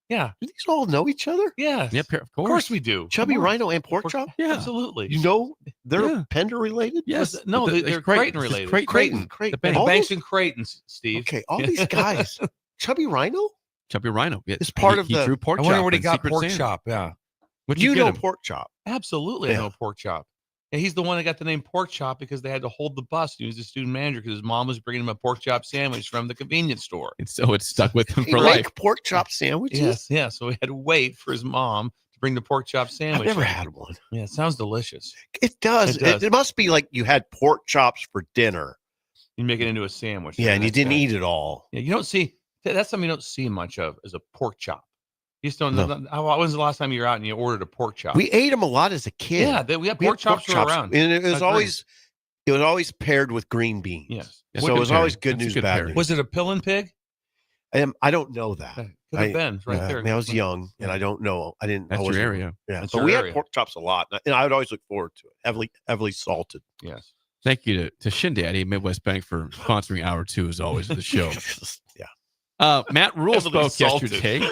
Speaker 5: Yeah.
Speaker 6: Do these all know each other?
Speaker 5: Yes.
Speaker 3: Yep, of
Speaker 5: Of course we do.
Speaker 6: Chubby
Speaker 5: Come on.
Speaker 6: Rhino and pork chop?
Speaker 3: Yeah.
Speaker 5: Absolutely.
Speaker 6: You know they're
Speaker 3: Yeah.
Speaker 6: Pender related?
Speaker 3: Yes.
Speaker 5: No, they're Creighton related.
Speaker 6: Creighton.
Speaker 5: The
Speaker 6: All
Speaker 5: Banks
Speaker 6: those-
Speaker 5: and Creightons, Steve.
Speaker 6: Okay, all these guys. Chubby Rhino?
Speaker 3: Chubby Rhino. Yeah.
Speaker 6: It's part of
Speaker 3: he
Speaker 6: the-
Speaker 3: drew pork
Speaker 5: I
Speaker 3: chop.
Speaker 5: wonder what he
Speaker 3: in
Speaker 5: got
Speaker 3: Secret
Speaker 5: pork
Speaker 3: Santa.
Speaker 5: chop. Yeah.
Speaker 3: What'd
Speaker 6: You
Speaker 3: get
Speaker 6: know
Speaker 3: him?
Speaker 6: pork chop.
Speaker 5: Absolutely. I
Speaker 6: Yeah.
Speaker 5: know pork chop. And he's the one that got the name pork chop because they had to hold the bus. He was the student manager because his mom was bringing him a pork chop sandwich from the convenience store.
Speaker 3: And so it stuck with him
Speaker 6: He
Speaker 3: for
Speaker 6: make
Speaker 3: life.
Speaker 6: pork chop sandwiches?
Speaker 5: Yes, yeah. So he had to wait for his mom to bring the pork chop sandwich.
Speaker 6: I've never had one.
Speaker 5: Yeah, it sounds delicious.
Speaker 6: It does.
Speaker 5: It does.
Speaker 6: It must be like you had pork chops for dinner.
Speaker 5: You make it into a sandwich.
Speaker 6: Yeah, and you
Speaker 5: that's
Speaker 6: didn't
Speaker 5: good.
Speaker 6: eat it all.
Speaker 5: Yeah, you don't see that's something you don't see much of is a pork chop. You just don't
Speaker 6: No.
Speaker 5: know. When's the last time you were out and you ordered a pork chop?
Speaker 6: We ate them a lot as a kid.
Speaker 5: Yeah, we had pork chops were around.
Speaker 6: and it was
Speaker 5: Agreed.
Speaker 6: always paired with green beans.
Speaker 5: Yes.
Speaker 6: So it was always good
Speaker 3: That's a
Speaker 6: news,
Speaker 3: good
Speaker 6: bad
Speaker 3: pairing.
Speaker 6: news.
Speaker 5: Was it a pillin' pig?
Speaker 6: I don't know that.
Speaker 5: Could have been it's right
Speaker 6: Yeah,
Speaker 5: there.
Speaker 6: I mean, I was young and I don't know. I didn't. I
Speaker 3: That's your
Speaker 6: wasn't-
Speaker 3: area.
Speaker 6: Yeah,
Speaker 5: That's
Speaker 6: but
Speaker 5: your
Speaker 6: we
Speaker 5: area.
Speaker 6: had pork chops a lot, and I would always look forward to it. Heavily salted.
Speaker 5: Yes.
Speaker 3: Thank you to Shin Daddy, Midwest Bank, for sponsoring hour 2 as always of the show.
Speaker 6: Yeah,
Speaker 3: Matt Rule
Speaker 5: Heavily
Speaker 3: spoke
Speaker 5: salted.
Speaker 3: yesterday.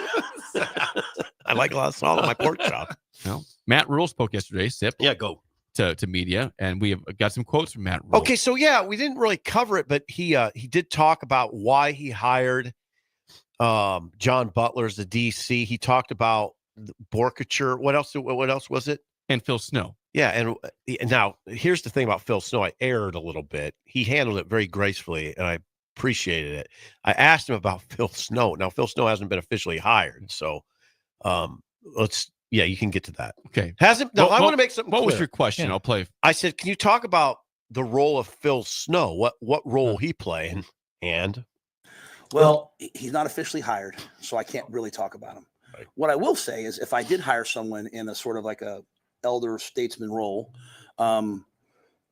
Speaker 6: I like a lot of salt on my pork chop.
Speaker 3: Well, Matt Rule spoke yesterday, Sip,
Speaker 6: Yeah, go.
Speaker 3: to media, and we have got some quotes from Matt Rule.
Speaker 6: Okay, so yeah, we didn't really cover it, but he did talk about why he hired John Butler as the DC. He talked about Borkature. What else was it?
Speaker 3: And Phil Snow.
Speaker 6: Yeah, and now here's the thing about Phil Snow. I erred a little bit. He handled it very gracefully, and I appreciated it. I asked him about Phil Snow. Now Phil Snow hasn't been officially hired, so you can get to that.
Speaker 3: Okay.
Speaker 6: Hasn't? No,
Speaker 3: Well,
Speaker 6: I
Speaker 3: well,
Speaker 6: want to make something
Speaker 3: What
Speaker 6: clear.
Speaker 3: was your question?
Speaker 5: Yeah.
Speaker 3: I'll play.
Speaker 6: I said, can you talk about the role of Phil Snow? What role he play and
Speaker 9: Well, he's not officially hired, so I can't really talk about him.
Speaker 6: Right.
Speaker 9: What I will say is if I did hire someone in a sort of like a elder statesman role, like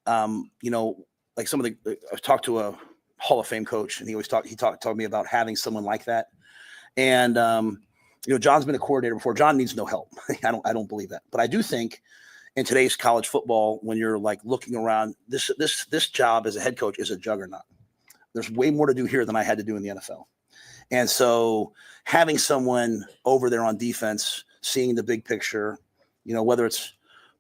Speaker 9: some of the, I talked to a Hall of Fame coach and he talked to me about having someone like that. And, John's been a coordinator before. John needs no help. I don't believe that, but I do think in today's college football, when you're like looking around, this job as a head coach is a juggernaut. There's way more to do here than I had to do in the NFL. And so having someone over there on defense, seeing the big picture, whether it's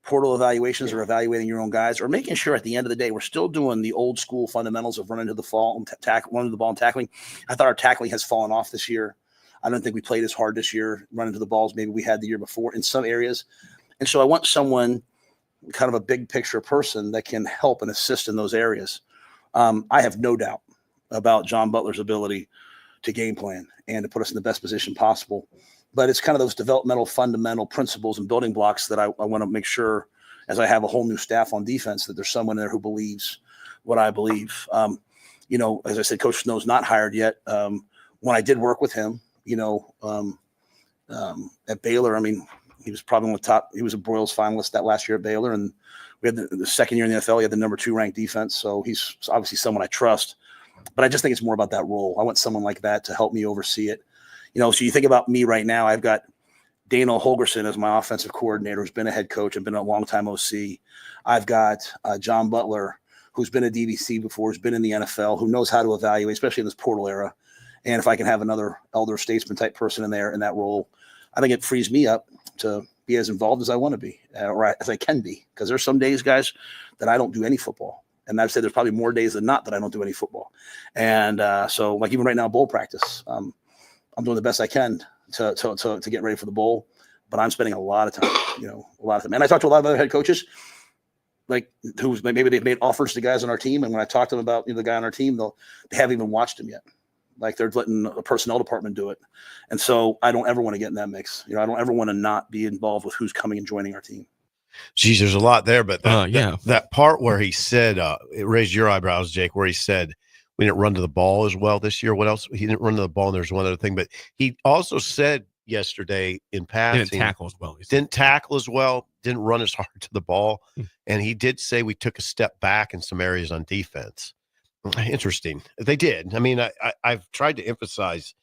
Speaker 9: portal evaluations or evaluating your own guys or making sure at the end of the day, we're still doing the old school fundamentals of running to the ball and running the ball and tackling. I thought our tackling has fallen off this year. I don't think we played as hard this year running to the balls. Maybe we had the year before in some areas. And so I want someone, kind of a big picture person that can help and assist in those areas. I have no doubt about John Butler's ability to game plan and to put us in the best position possible. But it's kind of those developmental, fundamental principles and building blocks that I want to make sure, as I have a whole new staff on defense, that there's someone there who believes what I believe. As I said, Coach Snow's not hired yet. When I did work with him, at Baylor, I mean, he was probably on the top. He was a Broyles finalist that last year at Baylor, and we had the second year in the NFL. He had the number 2 ranked defense, so he's obviously someone I trust. But I just think it's more about that role. I want someone like that to help me oversee it. So you think about me right now. I've got Daniel Holgerson as my offensive coordinator, who's been a head coach and been a long-time OC. I've got John Butler, who's been a DVC before, who's been in the NFL, who knows how to evaluate, especially in this portal era. And if I can have another elder statesman type person in there in that role, I think it frees me up to be as involved as I want to be, or as I can be. Because there's some days, guys, that I don't do any football. And I've said there's probably more days than not that I don't do any football. And so like even right now, bowl practice, I'm doing the best I can to get ready for the bowl. But I'm spending a lot of time, a lot of time. And I talked to a lot of other head coaches, like who's maybe they've made offers to guys on our team. And when I talk to them about the guy on our team, they haven't even watched him yet. Like they're letting a personnel department do it. And so I don't ever want to get in that mix. I don't ever want to not be involved with who's coming and joining our team.
Speaker 6: Geez, there's a lot there, but that part where he said, it raised your eyebrows, Jake, where he said, we didn't run to the ball as well this year. What else? He didn't run to the ball. And there's one other thing, but he also said yesterday in passing,
Speaker 3: didn't tackle as well.
Speaker 6: Didn't run as hard to the ball. And he did say we took a step back in some areas on defense. Interesting. They did. I mean, I've tried to emphasize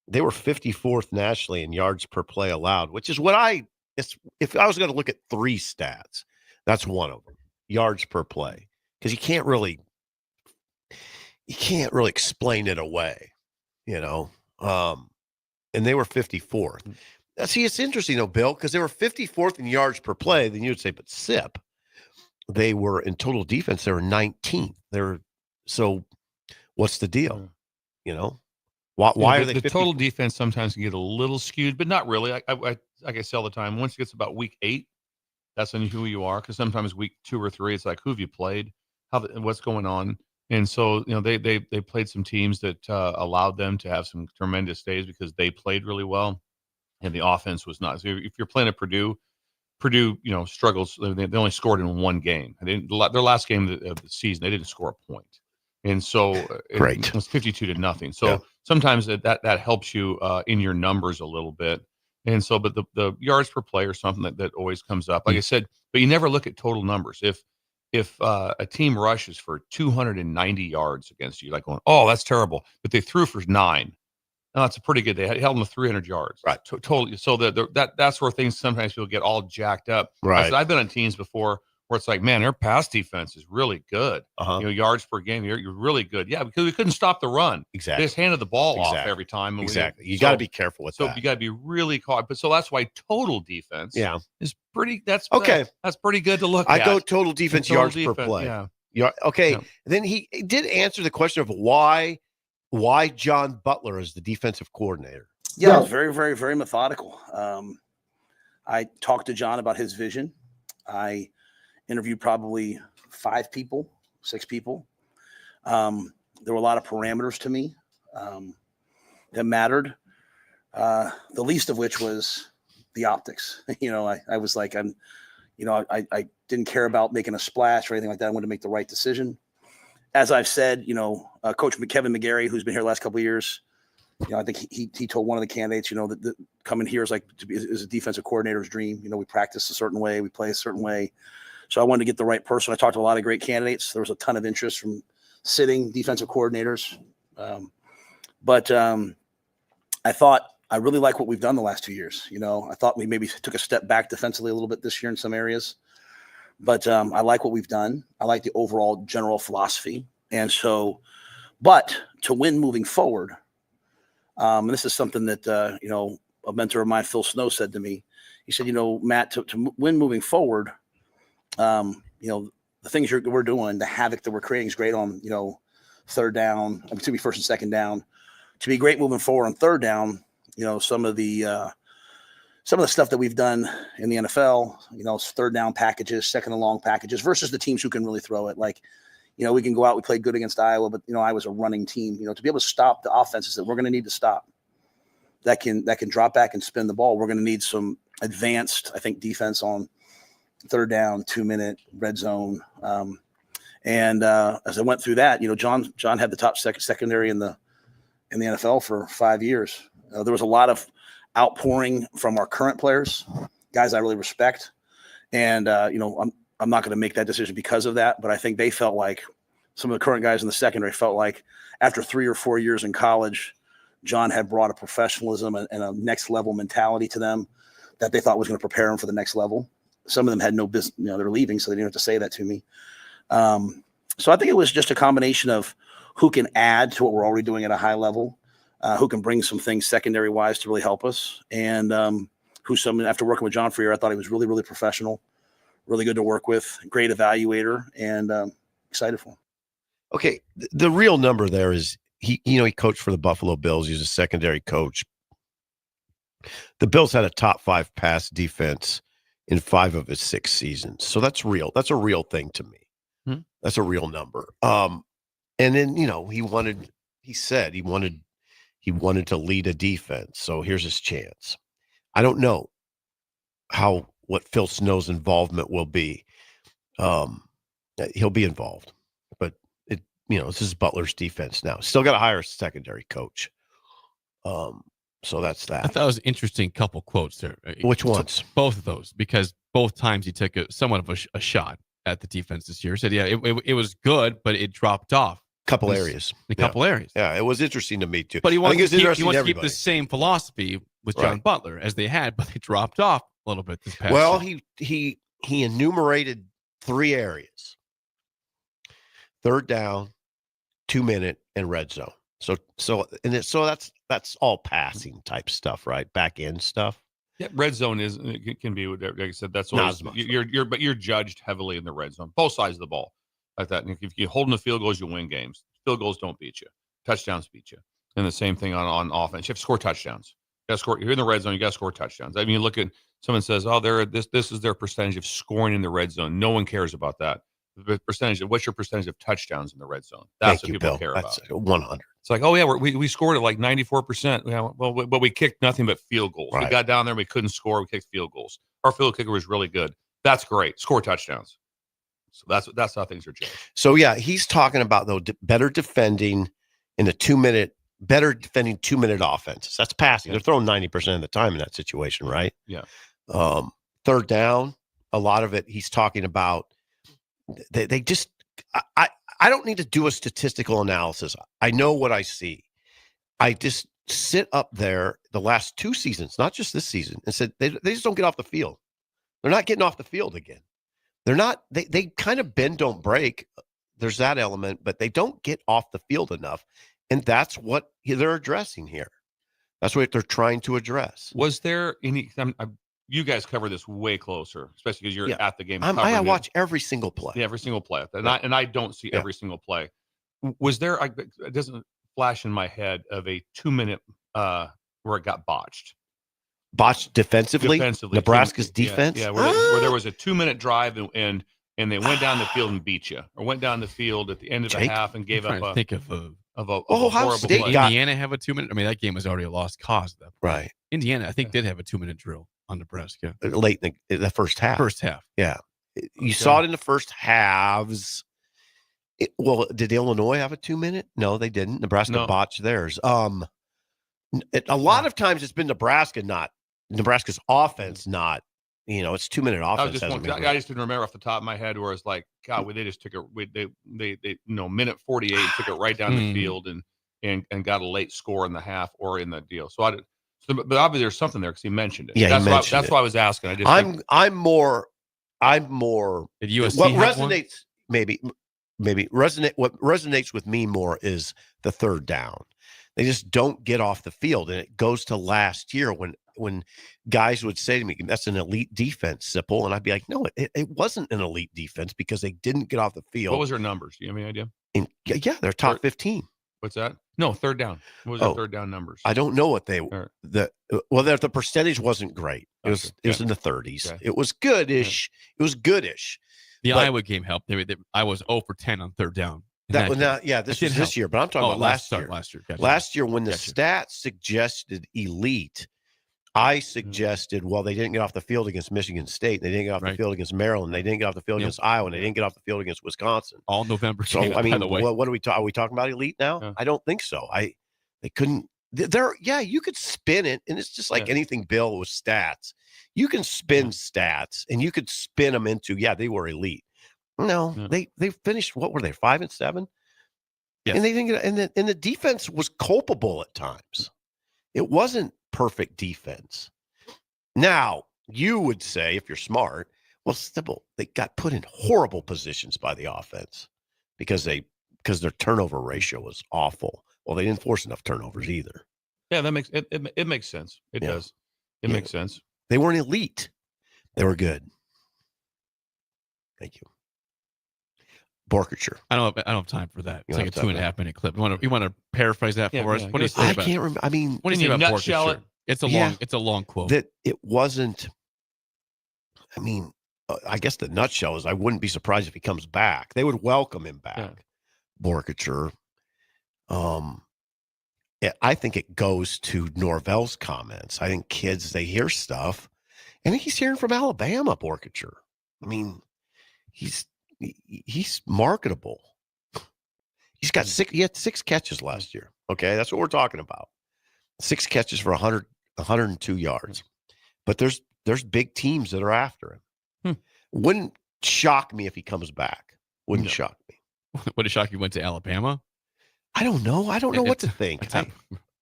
Speaker 6: they were 54th nationally in yards per play allowed, which is what if I was going to look at 3 stats, that's one of them, yards per play, because you can't really explain it away, and they were 54th. See, it's interesting though, Bill, because they were 54th in yards per play. Then you would say, but SIP, they were in total defense, they were 19th. So what's the deal? Why are they
Speaker 5: the total defense sometimes can get a little skewed, but not really. Like I say all the time, once it gets about week 8, that's when who you are. Because sometimes week 2 or 3, it's like, who have you played? What's going on? And so, they played some teams that allowed them to have some tremendous days because they played really well, and the offense was not. So if you're playing at Purdue, struggles. They only scored in 1 game. Their last game of the season, they didn't score a point. And so it was 52-0. So sometimes that helps you in your numbers a little bit. And so, but the yards per play or something that always comes up. Like I said, but you never look at total numbers. If a team rushes for 290 yards against you, like going, oh, that's terrible, but they threw for 9. No, that's a pretty good. They held them to 300 yards.
Speaker 6: Right.
Speaker 5: Totally. So that's where things sometimes people get all jacked up.
Speaker 6: Right.
Speaker 5: I've been on teams before where it's like, man, their pass defense is really good. Yards per game, you're really good. Yeah, because we couldn't stop the run.
Speaker 6: Exactly.
Speaker 5: They just handed the ball off every time.
Speaker 6: Exactly. You got to be careful with that.
Speaker 5: So you got to be really caught. But so that's why total defense is pretty. That's
Speaker 6: okay.
Speaker 5: That's pretty good to look at.
Speaker 6: I go total defense yards per play. Yeah. Okay. Yeah. Then he did answer the question of why John Butler is the defensive coordinator.
Speaker 9: Yeah, it was very, very, very methodical. I talked to John about his vision. I interviewed probably 5 people, 6 people. There were a lot of parameters to me that mattered. The least of which was the optics. I was like, I didn't care about making a splash or anything like that. I wanted to make the right decision. As I've said, Coach Kevin McGarry, who's been here the last couple of years, I think he told one of the candidates, that coming here is like is a defensive coordinator's dream. We practice a certain way, we play a certain way. So I wanted to get the right person. I talked to a lot of great candidates. There was a ton of interest from sitting defensive coordinators. But I thought I really like what we've done the last 2 years. I thought we maybe took a step back defensively a little bit this year in some areas. But I like what we've done. I like the overall general philosophy. And so, but to win moving forward, and this is something that, a mentor of mine, Phil Snow, said to me. He said, Matt, to win moving forward, the things we're doing, the havoc that we're creating is great on, third down, to be first and second down. To be great moving forward on third down, some of the some of the stuff that we've done in the NFL, you know, third down packages, second and long packages versus the teams who can really throw it. Like, you know, we can go out, we played good against Iowa, but, you know, Iowa's a running team, you know, to be able to stop the offenses that we're going to need to stop that can drop back and spin the ball. We're going to need some advanced, I think, defense on third down, 2-minute red zone. And as I went through that, you know, John had the top secondary in the NFL for 5 years. There was a lot of outpouring from our current players, guys I really respect. And, you know, I'm not going to make that decision because of that, but I think they felt like some of the current guys in the secondary felt like after 3 or 4 years in college, John had brought a professionalism and a next level mentality to them that they thought was going to prepare them for the next level. Some of them had no business, you know, they're leaving, so they didn't have to say that to me. So I think it was just a combination of who can add to what we're already doing at a high level, who can bring some things secondary wise to really help us. And who's someone, after working with John for a year, I thought he was really, really professional, really good to work with, great evaluator, and excited for him.
Speaker 6: Okay. The real number there is he coached for the Buffalo Bills. He was a secondary coach. The Bills had a top 5 pass defense in 5 of his 6 seasons. So that's real. That's a real thing to me. That's a real number. And then, you know, he said he wanted to lead a defense. So here's his chance. I don't know what Phil Snow's involvement will be. He'll be involved, but this is Butler's defense now. Still got to hire a secondary coach. So that's that.
Speaker 3: I thought it was an interesting couple quotes there.
Speaker 6: Which ones?
Speaker 3: Both of those, because both times he took somewhat of a shot at the defense this year. Said, yeah, it was good, but it dropped off.
Speaker 6: Couple areas. Yeah, it was interesting to me too.
Speaker 3: But he wants to keep the same philosophy with John Butler as they had, but they dropped off a little bit this past year.
Speaker 6: He enumerated 3 areas: third down, 2-minute, and red zone. So that's all passing type stuff, right? Back end stuff.
Speaker 3: Yeah, red zone can be whatever. Like I said, that's always you're judged heavily in the red zone, both sides of the ball, like that. And if you hold in the field goals, you win games. Field goals don't beat you. Touchdowns beat you. And the same thing on offense. You have to score touchdowns. You got to score. You're in the red zone. You got to score touchdowns. I mean, you look at someone says, "Oh, this is their percentage of scoring in the red zone." No one cares about that. The percentage of what's your percentage of touchdowns in the red zone? That's what people care about.
Speaker 6: 100.
Speaker 3: It's like, oh yeah, we scored at like 94%. Yeah, well, but we kicked nothing but field goals.
Speaker 6: Right.
Speaker 3: We got down there, we couldn't score. We kicked field goals. Our field kicker was really good. That's great. Score touchdowns. So that's how things are judged.
Speaker 6: So yeah, he's talking about though better defending in a 2-minute, better defending 2-minute offenses. That's passing. They're throwing 90% of the time in that situation, right?
Speaker 3: Yeah.
Speaker 6: Third down, a lot of it. He's talking about they just. I don't need to do a statistical analysis. I know what I see. I just sit up there the last 2 seasons, not just this season, and said they just don't get off the field. They're not getting off the field again. They're not. They kind of bend, don't break. There's that element, but they don't get off the field enough, and that's what they're addressing here. That's what they're trying to address.
Speaker 3: Was there any? You guys cover this way closer, especially because you're at the game.
Speaker 6: I watch every single play.
Speaker 3: Yeah, every single play. And I don't see every single play. Was there, it doesn't flash in my head of a 2-minute where it got botched.
Speaker 6: Botched defensively? Nebraska's defense?
Speaker 3: Yeah, where there was a 2-minute drive and they went down the field and beat you, or went down the field at the end of the half and gave up a horrible play.
Speaker 10: Indiana have a 2-minute? I mean, that game was already a lost cause.
Speaker 6: Right.
Speaker 10: Indiana, I think, did have a 2-minute drill on Nebraska.
Speaker 6: Late in the first half. Yeah. You saw it in the first halves. Did Illinois have a 2-minute? No, they didn't. Nebraska botched theirs. A lot of times it's been Nebraska's offense, not, it's 2-minute offense.
Speaker 3: I just didn't remember off the top of my head where it's like, God, they just took it. They minute 48 took it right down the field and got a late score in the half or in the deal. But obviously there's something there because he mentioned it.
Speaker 6: Yeah,
Speaker 3: that's why I was asking.
Speaker 6: I'm more.
Speaker 10: Did USC
Speaker 6: what
Speaker 10: have
Speaker 6: resonates one? What resonates with me more is the third down. They just don't get off the field, and it goes to last year when guys would say to me, "That's an elite defense, Sipple," and I'd be like, "No, it wasn't an elite defense because they didn't get off the field."
Speaker 3: What was their numbers? Do you have any idea?
Speaker 6: Yeah, they're top 15.
Speaker 5: What's that? No, third down. What was their third down numbers?
Speaker 6: I don't know what they the percentage wasn't great. It was in the 30s.
Speaker 5: Okay.
Speaker 6: It was goodish. It was goodish.
Speaker 10: The Iowa game helped. I was 0 for 10 on third down.
Speaker 6: This was this year, but I'm talking about last year.
Speaker 10: Gotcha.
Speaker 6: Last year, when the stats suggested elite, I suggested, well, they didn't get off the field against Michigan State. They didn't get off the field against Maryland. They didn't get off the field against Iowa. And they didn't get off the field against Wisconsin.
Speaker 10: All November.
Speaker 6: So, I mean, what are we talking? Are we talking about elite now? I don't think so. They couldn't. You could spin it, and it's just like anything, Bill, with stats. You can spin stats, and you could spin them into, they were elite. No, they finished, what were they, 5 and 7?
Speaker 10: Yes.
Speaker 6: And they didn't get, and the defense was culpable at times. It wasn't perfect defense. Now, you would say, if you're smart, well, simple, they got put in horrible positions by the offense because their turnover ratio was awful. Well, they didn't force enough turnovers either.
Speaker 5: Yeah, that makes it makes sense. It does. It makes sense.
Speaker 6: They weren't elite. They were good. Thank you. Borkature.
Speaker 10: I don't have time for that. It's like a 2.5 minute clip. You want to paraphrase that for us? What do you say about?
Speaker 6: I can't remember. I mean,
Speaker 10: what do you say about Borkature? It's a long quote.
Speaker 6: That it wasn't. I mean, I guess the nutshell is I wouldn't be surprised if he comes back. They would welcome him back. Borkature. I think it goes to Norvell's comments. I think kids, they hear stuff. I think he's hearing from Alabama, Borkature. I mean, he's marketable. He had 6 catches last year. Okay, that's what we're talking about. 6 catches for 102 yards. But there's big teams that are after him. Wouldn't shock me if he comes back. Wouldn't shock me.
Speaker 10: Would it shock you went to Alabama?
Speaker 6: I don't know. I don't know what to think.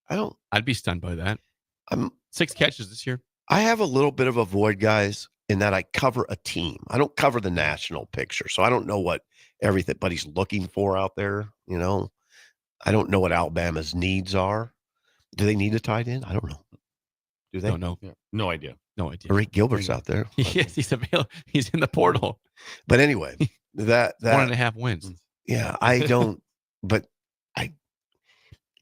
Speaker 10: I'd be stunned by that. 6 catches this year.
Speaker 6: I have a little bit of a void, guys, in that I cover a team. I don't cover the national picture, so I don't know what everybody's looking for out there. You know, I don't know what Alabama's needs are. Do they need a tight end? I don't know. Do they?
Speaker 10: No.
Speaker 5: Yeah. No idea.
Speaker 6: Rick Gilbert's out there.
Speaker 10: Yes, he's available. He's in the portal.
Speaker 6: But anyway, that
Speaker 10: 1.5 wins.
Speaker 6: Yeah, I don't. But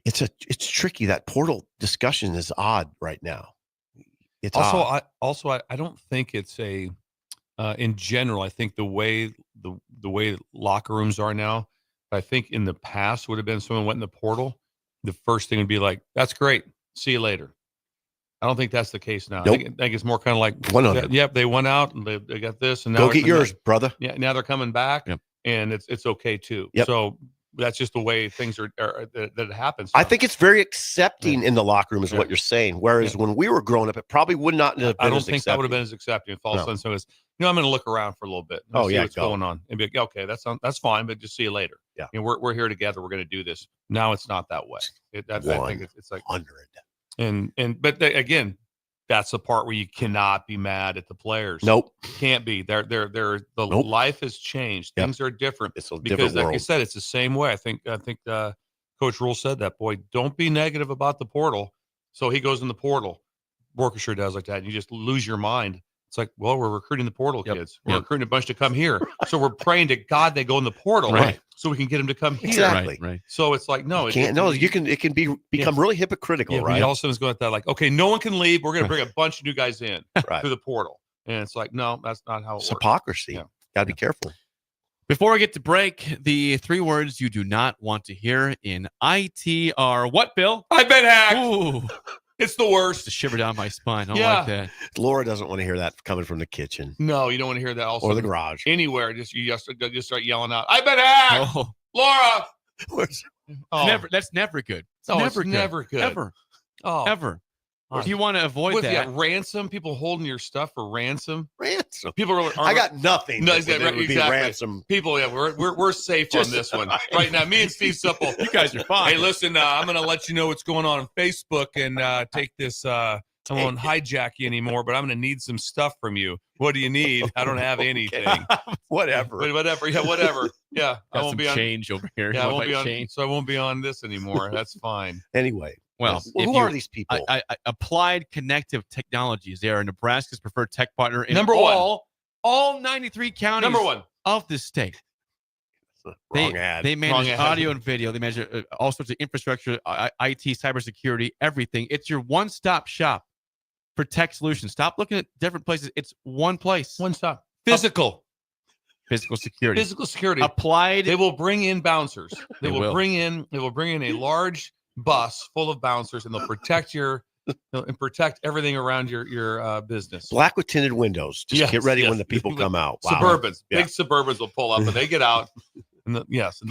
Speaker 6: it's tricky. That portal discussion is odd right now. It's
Speaker 5: also
Speaker 6: odd.
Speaker 5: I don't think it's a in general. I think the way locker rooms are now, I think in the past would have been someone went in the portal, the first thing would be like, "That's great, see you later." I don't think that's the case now.
Speaker 6: Nope.
Speaker 5: I think it's more kind of like,
Speaker 6: yep,
Speaker 5: they went out and they got this, and now
Speaker 6: go get yours, brother.
Speaker 5: Yeah, now they're coming back, and it's okay too.
Speaker 6: Yep.
Speaker 5: So that's just the way things are that it happens.
Speaker 6: I think it's very accepting in the locker room, is what you're saying. Whereas when we were growing up, it probably would not have been.
Speaker 5: I don't think that would have been as accepting. If all of a sudden someone goes, I'm going to look around for a little bit. And see what's going on, and be like, okay, that's fine, but just see you later.
Speaker 6: Yeah,
Speaker 5: and we're here together. We're going to do this. Now it's not that way. I think it's like
Speaker 6: 100.
Speaker 5: But again, that's the part where you cannot be mad at the players.
Speaker 6: Nope,
Speaker 5: can't be. Life has changed. Things are different.
Speaker 6: It's a
Speaker 5: because,
Speaker 6: different
Speaker 5: like
Speaker 6: world.
Speaker 5: you said, it's the same way. I think Coach Rule said that. Boy, don't be negative about the portal. So he goes in the portal. Borkature does like that. And you just lose your mind. It's like, well, we're recruiting the portal kids. We're recruiting a bunch to come here. So we're praying to God they go in the portal, so we can get them to come here.
Speaker 6: Exactly.
Speaker 10: Right.
Speaker 5: So it's like, no,
Speaker 6: it can become really hypocritical, right?
Speaker 5: He also is going at that, like, okay, no one can leave. We're going to bring a bunch of new guys in through the portal, and it's like, no, that's not how it works.
Speaker 6: Hypocrisy. Yeah. Got to be careful.
Speaker 10: Before we get to break, the 3 words you do not want to hear in IT are what, Bill?
Speaker 5: I've been hacked.
Speaker 10: Ooh.
Speaker 5: It's the worst.
Speaker 10: To shiver down my spine. I don't like that.
Speaker 6: Laura doesn't want to hear that coming from the kitchen.
Speaker 5: No, you don't want to hear that. Also,
Speaker 6: or the garage.
Speaker 5: Anywhere. You just start yelling out, I've been hacked.
Speaker 10: Oh.
Speaker 5: Laura.
Speaker 10: That's never good.
Speaker 5: It's never good.
Speaker 10: Ever.
Speaker 5: Oh.
Speaker 10: Ever. If you want to avoid that.
Speaker 5: Yeah, ransom, people holding your stuff for ransom.
Speaker 6: Ransom.
Speaker 5: People are
Speaker 6: I got nothing.
Speaker 5: No,
Speaker 6: exactly. Be ransom.
Speaker 5: People, we're safe on this one. Right now, me and Steve Sipple.
Speaker 10: You guys are fine.
Speaker 5: Hey, listen, I'm going to let you know what's going on Facebook and take this. I won't hijack you anymore, but I'm going to need some stuff from you. What do you need? I don't have anything.
Speaker 6: Whatever.
Speaker 5: But whatever. Yeah, whatever. Yeah.
Speaker 10: I won't be on change over here.
Speaker 5: Yeah, I won't be on. So I won't be on this anymore. That's fine.
Speaker 6: Anyway.
Speaker 10: Well,
Speaker 6: who are these people?
Speaker 10: Applied Connective Technologies. They are Nebraska's preferred tech partner in
Speaker 5: Number
Speaker 10: all 93 counties
Speaker 5: Number 1
Speaker 10: of the state.
Speaker 6: Wrong ad.
Speaker 10: They manage
Speaker 6: Wrong ad.
Speaker 10: audio and video. They manage all sorts of infrastructure, IT, cybersecurity, everything. It's your one-stop shop for tech solutions. Stop looking at different places. It's one place.
Speaker 5: One stop. Physical
Speaker 10: security.
Speaker 5: Physical security.
Speaker 10: Applied.
Speaker 5: They will bring in bouncers. They will
Speaker 10: will.
Speaker 5: bring in a large bus full of bouncers, and they'll protect protect everything around your business.
Speaker 6: Black with tinted windows. Just get ready when the people come out. Wow.
Speaker 5: Suburbans.
Speaker 6: Yeah.
Speaker 5: Big Suburbans will pull up and they get out. And they'll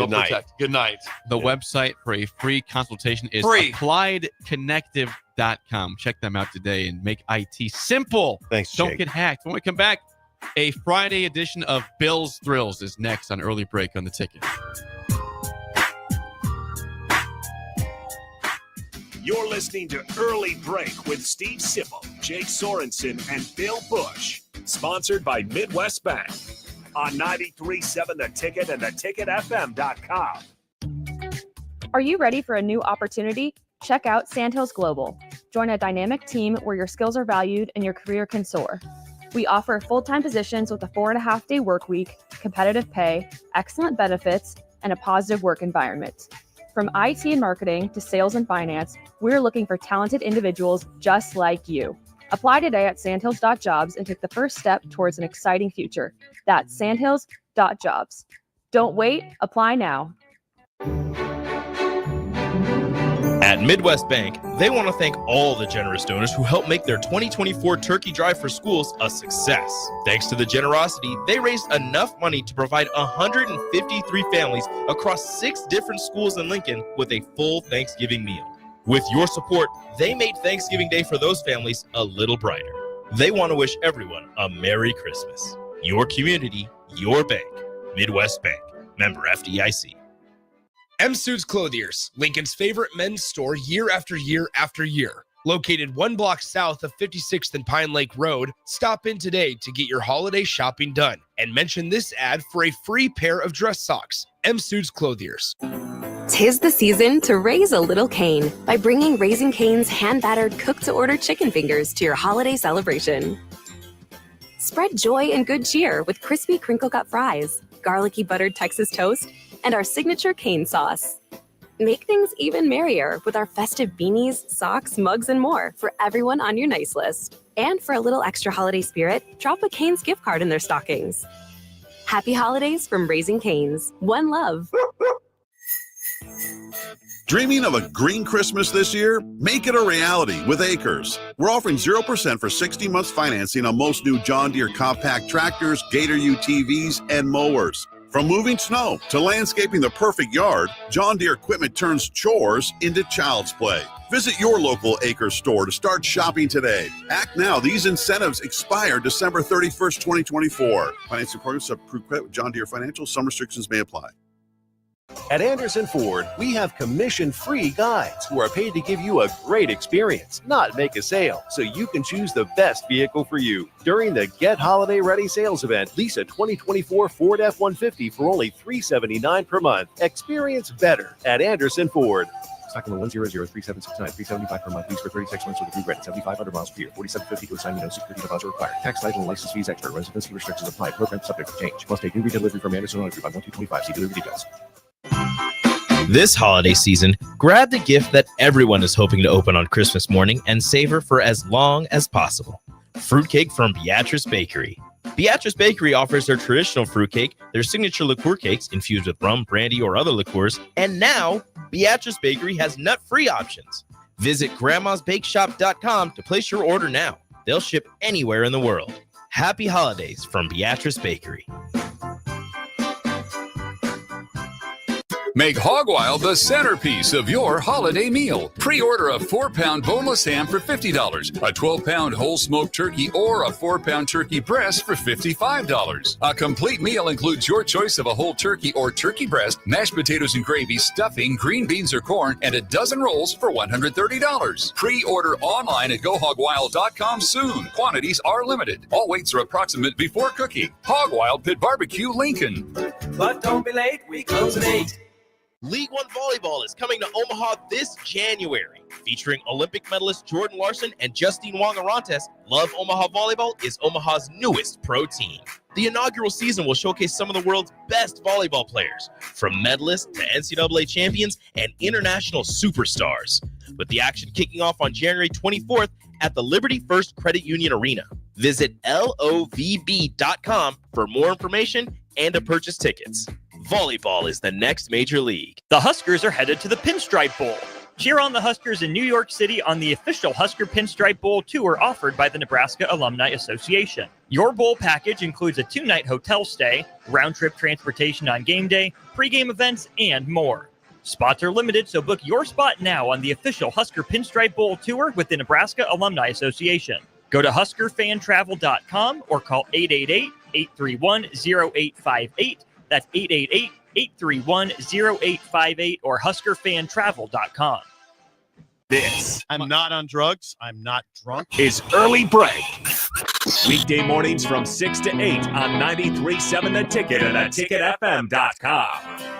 Speaker 5: protect. Good night.
Speaker 10: The website for a free consultation is
Speaker 5: Free.
Speaker 10: appliedconnective.com. Check them out today and make IT simple.
Speaker 6: Thanks,
Speaker 10: Don't
Speaker 6: Jake.
Speaker 10: get hacked. When we come back, a Friday edition of Bill's Thrills is next on Early Break on the Ticket.
Speaker 1: You're listening to Early Break with Steve Sipple, Jake Sorensen, and Bill Busch. Sponsored by Midwest Bank on 93.7 The Ticket and theticketfm.com.
Speaker 13: Are you ready for a new opportunity? Check out Sandhills Global. Join a dynamic team where your skills are valued and your career can soar. We offer full-time positions with a 4.5-day work week, competitive pay, excellent benefits, and a positive work environment. From IT and marketing to sales and finance, we're looking for talented individuals just like you. Apply today at sandhills.jobs and take the first step towards an exciting future. That's sandhills.jobs. Don't wait, apply now.
Speaker 7: At Midwest Bank, they want to thank all the generous donors who helped make their 2024 Turkey Drive for Schools a success. Thanks to the generosity, they raised enough money to provide 153 families across 6 different schools in Lincoln with a full Thanksgiving meal. With your support, they made Thanksgiving Day for those families a little brighter. They want to wish everyone a Merry Christmas. Your community, your bank. Midwest Bank. Member FDIC.
Speaker 14: M Suits Clothiers, Lincoln's favorite men's store year after year after year. Located 1 block south of 56th and Pine Lake Road, stop in today to get your holiday shopping done and mention this ad for a free pair of dress socks. M Suits Clothiers.
Speaker 15: 'Tis the season to raise a little Cane by bringing Raising Cane's hand-battered cook-to-order chicken fingers to your holiday celebration. Spread joy and good cheer with crispy crinkle-cut fries, garlicky buttered Texas toast, and our signature cane sauce. Make things even merrier with our festive beanies, socks, mugs, and more for everyone on your nice list. And for a little extra holiday spirit, drop a Cane's gift card in their stockings. Happy holidays from Raising Cane's. One love.
Speaker 24: Dreaming of a green Christmas this year? Make it a reality with Acres. We're offering 0% for 60 months financing on most new John Deere compact tractors, Gator UTVs, and mowers. From moving snow to landscaping the perfect yard, John Deere equipment turns chores into child's play. Visit your local Acres store to start shopping today. Act now. These incentives expire December 31st, 2024. Financing programs approved credit with John Deere Financial. Some restrictions may apply.
Speaker 18: At Anderson Ford, we have commission-free guides who are paid to give you a great experience, not make a sale, so you can choose the best vehicle for you. During the Get Holiday Ready sales event, lease a 2024 Ford F-150 for only $379 per month. Experience better at Anderson Ford. Stock number 1003769, $375 per month. Lease for 36 months with approved credit, 7,500 miles per year, $47.50 to assignment, no security deposit required. Tax title and license fees extra. Residency restrictions apply. Program subject to change. Must take new retail delivery from Anderson on by 1225. See delivery details.
Speaker 7: This holiday season, grab the gift that everyone is hoping to open on Christmas morning and savor for as long as possible. Fruitcake from Beatrice Bakery. Beatrice Bakery offers their traditional fruitcake, their signature liqueur cakes infused with rum, brandy, or other liqueurs, and now Beatrice Bakery has nut-free options. Visit grandmasbakeshop.com to place your order now. They'll ship anywhere in the world. Happy holidays from Beatrice Bakery.
Speaker 19: Make Hog Wild the centerpiece of your holiday meal. Pre-order a 4-pound boneless ham for $50, a 12-pound whole smoked turkey, or a 4-pound turkey breast for $55. A complete meal includes your choice of a whole turkey or turkey breast, mashed potatoes and gravy, stuffing, green beans or corn, and a dozen rolls for $130. Pre-order online at GoHogWild.com soon. Quantities are limited. All weights are approximate before cooking. Hog Wild Pit Barbecue, Lincoln.
Speaker 25: But don't be late, we close at 8.
Speaker 7: League One Volleyball is coming to Omaha this January. Featuring Olympic medalist Jordan Larson and Justine Wong-Arantes, Love Omaha Volleyball is Omaha's newest pro team. The inaugural season will showcase some of the world's best volleyball players, from medalists to NCAA champions and international superstars, with the action kicking off on January 24th at the Liberty First Credit Union Arena. Visit LOVB.com for more information and to purchase tickets. Volleyball is the next major league.
Speaker 12: The Huskers are headed to the Pinstripe Bowl. Cheer on the Huskers in New York City on the official Husker Pinstripe Bowl tour offered by the Nebraska Alumni Association. Your bowl package includes a 2-night hotel stay, round-trip transportation on game day, pregame events, and more. Spots are limited, so book your spot now on the official Husker Pinstripe Bowl tour with the Nebraska Alumni Association. Go to huskerfantravel.com or call 888-831-0858. That's 888-831-0858 or huskerfantravel.com.
Speaker 1: This
Speaker 4: I'm not on drugs. I'm not drunk.
Speaker 1: is Early Break. Weekday mornings from 6 to 8 on 93.7 The Ticket and theticketfm.com.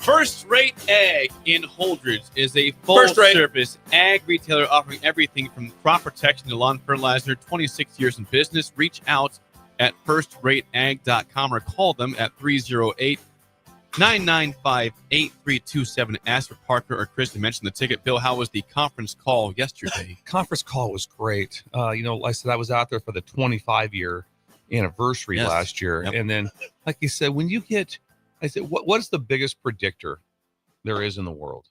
Speaker 3: First Rate Ag in Holdridge is a full-service ag retailer offering everything from crop protection to lawn fertilizer. 26 years in business. Reach out at firstrateag.com or call them at 308-995-8327. Ask for Parker or Chris to mention the ticket. Bill, how was the conference call yesterday?
Speaker 5: Conference call was great. Like I said, I was out there for the 25-year anniversary last year.
Speaker 3: Yep.
Speaker 5: And then, like you said, when you get, I said, what is the biggest predictor there is in the world?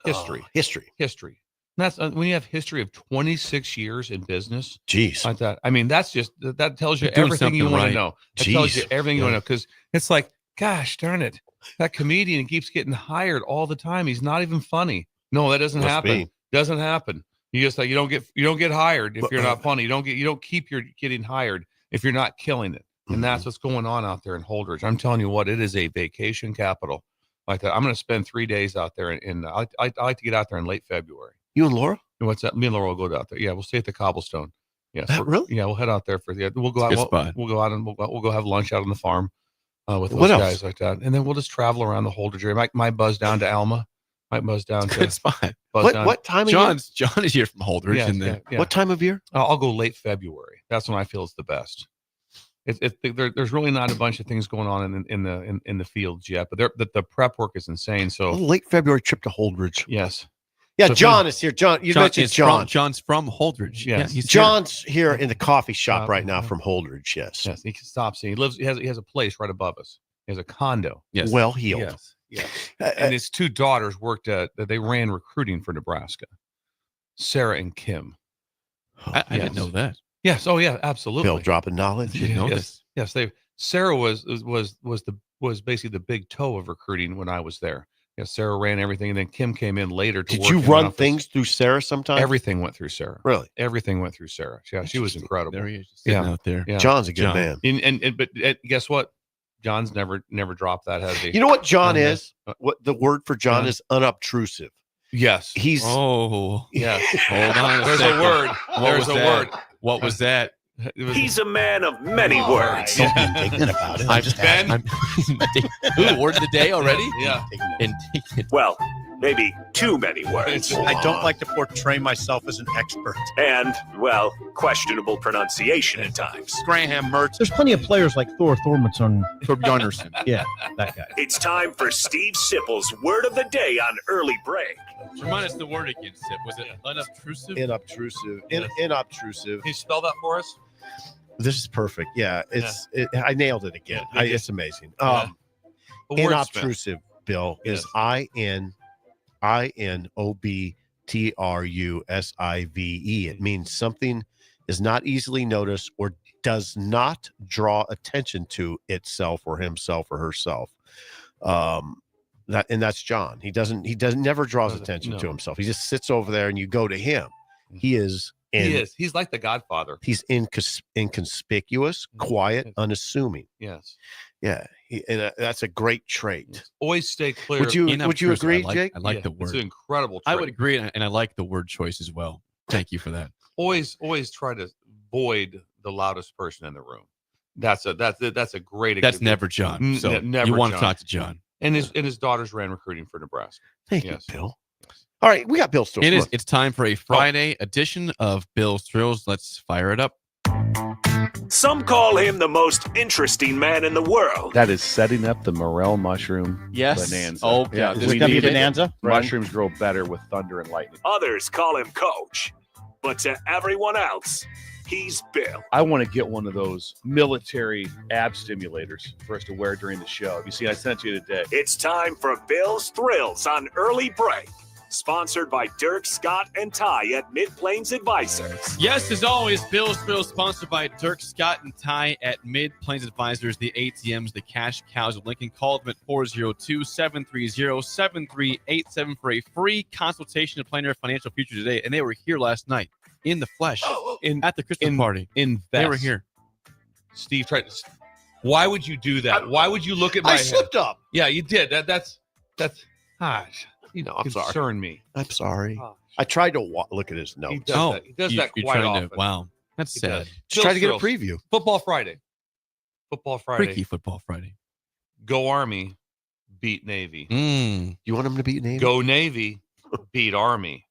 Speaker 5: History.
Speaker 6: History.
Speaker 5: And that's when you have history of 26 years in business.
Speaker 6: Jeez.
Speaker 5: Like that. I mean, that tells you
Speaker 10: You're doing
Speaker 5: everything you
Speaker 10: something
Speaker 5: want
Speaker 10: right.
Speaker 5: to know. It tells you everything you want to know, because it's like, gosh darn it, that comedian keeps getting hired all the time. He's not even funny. No, that doesn't happen. Doesn't happen. You just like you don't get hired if you're not funny. You don't keep your getting hired if you're not killing it. And that's what's going on out there in Holdridge. I'm telling you what, it is a vacation capital. Like that. I'm going to spend 3 days out there, and I like to get out there in late February.
Speaker 6: You and Laura?
Speaker 5: And what's that? Me and Laura will go out there. Yeah, we'll stay at the Cobblestone. Yeah,
Speaker 6: really?
Speaker 5: Yeah, we'll head out there we'll go out. We'll go out and we'll go have lunch out on the farm with those guys like that, and then we'll just travel around the Holdridge area. Might buzz down to Alma. Might buzz down to
Speaker 10: good spot.
Speaker 6: What time of year?
Speaker 10: John is here from Holdridge.
Speaker 6: What time of year?
Speaker 5: I'll go late February. That's when I feel it's the best. There's really not a bunch of things going on in the fields yet, but the prep work is insane. So
Speaker 6: late February trip to Holdridge.
Speaker 5: Yes.
Speaker 6: Yeah,
Speaker 5: So
Speaker 6: John is here. John, you mentioned John.
Speaker 10: John's from Holdridge.
Speaker 5: Yes.
Speaker 10: He's
Speaker 6: John's here in the coffee shop right now from Holdridge. Yes.
Speaker 5: Yes. He stops. He has a place right above us. He has a condo.
Speaker 10: Yes.
Speaker 6: Well heeled.
Speaker 5: Yes. Yes. And his two daughters they ran recruiting for Nebraska. Sarah and Kim.
Speaker 10: I didn't know that.
Speaker 5: Yes. Oh yeah, absolutely.
Speaker 6: Bill dropping knowledge.
Speaker 5: Yes. Sarah was basically the big toe of recruiting when I was there. Yes, Sarah ran everything, and then Kim came in later to
Speaker 6: Did
Speaker 5: work
Speaker 6: you
Speaker 5: in the
Speaker 6: run
Speaker 5: office.
Speaker 6: things through Sarah sometimes?
Speaker 5: Everything went through Sarah.
Speaker 6: Really?
Speaker 5: Everything went through Sarah. Yeah, she was incredible.
Speaker 10: There he is, just sitting out there.
Speaker 5: Yeah.
Speaker 6: John's a good man.
Speaker 5: But guess what? John's never dropped that heavy.
Speaker 6: You know what John is? What the word for John is? Unobtrusive.
Speaker 5: Yes.
Speaker 6: He's
Speaker 5: yes.
Speaker 10: Hold on.
Speaker 5: There's a word. There's a word.
Speaker 10: What was that?
Speaker 1: He's a man of many words.
Speaker 4: Don't be indignant about it.
Speaker 10: Ooh, word of the day already?
Speaker 5: Yeah.
Speaker 1: Well, maybe too many words.
Speaker 4: I don't like to portray myself as an expert.
Speaker 1: And, well, questionable pronunciation at times.
Speaker 4: Graham Mertz.
Speaker 8: There's plenty of players like Thor Thormundsson.
Speaker 10: Thorbjarnarson.
Speaker 8: Yeah, that guy.
Speaker 1: It's time for Steve Sipple's Word of the Day on Early Break.
Speaker 3: Remind us the word again, Sip. Was it unobtrusive?
Speaker 6: Inobtrusive. Inobtrusive.
Speaker 5: Can you spell that for us?
Speaker 6: This is perfect. Yeah, I nailed it again. It's amazing. Inobtrusive, Bill, is INOBTRUSIVE. It means something is not easily noticed or does not draw attention to itself or himself or herself. That's John. He never draws attention to himself. He just sits over there and you go to him. He is.
Speaker 5: He's like the Godfather.
Speaker 6: He's inconspicuous, quiet, unassuming.
Speaker 5: Yes.
Speaker 6: Yeah, that's a great trait.
Speaker 5: Always stay clear.
Speaker 6: Would you agree, Jake?
Speaker 10: I like the word.
Speaker 5: It's an incredible trait.
Speaker 10: I would agree, and I like the word choice as well. Thank you for that.
Speaker 5: Always try to avoid the loudest person in the room. That's a great.
Speaker 10: That's never John. So
Speaker 5: never.
Speaker 10: You want
Speaker 5: John.
Speaker 10: to talk to John.
Speaker 5: And his daughters ran recruiting for Nebraska.
Speaker 6: Thank you, Bill. All right, we got Bill's Thrills.
Speaker 10: It's time for a Friday edition of Bill's Thrills. Let's fire it up.
Speaker 1: Some call him the most interesting man in the world.
Speaker 16: That is setting up the morel mushroom
Speaker 10: Yes.
Speaker 16: bonanza.
Speaker 10: Oh, yeah.
Speaker 16: Is
Speaker 10: This
Speaker 16: it
Speaker 10: gonna be
Speaker 16: bonanza?
Speaker 10: Right.
Speaker 16: Mushrooms grow better with thunder and lightning.
Speaker 1: Others call him Coach. But to everyone else, he's Bill.
Speaker 16: I want to get one of those military ab stimulators for us to wear during the show. You see, I sent it to you today.
Speaker 1: It's time for Bill's Thrills on Early Break. Sponsored by Dirk, Scott, and Ty at Mid-Plains Advisors.
Speaker 10: Yes, as always, Bill's Thrills sponsored by Dirk, Scott, and Ty at Mid-Plains Advisors, the ATMs, the cash cows of Lincoln. Call them at 402-730-7387 for a free consultation to plan your financial future today. And they were here last night in the flesh at the Christmas party. They were here.
Speaker 5: Steve tried to. Why would you do that? Why would you look at my
Speaker 6: I
Speaker 5: head?
Speaker 6: slipped up.
Speaker 5: Yeah, you did. That's.
Speaker 6: Gosh. I'm sorry.
Speaker 5: Concern me.
Speaker 6: I'm sorry. I tried to look at his notes.
Speaker 5: He does that. He does that
Speaker 10: you're
Speaker 5: quite
Speaker 10: trying
Speaker 5: often.
Speaker 10: wow. That's
Speaker 5: He
Speaker 10: sad.
Speaker 5: does.
Speaker 6: Just try to get a
Speaker 5: Thrills.
Speaker 6: preview.
Speaker 5: Football Friday.
Speaker 10: Freaky Football Friday.
Speaker 5: Go Army, beat Navy.
Speaker 6: You want him to beat Navy?
Speaker 5: Go Navy, beat Army.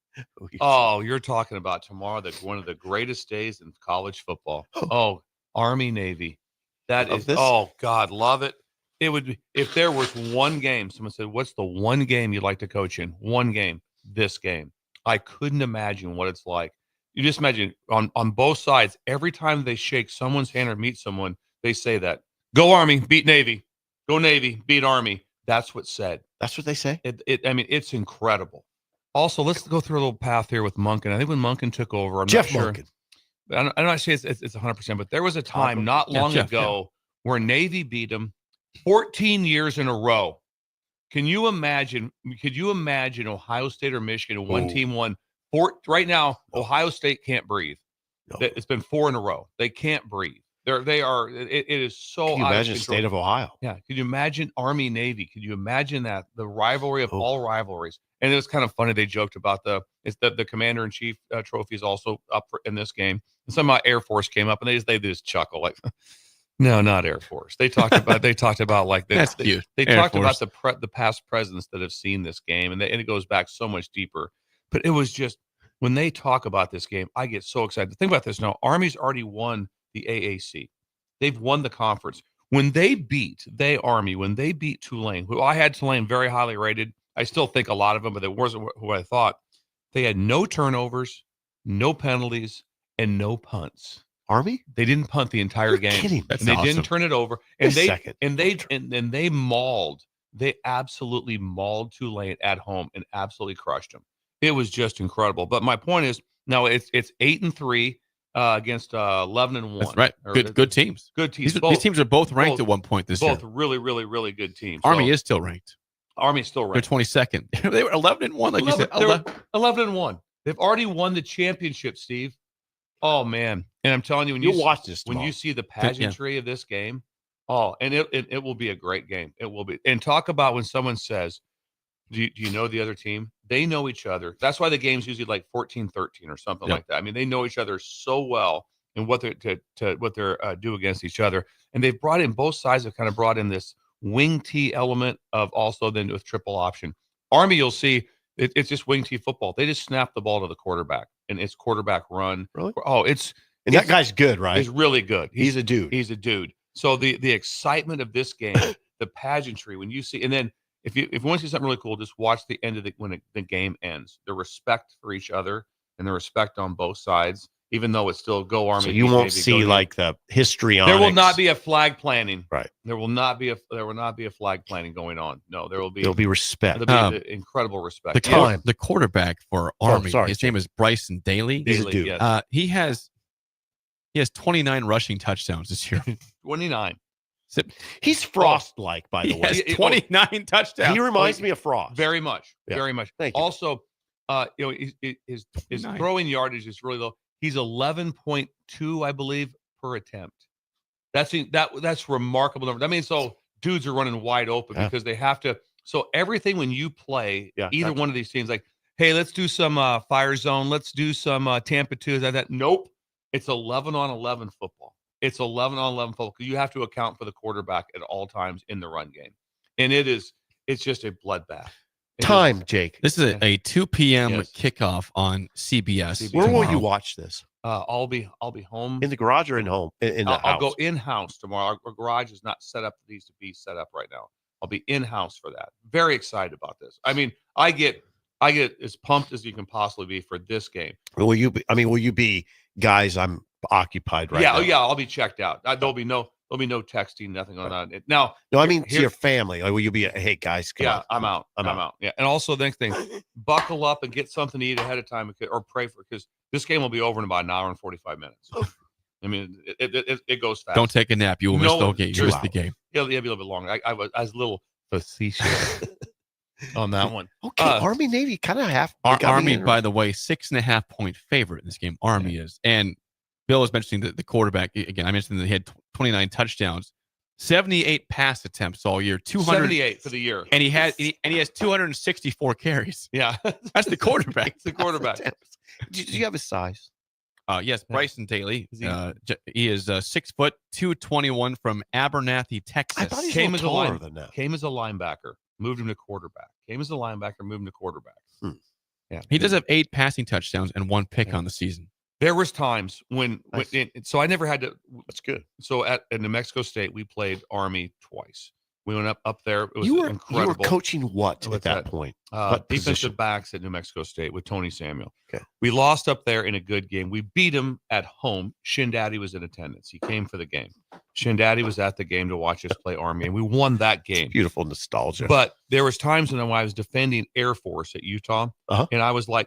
Speaker 5: Oh, you're talking about tomorrow, one of the greatest days in college football. Oh, Army Navy. That
Speaker 6: Love
Speaker 5: is.
Speaker 6: this.
Speaker 5: Oh God, love it. It would be, if there was one game. Someone said, "What's the one game you'd like to coach in?" One game. This game. I couldn't imagine what it's like. You just imagine on both sides. Every time they shake someone's hand or meet someone, they say that. Go Army, beat Navy. Go Navy, beat Army. That's what's said.
Speaker 6: That's what they say.
Speaker 5: I mean, it's incredible. Also, let's go through a little path here with Monken. I think when Monken took over,
Speaker 6: Jeff
Speaker 5: not sure.
Speaker 6: Monken.
Speaker 5: I'm not saying it's 100%, but there was a time not long
Speaker 10: Jeff,
Speaker 5: ago where Navy beat them 14 years in a row. Can you imagine? Could you imagine Ohio State or Michigan? One team won four. Right now, Ohio State can't breathe. It's been 4 in a row. They can't breathe. They are. It is so.
Speaker 6: Can you
Speaker 5: out
Speaker 6: imagine
Speaker 5: of
Speaker 6: the
Speaker 5: control.
Speaker 6: state of Ohio?
Speaker 5: Yeah. Could you imagine Army Navy? Could you imagine that the rivalry of all rivalries? And it was kind of funny. They joked about the Commander in Chief trophy is also up in this game. And somehow Air Force came up and they just chuckle like, no, not Air Force. They talked about like
Speaker 10: That's cute.
Speaker 5: They
Speaker 10: Air
Speaker 5: talked
Speaker 10: Force.
Speaker 5: about the past presidents that have seen this game, and it goes back so much deeper. But it was just when they talk about this game, I get so excited. Think about this now. Army's already won the AAC. They've won the conference. When they beat Tulane, who I had Tulane very highly rated. I still think a lot of them, but it wasn't who I thought. They had no turnovers, no penalties, and no punts.
Speaker 6: Army?
Speaker 5: They didn't punt the entire game.
Speaker 6: Kidding me.
Speaker 10: That's
Speaker 5: and they
Speaker 10: awesome.
Speaker 5: didn't turn it over. And they mauled. They absolutely mauled Tulane at home and absolutely crushed them. It was just incredible. But my point is, now it's 8-3 against 11-1.
Speaker 10: That's right. Good teams.
Speaker 5: Good teams.
Speaker 10: These teams are both ranked at one point this year.
Speaker 5: Both really, really, really good teams.
Speaker 10: Army is still ranked.
Speaker 5: Army's still ranked.
Speaker 10: They're 22nd. They were 11-1, like you said.
Speaker 5: 11-1. They've already won the championship, Steve. Oh man! And I'm telling you, when you
Speaker 6: watch this,
Speaker 5: when you see the pageantry of this game, and it will be a great game. It will be. And talk about when someone says, "Do you know the other team?" They know each other. That's why the game's usually like 14-13 or something like that. I mean, they know each other so well and what they're do against each other. And they've brought in both sides have kind of brought in this wing tee element of also then with triple option. Army, you'll see it's just wing tee football. They just snap the ball to the quarterback and it's quarterback run.
Speaker 6: Really?
Speaker 5: Oh,
Speaker 6: that guy's good, right?
Speaker 5: He's really good.
Speaker 6: He's a dude.
Speaker 5: He's a dude. So the excitement of this game, the pageantry, when you see, and then if you want to see something really cool, just watch the end of when the game ends. The respect for each other and the respect on both sides. Even though it's still go Army.
Speaker 6: So you won't see like the histrionics.
Speaker 5: There will not be a flag planning.
Speaker 6: Right.
Speaker 5: There will not be a flag planning going on. No, there will be.
Speaker 6: There'll be respect.
Speaker 5: There'll be incredible respect.
Speaker 10: The quarterback for Army. His name is Bryson Daly.
Speaker 6: He's a dude.
Speaker 5: Yes.
Speaker 10: He has 29 rushing touchdowns this year.
Speaker 5: 29.
Speaker 6: He's Frost-like, by the way.
Speaker 10: He has 29 touchdowns.
Speaker 6: He reminds me of Frost.
Speaker 5: Very much.
Speaker 6: Yeah.
Speaker 5: Very much.
Speaker 6: Thank you.
Speaker 5: Also, his throwing yardage is really low. He's 11.2, I believe, per attempt. That's remarkable number. I mean, so dudes are running wide open because they have to. So everything when you play either one of these teams, like, hey, let's do some fire zone, let's do some Tampa 2, that. Nope, it's 11-on-11 football. It's 11-on-11 football because you have to account for the quarterback at all times in the run game, and it's just a bloodbath.
Speaker 6: Jake.
Speaker 10: This is a 2 p.m. kickoff on CBS.
Speaker 6: Where will you watch this?
Speaker 5: I'll be home
Speaker 6: in the garage or in home.
Speaker 5: I'll go in house tomorrow. Our garage is not set up. It needs to be set up right now. I'll be in house for that. Very excited about this. I mean, I get as pumped as you can possibly be for this game.
Speaker 6: Will you be guys? I'm occupied right now.
Speaker 5: Yeah. I'll be checked out. There'll be no texting, nothing on that. Now,
Speaker 6: no, I mean to your family. Like, will you be? Hey guys, come on.
Speaker 5: I'm out. I'm out. Yeah, and also the next thing, buckle up and get something to eat ahead of time, or pray for, because this game will be over in about an hour and 45 minutes. I mean, it goes fast.
Speaker 10: Don't take a nap. You will miss the game. You miss the game.
Speaker 5: It'll be a little bit longer. I was a little facetious on that one.
Speaker 6: Okay, Army Navy kind of half.
Speaker 10: Army, by the way, 6.5 point favorite in this game. Army is, and Bill was mentioning the quarterback again. I mentioned that he had 29 touchdowns, 78 pass attempts all year,
Speaker 5: 278 for the year,
Speaker 10: and he has 264 carries.
Speaker 5: Yeah,
Speaker 10: that's the quarterback.
Speaker 5: It's the quarterback.
Speaker 6: Do you have his size?
Speaker 10: Yes, Bryson Daly. He is 6 foot 221 from Abernathy, Texas.
Speaker 6: I thought he was taller than that.
Speaker 5: Came as a linebacker, moved him to quarterback. Came as a linebacker, moved him to quarterback. Yeah,
Speaker 10: he does have 8 passing touchdowns and 1 pick on the season.
Speaker 5: There was times when so I never had to.
Speaker 6: That's good.
Speaker 5: So at New Mexico State, we played Army twice. We went up there. It was incredible.
Speaker 6: You were coaching what at that point?
Speaker 5: Defensive backs at New Mexico State with Tony Samuel.
Speaker 6: Okay.
Speaker 5: We lost up there in a good game. We beat him at home. Shin Daddy was in attendance. He came for the game. Shin Daddy was at the game to watch us play Army, and we won that game.
Speaker 6: It's beautiful nostalgia.
Speaker 5: But there was times when I was defending Air Force at Utah, and I was like,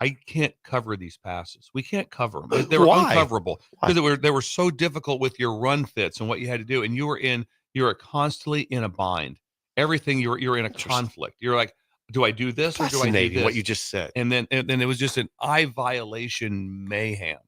Speaker 5: I can't cover these passes. We can't cover them. They were uncoverable because they were so difficult with your run fits and what you had to do, and you were constantly in a bind. Everything you're in a conflict. You're like, do I do this or do I do this?
Speaker 6: What you just said.
Speaker 5: And then it was just an eye violation mayhem.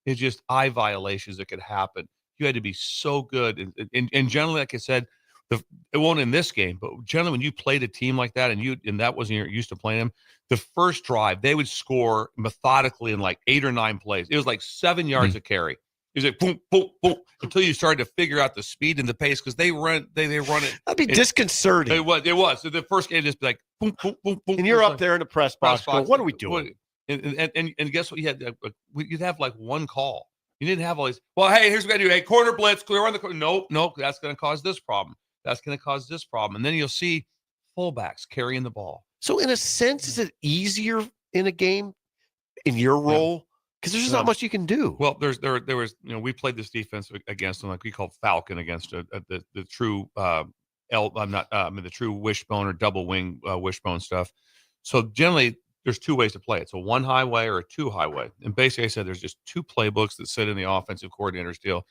Speaker 5: It's just eye violations that could happen. You had to be so good, and generally, like I said, it won't in this game, but generally when you played a team like that and that wasn't you're used to playing them, the first drive they would score methodically in like 8 or 9 plays. It was like 7 yards a carry. It was like boom, boom, boom until you started to figure out the speed and the pace because they run it.
Speaker 6: That'd be disconcerting.
Speaker 5: It was. So the first game just be like boom, boom, boom, boom.
Speaker 6: And you're up there in the press box going, what are we doing?
Speaker 5: And guess what? You'd have like one call. You didn't have all these. Well, hey, here's what I do. Hey, corner blitz, clear on the corner. Nope. That's going to cause this problem. That's going to cause this problem. And then you'll see fullbacks carrying the ball.
Speaker 6: So in a sense, is it easier in a game in your role? Because there's just not much you can do.
Speaker 5: Well, there was, we played this defense against them, like we called Falcon against the true the true wishbone or double wing wishbone stuff. So generally there's 2 ways to play it. So 1 highway or a 2 highway. And basically I said, there's just 2 playbooks that sit in the offensive coordinator's deal.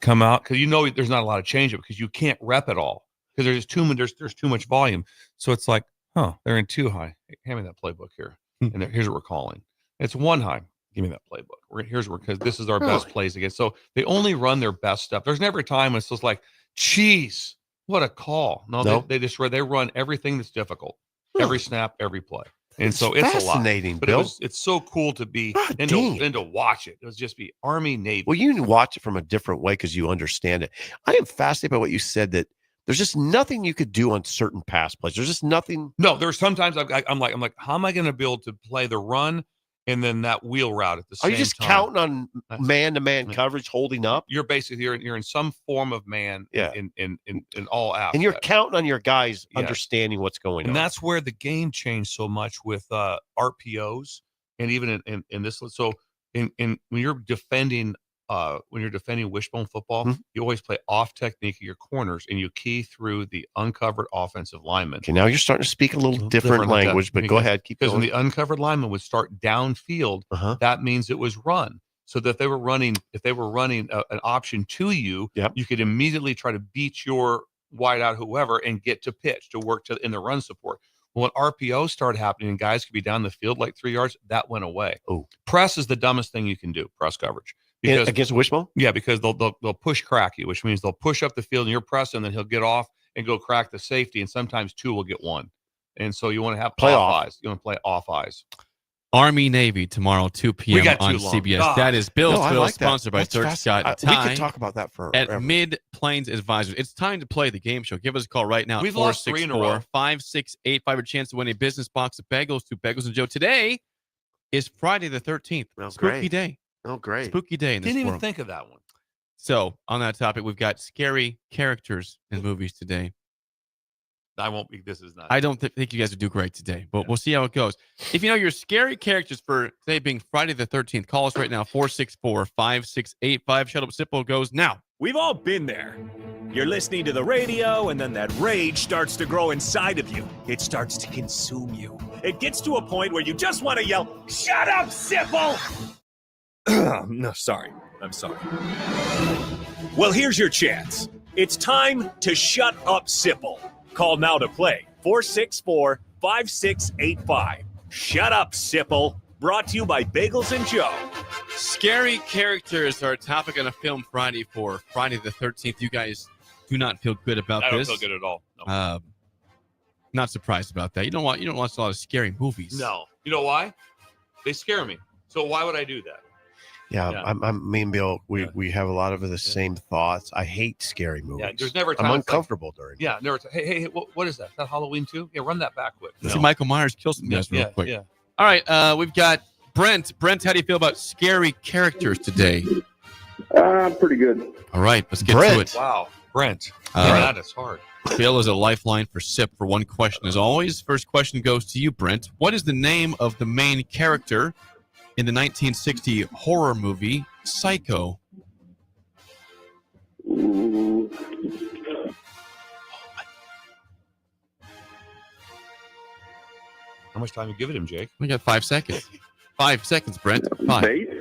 Speaker 5: Come out because there's not a lot of change up because you can't rep it all because there's too much volume. So it's like, they're in 2 high. Hey, hand me that playbook here, and here's what we're calling. It's 1 high. Give me that playbook. Here's where because this is our best plays against. So they only run their best stuff. There's never a time when it's just like, geez, what a call. No, they run everything that's difficult, every snap, every play. And so it's
Speaker 6: fascinating,
Speaker 5: a lot. But
Speaker 6: Bill.
Speaker 5: It's so cool to be and to watch it. It was just be Army, Navy.
Speaker 6: Well, you can watch it from a different way because you understand it. I am fascinated by what you said that there's just nothing you could do on certain pass plays. There's just nothing.
Speaker 5: No, there's sometimes I'm like, how am I going to be able to play the run and then that wheel route at the same time?
Speaker 6: Are you just counting on man-to-man coverage holding up?
Speaker 5: You're basically you're in some form of man in all aspects.
Speaker 6: And you're counting on your guys understanding what's going on.
Speaker 5: And that's where the game changed so much with RPOs and even in this. So in when you're defending wishbone football, you always play off technique of your corners and you key through the uncovered offensive lineman.
Speaker 6: Okay, now you're starting to speak a little different language, but go ahead. Keep going.
Speaker 5: Because when the uncovered lineman would start downfield, that means it was run. So that if they were running an option to you, you could immediately try to beat your wide out whoever and get to pitch to work in the run support. Well, when RPO started happening and guys could be down the field like 3 yards, that went away.
Speaker 6: Oh,
Speaker 5: press is the dumbest thing you can do. Press coverage.
Speaker 6: Against Wishbone?
Speaker 5: Yeah, because they'll push crack you, which means they'll push up the field and you're pressing, and then he'll get off and go crack the safety, and sometimes two will get one. And so you want to have
Speaker 6: play
Speaker 5: off eyes. You want to play off eyes.
Speaker 10: Army Navy tomorrow, 2 p.m. on CBS.
Speaker 5: God.
Speaker 10: That is Bill's
Speaker 6: No, I
Speaker 10: Bill,
Speaker 6: like that.
Speaker 10: sponsored by
Speaker 6: That's
Speaker 10: Third
Speaker 6: fascinating.
Speaker 10: Scott and
Speaker 6: We
Speaker 10: Ty
Speaker 6: could talk about that for
Speaker 10: at Mid-Plains Advisors. It's time to play the game show. Give us a call right now.
Speaker 5: We've lost 3 in a row.
Speaker 10: 464-5685. A chance to win a business box of bagels to Bagels and Joe. Today is Friday the 13th.
Speaker 6: Oh,
Speaker 10: Spooky
Speaker 6: great.
Speaker 10: day.
Speaker 6: Oh, great.
Speaker 10: Spooky day in this
Speaker 5: Didn't even
Speaker 10: world.
Speaker 5: think of that one.
Speaker 10: So, on that topic, we've got scary characters in movies today.
Speaker 5: I won't be. This is not.
Speaker 10: I don't think you guys would do great today, but we'll see how it goes. If you know your scary characters for today being Friday the 13th, call us right now, 464-5685. Shut Up Sipple goes now.
Speaker 1: We've all been there. You're listening to the radio, and then that rage starts to grow inside of you. It starts to consume you. It gets to a point where you just want to yell, "Shut up, Sipple!" No, sorry. I'm sorry. Well, here's your chance. It's time to shut up, Sipple. Call now to play. 464-5685. Shut up, Sipple. Brought to you by Bagels and Joe.
Speaker 10: Scary characters are a topic on a film Friday for Friday the 13th. You guys do not feel good about
Speaker 5: I don't
Speaker 10: this.
Speaker 5: feel good at all. No.
Speaker 10: Not surprised about that. You don't watch a lot of scary movies.
Speaker 5: No. You know why? They scare me. So why would I do that?
Speaker 6: Yeah. Me and Bill, we have a lot of the same thoughts. I hate scary movies.
Speaker 5: Yeah, there's never a time
Speaker 6: I'm
Speaker 5: it's like-
Speaker 6: uncomfortable during.
Speaker 5: Yeah, never. Hey, what is that? Is that Halloween too? Yeah, run that back quick.
Speaker 10: See Michael Myers kill some guys real quick.
Speaker 5: Yeah.
Speaker 10: All right, we've got Brent. Brent, how do you feel about scary characters today?
Speaker 11: Pretty good.
Speaker 10: All right, let's get
Speaker 6: Brent.
Speaker 10: to it.
Speaker 5: Wow, Brent.
Speaker 10: That
Speaker 5: is hard.
Speaker 10: Bill is a lifeline for SIP for one question as always. First question goes to you, Brent. What is the name of the main character in the 1960 horror movie Psycho?
Speaker 11: Ooh.
Speaker 5: How much time you giving him, Jake?
Speaker 10: We got 5 seconds. 5 seconds, Brent. 5.
Speaker 11: Bates?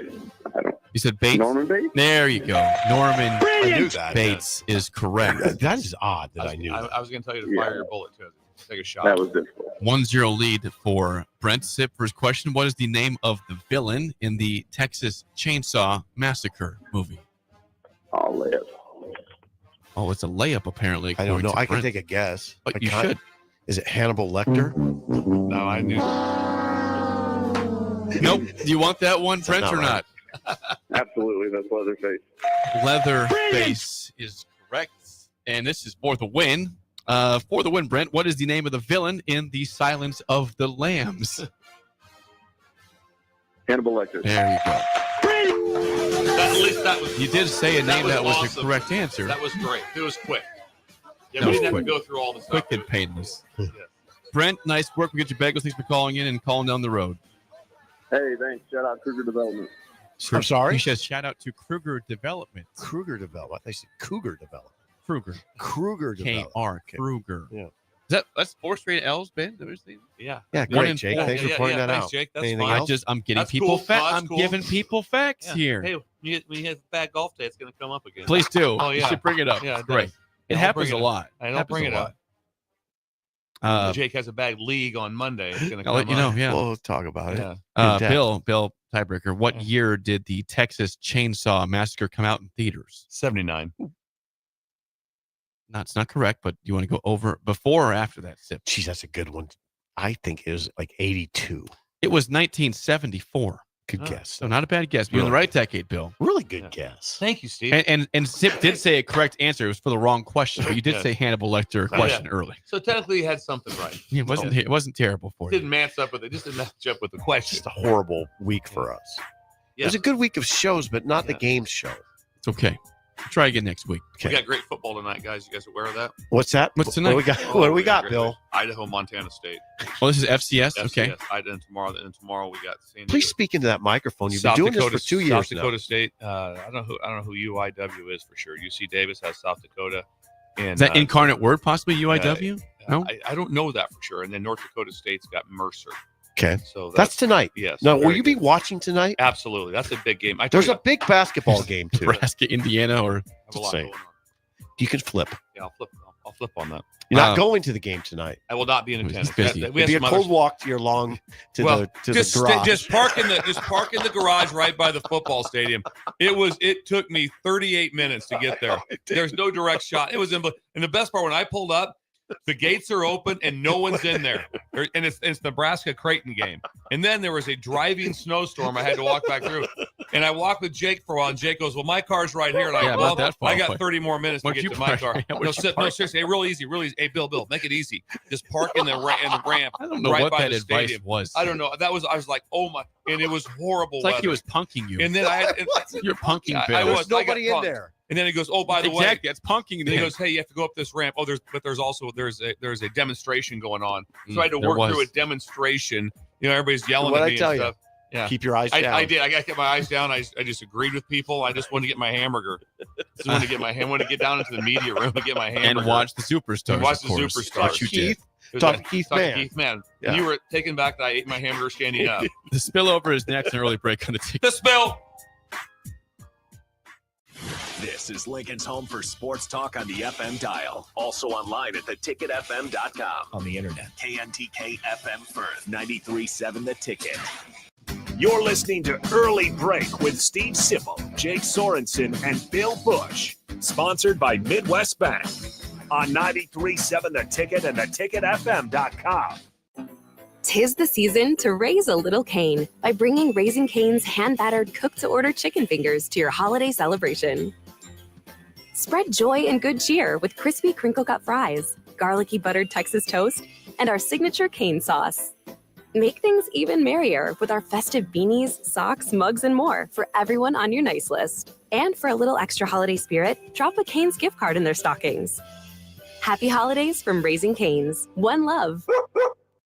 Speaker 10: You said Bates?
Speaker 11: Norman Bates?
Speaker 10: There you go. Norman
Speaker 6: I knew that.
Speaker 10: Bates is correct.
Speaker 6: That is odd that I knew.
Speaker 5: I was going to tell you to fire your bullet too. Take a shot.
Speaker 11: That was difficult.
Speaker 10: 1-0 lead for Brent. SIP for his question. What is the name of the villain in the Texas Chainsaw Massacre movie?
Speaker 11: I'll layup.
Speaker 10: Oh, it's a layup, apparently.
Speaker 6: I don't know.
Speaker 10: according to
Speaker 6: I can
Speaker 10: Brent.
Speaker 6: take a guess.
Speaker 10: But
Speaker 6: I
Speaker 10: you
Speaker 6: can't-
Speaker 10: should.
Speaker 6: Is it Hannibal Lecter?
Speaker 5: No, I knew.
Speaker 10: Nope. Do you want that one, Brent,
Speaker 6: not
Speaker 10: or
Speaker 6: right.
Speaker 10: not?
Speaker 11: Absolutely, that's Leatherface.
Speaker 10: Leatherface is correct. And this is for the win. For the win, Brent, what is the name of the villain in The Silence of the Lambs?
Speaker 11: Hannibal Lecter.
Speaker 10: There you go.
Speaker 5: At least that was.
Speaker 10: You did say a name that was the
Speaker 5: awesome.
Speaker 10: correct answer.
Speaker 5: That was great. It was quick. Yeah,
Speaker 10: That
Speaker 5: we
Speaker 10: was
Speaker 5: didn't
Speaker 10: quick.
Speaker 5: have to go through all the stuff.
Speaker 10: Quick and painless. Brent, nice work. We get your bagels. Thanks for calling in and calling down the road.
Speaker 11: Hey, thanks. Shout out Kruger Development.
Speaker 6: I'm sorry?
Speaker 10: He says shout out to Kruger Development.
Speaker 6: Kruger Development. They said Cougar Development.
Speaker 10: Kruger.
Speaker 6: Kruger Development.
Speaker 10: K-R. Kruger.
Speaker 6: Yeah.
Speaker 10: That's 4 straight L's, Ben?
Speaker 5: Yeah.
Speaker 6: Yeah,
Speaker 10: One
Speaker 6: great,
Speaker 10: and
Speaker 6: Jake.
Speaker 10: four.
Speaker 6: Thanks for pointing that
Speaker 5: thanks,
Speaker 6: out.
Speaker 5: Jake. That's
Speaker 6: Anything
Speaker 5: fine.
Speaker 6: else?
Speaker 10: I'm getting
Speaker 5: That's
Speaker 10: people
Speaker 5: cool.
Speaker 10: facts.
Speaker 5: No, that's
Speaker 10: I'm
Speaker 5: cool.
Speaker 10: giving people facts
Speaker 5: Yeah.
Speaker 10: here.
Speaker 5: Hey, when you have a bad golf day, it's going to come up again.
Speaker 10: Please do.
Speaker 5: Oh, yeah.
Speaker 10: You should bring it up.
Speaker 5: Yeah,
Speaker 10: It's
Speaker 5: it
Speaker 10: great.
Speaker 5: does.
Speaker 10: It
Speaker 5: Don't
Speaker 10: happens
Speaker 5: bring
Speaker 10: a
Speaker 5: it
Speaker 10: lot.
Speaker 5: I don't
Speaker 10: Happens
Speaker 5: bring
Speaker 10: a
Speaker 5: it
Speaker 10: lot.
Speaker 5: up. Jake has a bad league on Monday. It's going to
Speaker 10: I'll
Speaker 5: come
Speaker 10: let you know.
Speaker 5: up.
Speaker 10: Yeah.
Speaker 6: We'll talk about
Speaker 5: Yeah.
Speaker 6: it. In depth.
Speaker 10: Bill, tiebreaker. What year did the Texas Chainsaw Massacre come out in theaters?
Speaker 5: 79.
Speaker 10: No, it's not correct, but you want to go over before or after that, Sip?
Speaker 6: Geez, that's a good one. I think it was like 82.
Speaker 10: It was 1974.
Speaker 6: Good guess.
Speaker 10: So not a bad guess. You're in the right decade, Bill.
Speaker 6: Really good guess.
Speaker 5: Thank you, Steve.
Speaker 10: And Sip did say a correct answer. It was for the wrong question, but you did
Speaker 5: Yeah.
Speaker 10: say Hannibal Lecter question early.
Speaker 5: So technically, you had something right.
Speaker 10: It wasn't terrible for you.
Speaker 5: Didn't match up with it. Just didn't match up with the question.
Speaker 6: Just a horrible week for us. It was a good week of shows, but not the game show.
Speaker 10: It's okay. Try again next week.
Speaker 5: We got great football tonight, guys. You guys aware of that?
Speaker 6: What's that?
Speaker 10: What's tonight?
Speaker 6: What do we got,
Speaker 5: great
Speaker 6: Bill?
Speaker 5: night. Idaho, Montana State.
Speaker 10: Oh, this is FCS? Okay.
Speaker 5: FCS. Idaho, and tomorrow we got San Diego.
Speaker 6: Please speak into that microphone. You've
Speaker 5: South
Speaker 6: been doing
Speaker 5: Dakota,
Speaker 6: this for 2 years
Speaker 5: South
Speaker 6: now.
Speaker 5: Dakota State. I don't know who UIW is for sure. UC Davis has South Dakota. And
Speaker 10: Is that Incarnate Word, possibly UIW? No?
Speaker 5: I don't know that for sure. And then North Dakota State's got Mercer.
Speaker 6: Okay.
Speaker 5: So
Speaker 6: that's tonight.
Speaker 5: Yes.
Speaker 6: Now, will
Speaker 5: very
Speaker 6: you be watching tonight?
Speaker 5: Absolutely. That's a big game.
Speaker 6: There's a big basketball game, too.
Speaker 10: Nebraska, Indiana, or
Speaker 5: have a lot going on.
Speaker 6: You can flip.
Speaker 5: Yeah, I'll flip on that.
Speaker 6: You're not going to the game tonight.
Speaker 5: I will not be in attendance.
Speaker 6: It'd be a cold walk to your lawn to the garage.
Speaker 5: Just park in the garage right by the football stadium. It took me 38 minutes to get there. There's no direct shot. It was and the best part, when I pulled up, the gates are open and no one's in there. And it's Nebraska Creighton game. And then there was a driving snowstorm I had to walk back through. And I walked with Jake for a while, and Jake goes, "Well, my car's right here." And I got 30 more minutes to get to my car. No, seriously, hey, real easy. Hey, Bill, make it easy. Just park in the ramp.
Speaker 10: I don't know
Speaker 5: right
Speaker 10: what
Speaker 5: by
Speaker 10: that
Speaker 5: the
Speaker 10: advice
Speaker 5: stadium.
Speaker 10: was.
Speaker 5: I don't know. I was like, oh my, and it was horrible.
Speaker 10: It's like he
Speaker 5: weather.
Speaker 10: was punking you.
Speaker 5: And then
Speaker 10: You're punking Bill.
Speaker 5: I was.
Speaker 6: Nobody
Speaker 5: I got
Speaker 6: in
Speaker 5: punked.
Speaker 6: there.
Speaker 5: And then he goes, "Oh, by the way,
Speaker 10: exactly, that's punking."
Speaker 5: And he goes, "Hey, you have to go up this ramp. Oh, there's a demonstration going on." So I had to
Speaker 10: there
Speaker 5: work
Speaker 10: was.
Speaker 5: through a demonstration. You know, everybody's yelling
Speaker 6: What'd
Speaker 5: at
Speaker 6: I
Speaker 5: me
Speaker 6: tell
Speaker 5: and
Speaker 6: you?
Speaker 5: stuff. Yeah,
Speaker 6: Keep your eyes down.
Speaker 5: I did. I got to get my eyes down. I just agreed with people. I just wanted to get my hamburger. Just wanted to get my hand. Wanted to get down into the media room and get my hamburger
Speaker 10: And watch the Superstars.
Speaker 5: And watch
Speaker 10: of
Speaker 5: the
Speaker 10: course.
Speaker 5: Superstars.
Speaker 10: What you did.
Speaker 6: Talk to Keith Mann.
Speaker 5: Keith Mann.
Speaker 6: Yeah.
Speaker 5: And you were taken back that I ate my hamburger standing up.
Speaker 10: The spillover is next. An early break on the ticket.
Speaker 5: The spill.
Speaker 1: This is Lincoln's home for sports talk on the FM dial. Also online at theticketfm.com.
Speaker 2: On the internet.
Speaker 1: KNTK FM Firth, 93.7 The Ticket. You're listening to Early Break with Steve Sipple, Jake Sorensen, and Bill Busch. Sponsored by Midwest Bank. On 93.7 The Ticket and theticketfm.com.
Speaker 15: 'Tis the season to raise a little Cane by bringing Raising Cane's hand-battered cook-to-order chicken fingers to your holiday celebration. Spread joy and good cheer with crispy crinkle-cut fries, garlicky buttered Texas toast, and our signature cane sauce. Make things even merrier with our festive beanies, socks, mugs, and more for everyone on your nice list. And for a little extra holiday spirit, drop a Cane's gift card in their stockings. Happy holidays from Raising Cane's. One love.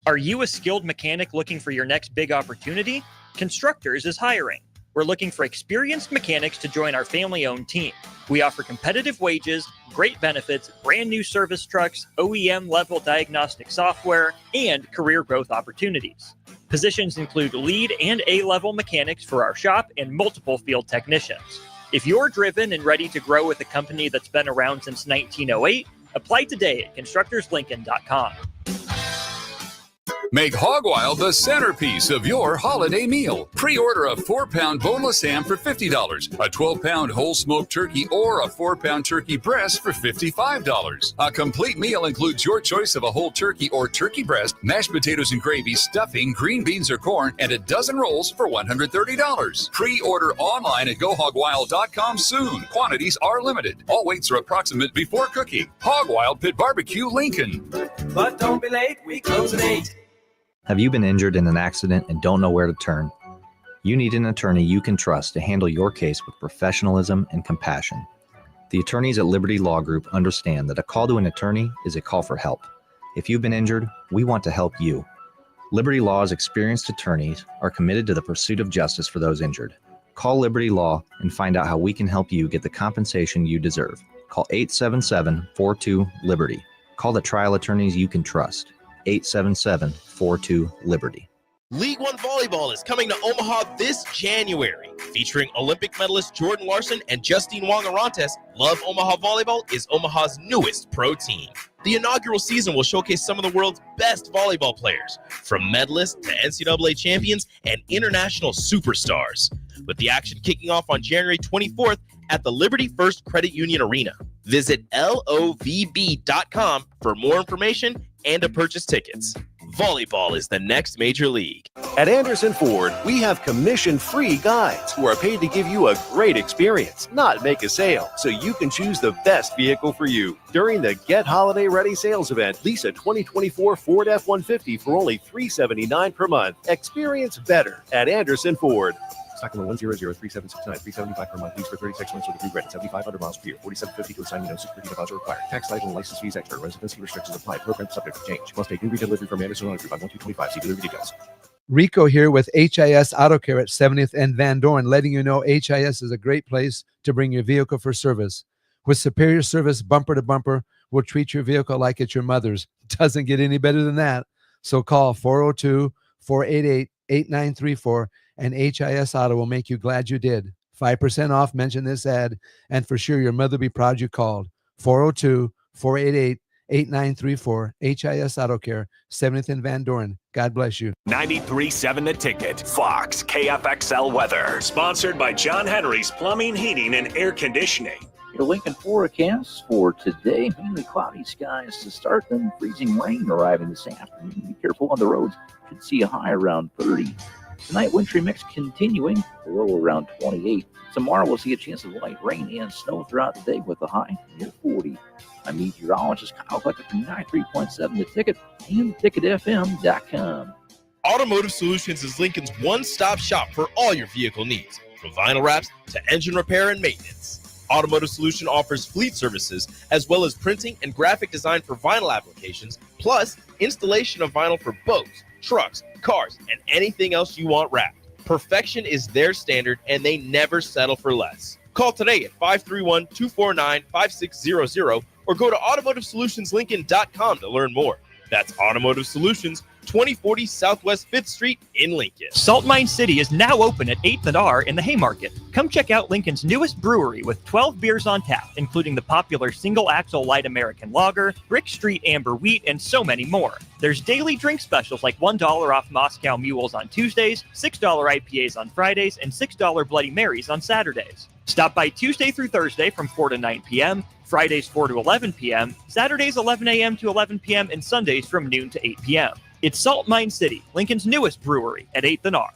Speaker 12: Are you a skilled mechanic looking for your next big opportunity? Constructors is hiring. We're looking for experienced mechanics to join our family-owned team. We offer competitive wages, great benefits, brand new service trucks, OEM-level diagnostic software, and career growth opportunities. Positions include lead and A-level mechanics for our shop and multiple field technicians. If you're driven and ready to grow with a company that's been around since 1908, apply today at constructorslincoln.com.
Speaker 19: Make Hog Wild the centerpiece of your holiday meal. Pre-order a 4-pound boneless ham for $50, a 12-pound whole smoked turkey, or a 4-pound turkey breast for $55. A complete meal includes your choice of a whole turkey or turkey breast, mashed potatoes and gravy, stuffing, green beans or corn, and a dozen rolls for $130. Pre-order online at GoHogWild.com soon. Quantities are limited. All weights are approximate before cooking. Hog Wild Pit Barbecue, Lincoln.
Speaker 2: But don't be late, we close at 8.
Speaker 17: Have you been injured in an accident and don't know where to turn? You need an attorney you can trust to handle your case with professionalism and compassion. The attorneys at Liberty Law Group understand that a call to an attorney is a call for help. If you've been injured, we want to help you. Liberty Law's experienced attorneys are committed to the pursuit of justice for those injured. Call Liberty Law and find out how we can help you get the compensation you deserve. Call 877-42-LIBERTY. Call the trial attorneys you can trust. 877-42-LIBERTY.
Speaker 7: League One Volleyball is coming to Omaha this January. Featuring Olympic medalist Jordan Larson and Justine Wong-Arantes, Love Omaha Volleyball is Omaha's newest pro team. The inaugural season will showcase some of the world's best volleyball players, from medalists to NCAA champions and international superstars, with the action kicking off on January 24th at the Liberty First Credit Union Arena. Visit LOVB.com for more information and to purchase tickets. Volleyball is the next major league.
Speaker 18: At Anderson Ford, we have commission-free guides who are paid to give you a great experience, not make a sale, so you can choose the best vehicle for you. During the Get Holiday Ready sales event, lease a 2024 Ford F-150 for only $379 per month. Experience better at Anderson Ford. Stock number 1003769, $375 per month. Lease for 36 months with a free credit, 7,500 miles per year, $4,750 to assign, no security deposit required. Tax, title, and license fees extra. Residency restrictions apply. Program subject to change. Must take new delivery from Anderson Auto Group by 1225. See delivery details.
Speaker 20: Rico here with HIS Auto Care at 70th and Van Dorn, letting you know HIS is a great place to bring your vehicle for service. With superior service, bumper to bumper, we'll treat your vehicle like it's your mother's. Doesn't get any better than that. So call 402-488-8934 and HIS Auto will make you glad you did. 5% off, mention this ad, and for sure your mother will be proud you called. 402-488-8934. HIS Auto Care, 70th and Van Doren. God bless you.
Speaker 1: 93.7 The Ticket, Fox, KFXL weather. Sponsored by John Henry's Plumbing, Heating, and Air Conditioning.
Speaker 9: Your Lincoln forecast for today, mainly cloudy skies to start, then freezing rain arriving this afternoon. Be careful on the roads. Should see a high around 30. Tonight, wintry mix continuing, a low around 28. Tomorrow, we'll see a chance of light rain and snow throughout the day with a high near 40. I'm meteorologist Kyle Flecker from 93.7 The Ticket and TicketFM.com.
Speaker 7: Automotive Solutions is Lincoln's one-stop shop for all your vehicle needs, from vinyl wraps to engine repair and maintenance. Automotive Solution offers fleet services as well as printing and graphic design for vinyl applications, plus installation of vinyl for boats, trucks, cars, and anything else you want wrapped. Perfection is their standard, and they never settle for less. Call today at 531-249-5600 or go to automotivesolutionslincoln.com to learn more. That's Automotive Solutions, 2040 Southwest 5th Street in Lincoln.
Speaker 12: Salt Mine City is now open at 8th and R in the Haymarket. Come check out Lincoln's newest brewery with 12 beers on tap, including the popular Single Axle Light American Lager, Brick Street Amber Wheat, and so many more. There's daily drink specials like $1 off Moscow Mules on Tuesdays, $6 IPAs on Fridays, and $6 Bloody Marys on Saturdays. Stop by Tuesday through Thursday from 4 to 9 p.m., Fridays 4 to 11 p.m., Saturdays 11 a.m. to 11 p.m., and Sundays from noon to 8 p.m. It's Salt Mine City, Lincoln's newest brewery at 8th and R.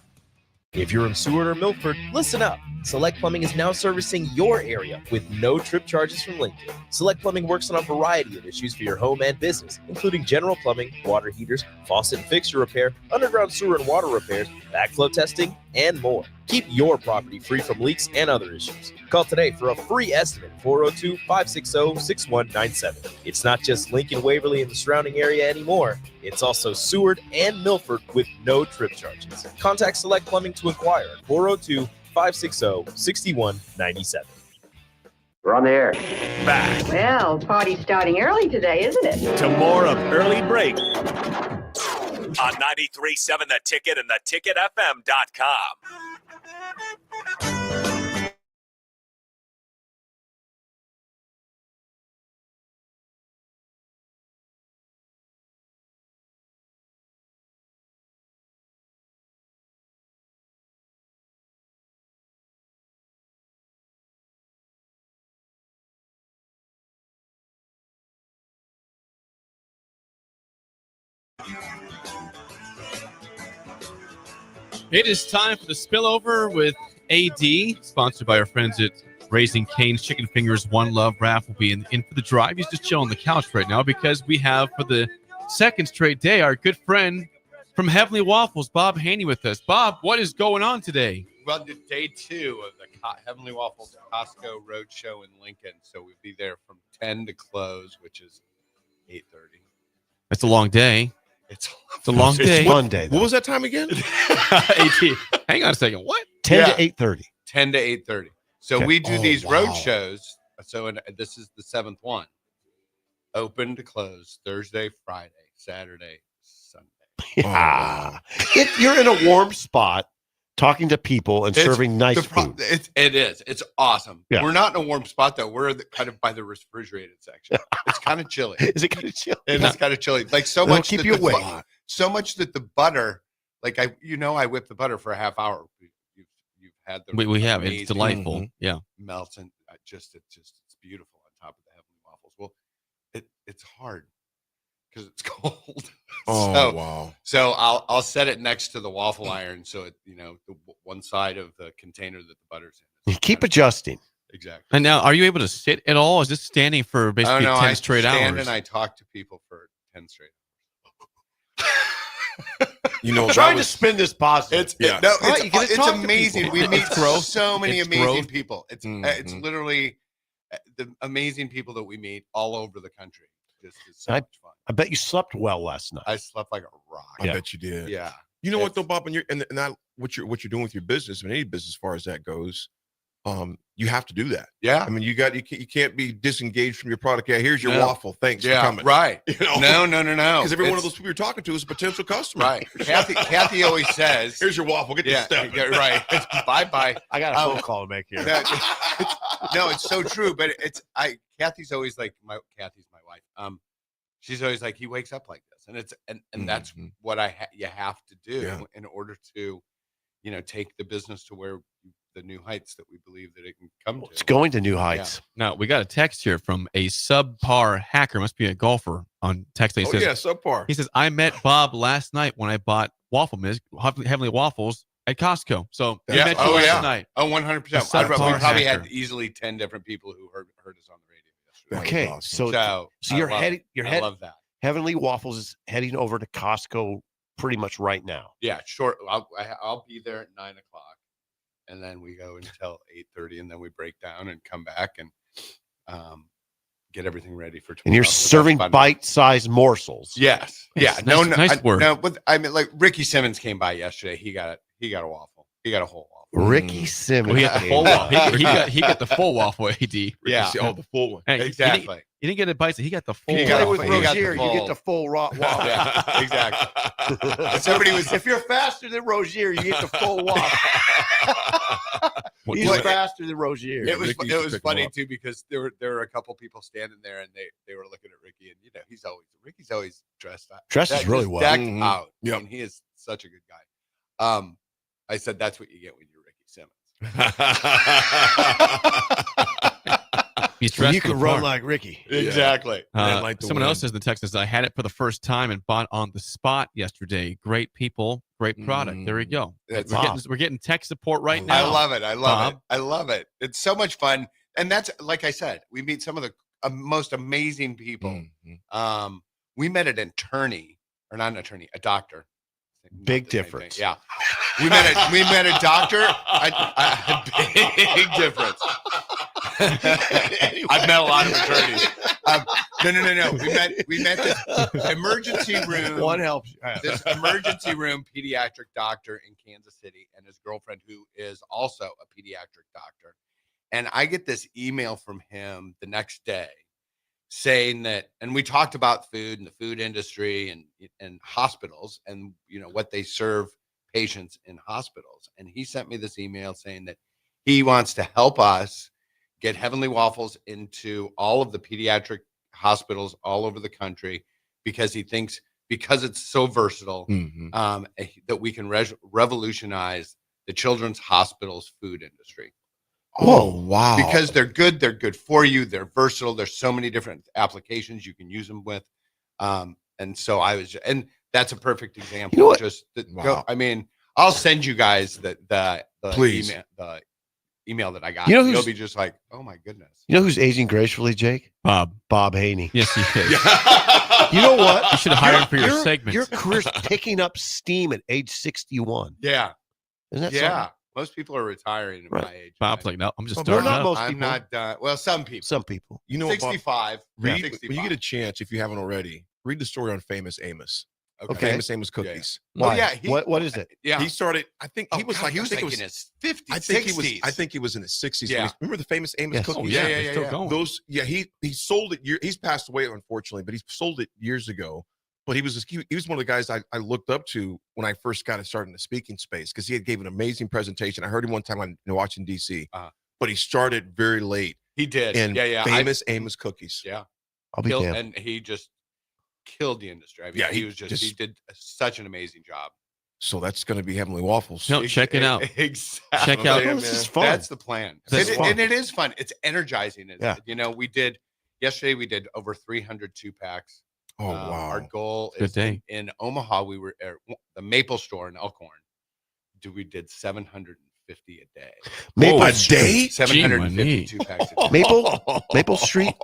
Speaker 7: If you're in Seward or Milford, listen up. Select Plumbing is now servicing your area with no trip charges from Lincoln. Select Plumbing works on a variety of issues for your home and business, including general plumbing, water heaters, faucet and fixture repair, underground sewer and water repairs, backflow testing, and more. Keep your property free from leaks and other issues. Call today for a free estimate, 402-560-6197. It's not just Lincoln, Waverly, and the surrounding area anymore. It's also Seward and Milford with no trip charges. Contact Select Plumbing to inquire at 402-560-6197.
Speaker 11: We're on the air.
Speaker 1: Back
Speaker 21: Well, party's starting early today, isn't it?
Speaker 1: to more of Early Break on 93.7 The Ticket and theticketfm.com.
Speaker 10: It is time for the Spillover with AD, sponsored by our friends at Raising Cane's Chicken Fingers One Love. Raph will be in for the drive. He's just chilling on the couch right now because we have, for the second straight day, our good friend from Heavenly Waffles, Bob Haney, with us. Bob, what is going on today?
Speaker 22: Well, day 2 of the Heavenly Waffles Costco Roadshow in Lincoln. So we'll be there from 10 to close, which is 8:30.
Speaker 10: It's a long day. It's a long day.
Speaker 6: It's Monday.
Speaker 16: What was that time again?
Speaker 10: 18. Hang on a second. What?
Speaker 6: 10 to 8:30.
Speaker 22: 10 to 8:30. So
Speaker 6: Okay.
Speaker 22: we do these
Speaker 6: wow.
Speaker 22: road shows. So this is the 7th one. Open to close Thursday, Friday, Saturday, Sunday.
Speaker 6: Yeah. You're in a warm spot talking to people and serving nice food.
Speaker 22: It is. It's awesome.
Speaker 6: Yeah.
Speaker 22: We're not in a warm spot, though. We're kind of by the refrigerated section. It's kind of chilly.
Speaker 6: Is it kind of chilly?
Speaker 22: It is kind of chilly. Like so
Speaker 6: They'll
Speaker 22: much
Speaker 6: keep
Speaker 22: that
Speaker 6: you
Speaker 22: the
Speaker 6: awake.
Speaker 22: so much that the butter, like I whip the butter for a half hour. You've had the
Speaker 10: We have. It's
Speaker 22: amazing
Speaker 10: delightful. Yeah.
Speaker 22: melts and it's beautiful on top of the Heavenly Waffles. Well, it's hard because it's cold.
Speaker 16: Oh, wow.
Speaker 22: So I'll set it next to the waffle iron so it the one side of the container that the butter's in.
Speaker 6: You keep adjusting.
Speaker 22: Exactly.
Speaker 10: And now, are you able to sit at all? Or is this standing for basically 10
Speaker 22: I
Speaker 10: straight
Speaker 22: stand
Speaker 10: hours?
Speaker 22: and I talk to people for 10 straight
Speaker 6: I'm trying to spin this positive.
Speaker 22: It's amazing. We meet
Speaker 10: growth.
Speaker 22: so many
Speaker 10: It's
Speaker 22: amazing
Speaker 10: growth.
Speaker 22: people. It's literally the amazing people that we meet all over the country. It's so much fun.
Speaker 6: I bet you slept well last night.
Speaker 22: I slept like a rock.
Speaker 16: I bet you did.
Speaker 22: Yeah.
Speaker 16: You know what though, Bob, and what you're doing with your business, and any business as far as that goes,
Speaker 13: you have to do that.
Speaker 22: Yeah.
Speaker 13: I mean, you can't be disengaged from your product. Yeah, here's your waffle. Thanks for coming.
Speaker 22: Right.
Speaker 13: You know?
Speaker 22: No.
Speaker 13: Because every one of those people you're talking to is a potential customer.
Speaker 22: Right. Kathy always says,
Speaker 13: here's your waffle. Get this stuff.
Speaker 22: Right. Bye.
Speaker 6: I got a phone call to make here.
Speaker 22: No, it's so true. But Kathy's always like, Kathy's my wife. She's always like, he wakes up like this. And it's, and that's what you have to do in order to, take the business to where the new heights that we believe that it can come to.
Speaker 6: It's going to new heights.
Speaker 10: Now, we got a text here from a subpar hacker, must be a golfer on text. He says,
Speaker 13: subpar.
Speaker 10: He says, I met Bob last night when I bought Heavenly Waffles at Costco. So we met you last night.
Speaker 22: Oh, 100%. We probably had easily 10 different people who heard us on the radio yesterday.
Speaker 6: Okay, so you're heading. I love that. Heavenly Waffles is heading over to Costco pretty much right now.
Speaker 22: Yeah, short. I'll be there at 9:00. And then we go until 8:30, and then we break down and come back and get everything ready for 12.
Speaker 6: And you're serving bite-sized morsels.
Speaker 22: Yes. Yeah.
Speaker 10: Nice word.
Speaker 22: No, but I mean, like Ricky Simmons came by yesterday. He got a waffle. He got a whole waffle.
Speaker 6: Ricky Simmons.
Speaker 10: Well, he got the full waffle. He got the full waffle. AD.
Speaker 22: Yeah.
Speaker 13: The full one.
Speaker 22: Hey, exactly.
Speaker 10: He didn't get a bite. He got the full.
Speaker 6: You play with Rozier, you get the full waffle.
Speaker 22: Yeah, exactly.
Speaker 6: If you're faster than Rozier, you get the full waffle. He's faster than Rozier.
Speaker 22: It was funny too because there were a couple people standing there and they were looking at Ricky, and Ricky's always dressed up.
Speaker 6: Dresses really well.
Speaker 22: Decked out.
Speaker 13: Yep.
Speaker 22: And he is such a good guy. I said that's what you get when you're Ricky Simmons.
Speaker 10: He's dressed
Speaker 6: you can run like Ricky.
Speaker 22: Exactly.
Speaker 10: Someone else says in the text says, I had it for the first time and bought on the spot yesterday. Great people, great product. There we go. We're getting tech support right now.
Speaker 22: I love it. It's so much fun. And that's, like I said, we meet some of the most amazing people. We met an attorney, or not an attorney, a doctor.
Speaker 6: Big difference.
Speaker 22: Yeah. We met a doctor. A big difference. I've met a lot of attorneys. No. We met this emergency room.
Speaker 6: One helps.
Speaker 22: This emergency room pediatric doctor in Kansas City and his girlfriend, who is also a pediatric doctor. And I get this email from him the next day saying that, and we talked about food and the food industry and hospitals and what they serve patients in hospitals. And he sent me this email saying that he wants to help us get Heavenly Waffles into all of the pediatric hospitals all over the country because he thinks because it's so versatile that we can revolutionize the children's hospitals food industry.
Speaker 6: Oh, wow.
Speaker 22: Because they're good for you. They're versatile. There's so many different applications you can use them with. And so and that's a perfect example. I'll send you guys the email that I got. You'll be just like, oh my goodness.
Speaker 6: You know who's aging gracefully, Jake? Bob Haney.
Speaker 10: Yes, he is.
Speaker 6: You know what?
Speaker 10: You should have hired him for your segment.
Speaker 6: Your career's picking up steam at age 61.
Speaker 22: Yeah.
Speaker 6: Isn't that something?
Speaker 22: Most people are retiring at my age.
Speaker 10: Bob's like, no, I'm just
Speaker 6: They're
Speaker 10: starting
Speaker 6: not
Speaker 10: up.
Speaker 6: most
Speaker 22: I'm
Speaker 6: people.
Speaker 22: not done. Well, some people.
Speaker 13: You know what, Bob?
Speaker 22: 65.
Speaker 13: When
Speaker 22: 65.
Speaker 13: you get a chance, if you haven't already, read the story on Famous Amos.
Speaker 22: Okay.
Speaker 13: Famous Amos cookies.
Speaker 22: Yeah.
Speaker 6: Why?
Speaker 22: Yeah,
Speaker 6: What is it?
Speaker 22: Yeah.
Speaker 13: He started, I think he was
Speaker 22: God,
Speaker 13: like,
Speaker 22: he was
Speaker 13: I
Speaker 22: like
Speaker 13: think
Speaker 22: in his 50s,
Speaker 13: I think he was in his 60s.
Speaker 22: Yeah.
Speaker 13: Remember the Famous Amos
Speaker 6: Yes.
Speaker 13: cookies?
Speaker 22: Oh, yeah,
Speaker 10: they're still going.
Speaker 13: Those, he sold it. He's passed away, unfortunately, but he sold it years ago. But he was one of the guys I looked up to when I first got started in the speaking space because he gave an amazing presentation. I heard him one time on Washington, D.C., but he started very late.
Speaker 22: He did.
Speaker 13: In
Speaker 22: Yeah.
Speaker 13: Famous Amos cookies.
Speaker 22: Yeah.
Speaker 6: I'll be damned.
Speaker 22: And he just killed the industry. I mean, he did such an amazing job.
Speaker 13: So that's going to be Heavenly Waffles.
Speaker 10: No, check it out.
Speaker 22: Exactly.
Speaker 10: Check out.
Speaker 6: This is fun.
Speaker 22: That's the plan. And it is fun. It's energizing.
Speaker 6: Yeah.
Speaker 22: Yesterday we did over 300 2-packs.
Speaker 13: Oh, wow.
Speaker 22: Our goal
Speaker 10: Good
Speaker 22: is
Speaker 10: day.
Speaker 22: in Omaha. We were at the Maple store in Elkhorn. We did 750 a day.
Speaker 6: Maple
Speaker 13: a day?
Speaker 22: 750 2-packs a day.
Speaker 6: Maple Street?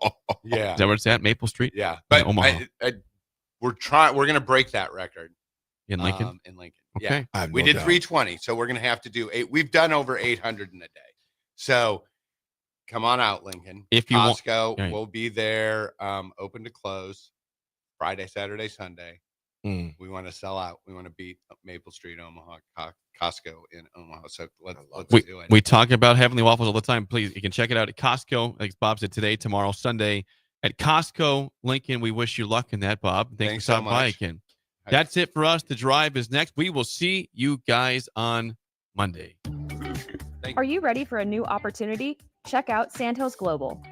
Speaker 22: Yeah.
Speaker 10: Is that where it's at? Maple Street?
Speaker 22: Yeah.
Speaker 10: In
Speaker 22: But
Speaker 10: Omaha.
Speaker 22: we're going to break that record.
Speaker 10: In Lincoln?
Speaker 22: In Lincoln.
Speaker 10: Okay.
Speaker 22: Yeah. We did 320. So we're going to have to do 8. We've done over 800 in a day. So come on out, Lincoln.
Speaker 10: If you want-
Speaker 22: Costco
Speaker 10: Right.
Speaker 22: will be there, open to close Friday, Saturday, Sunday. We want to sell out. We want to beat Maple Street, Omaha, Costco in Omaha. So let's do it.
Speaker 10: We talk about Heavenly Waffles all the time. Please, you can check it out at Costco. Like Bob said, today, tomorrow, Sunday at Costco. Lincoln, we wish you luck in that, Bob. Thanks for stopping by again. That's it for us. The Drive is next. We will see you guys on Monday.
Speaker 4: Are you ready for a new opportunity? Check out Sandhills Global.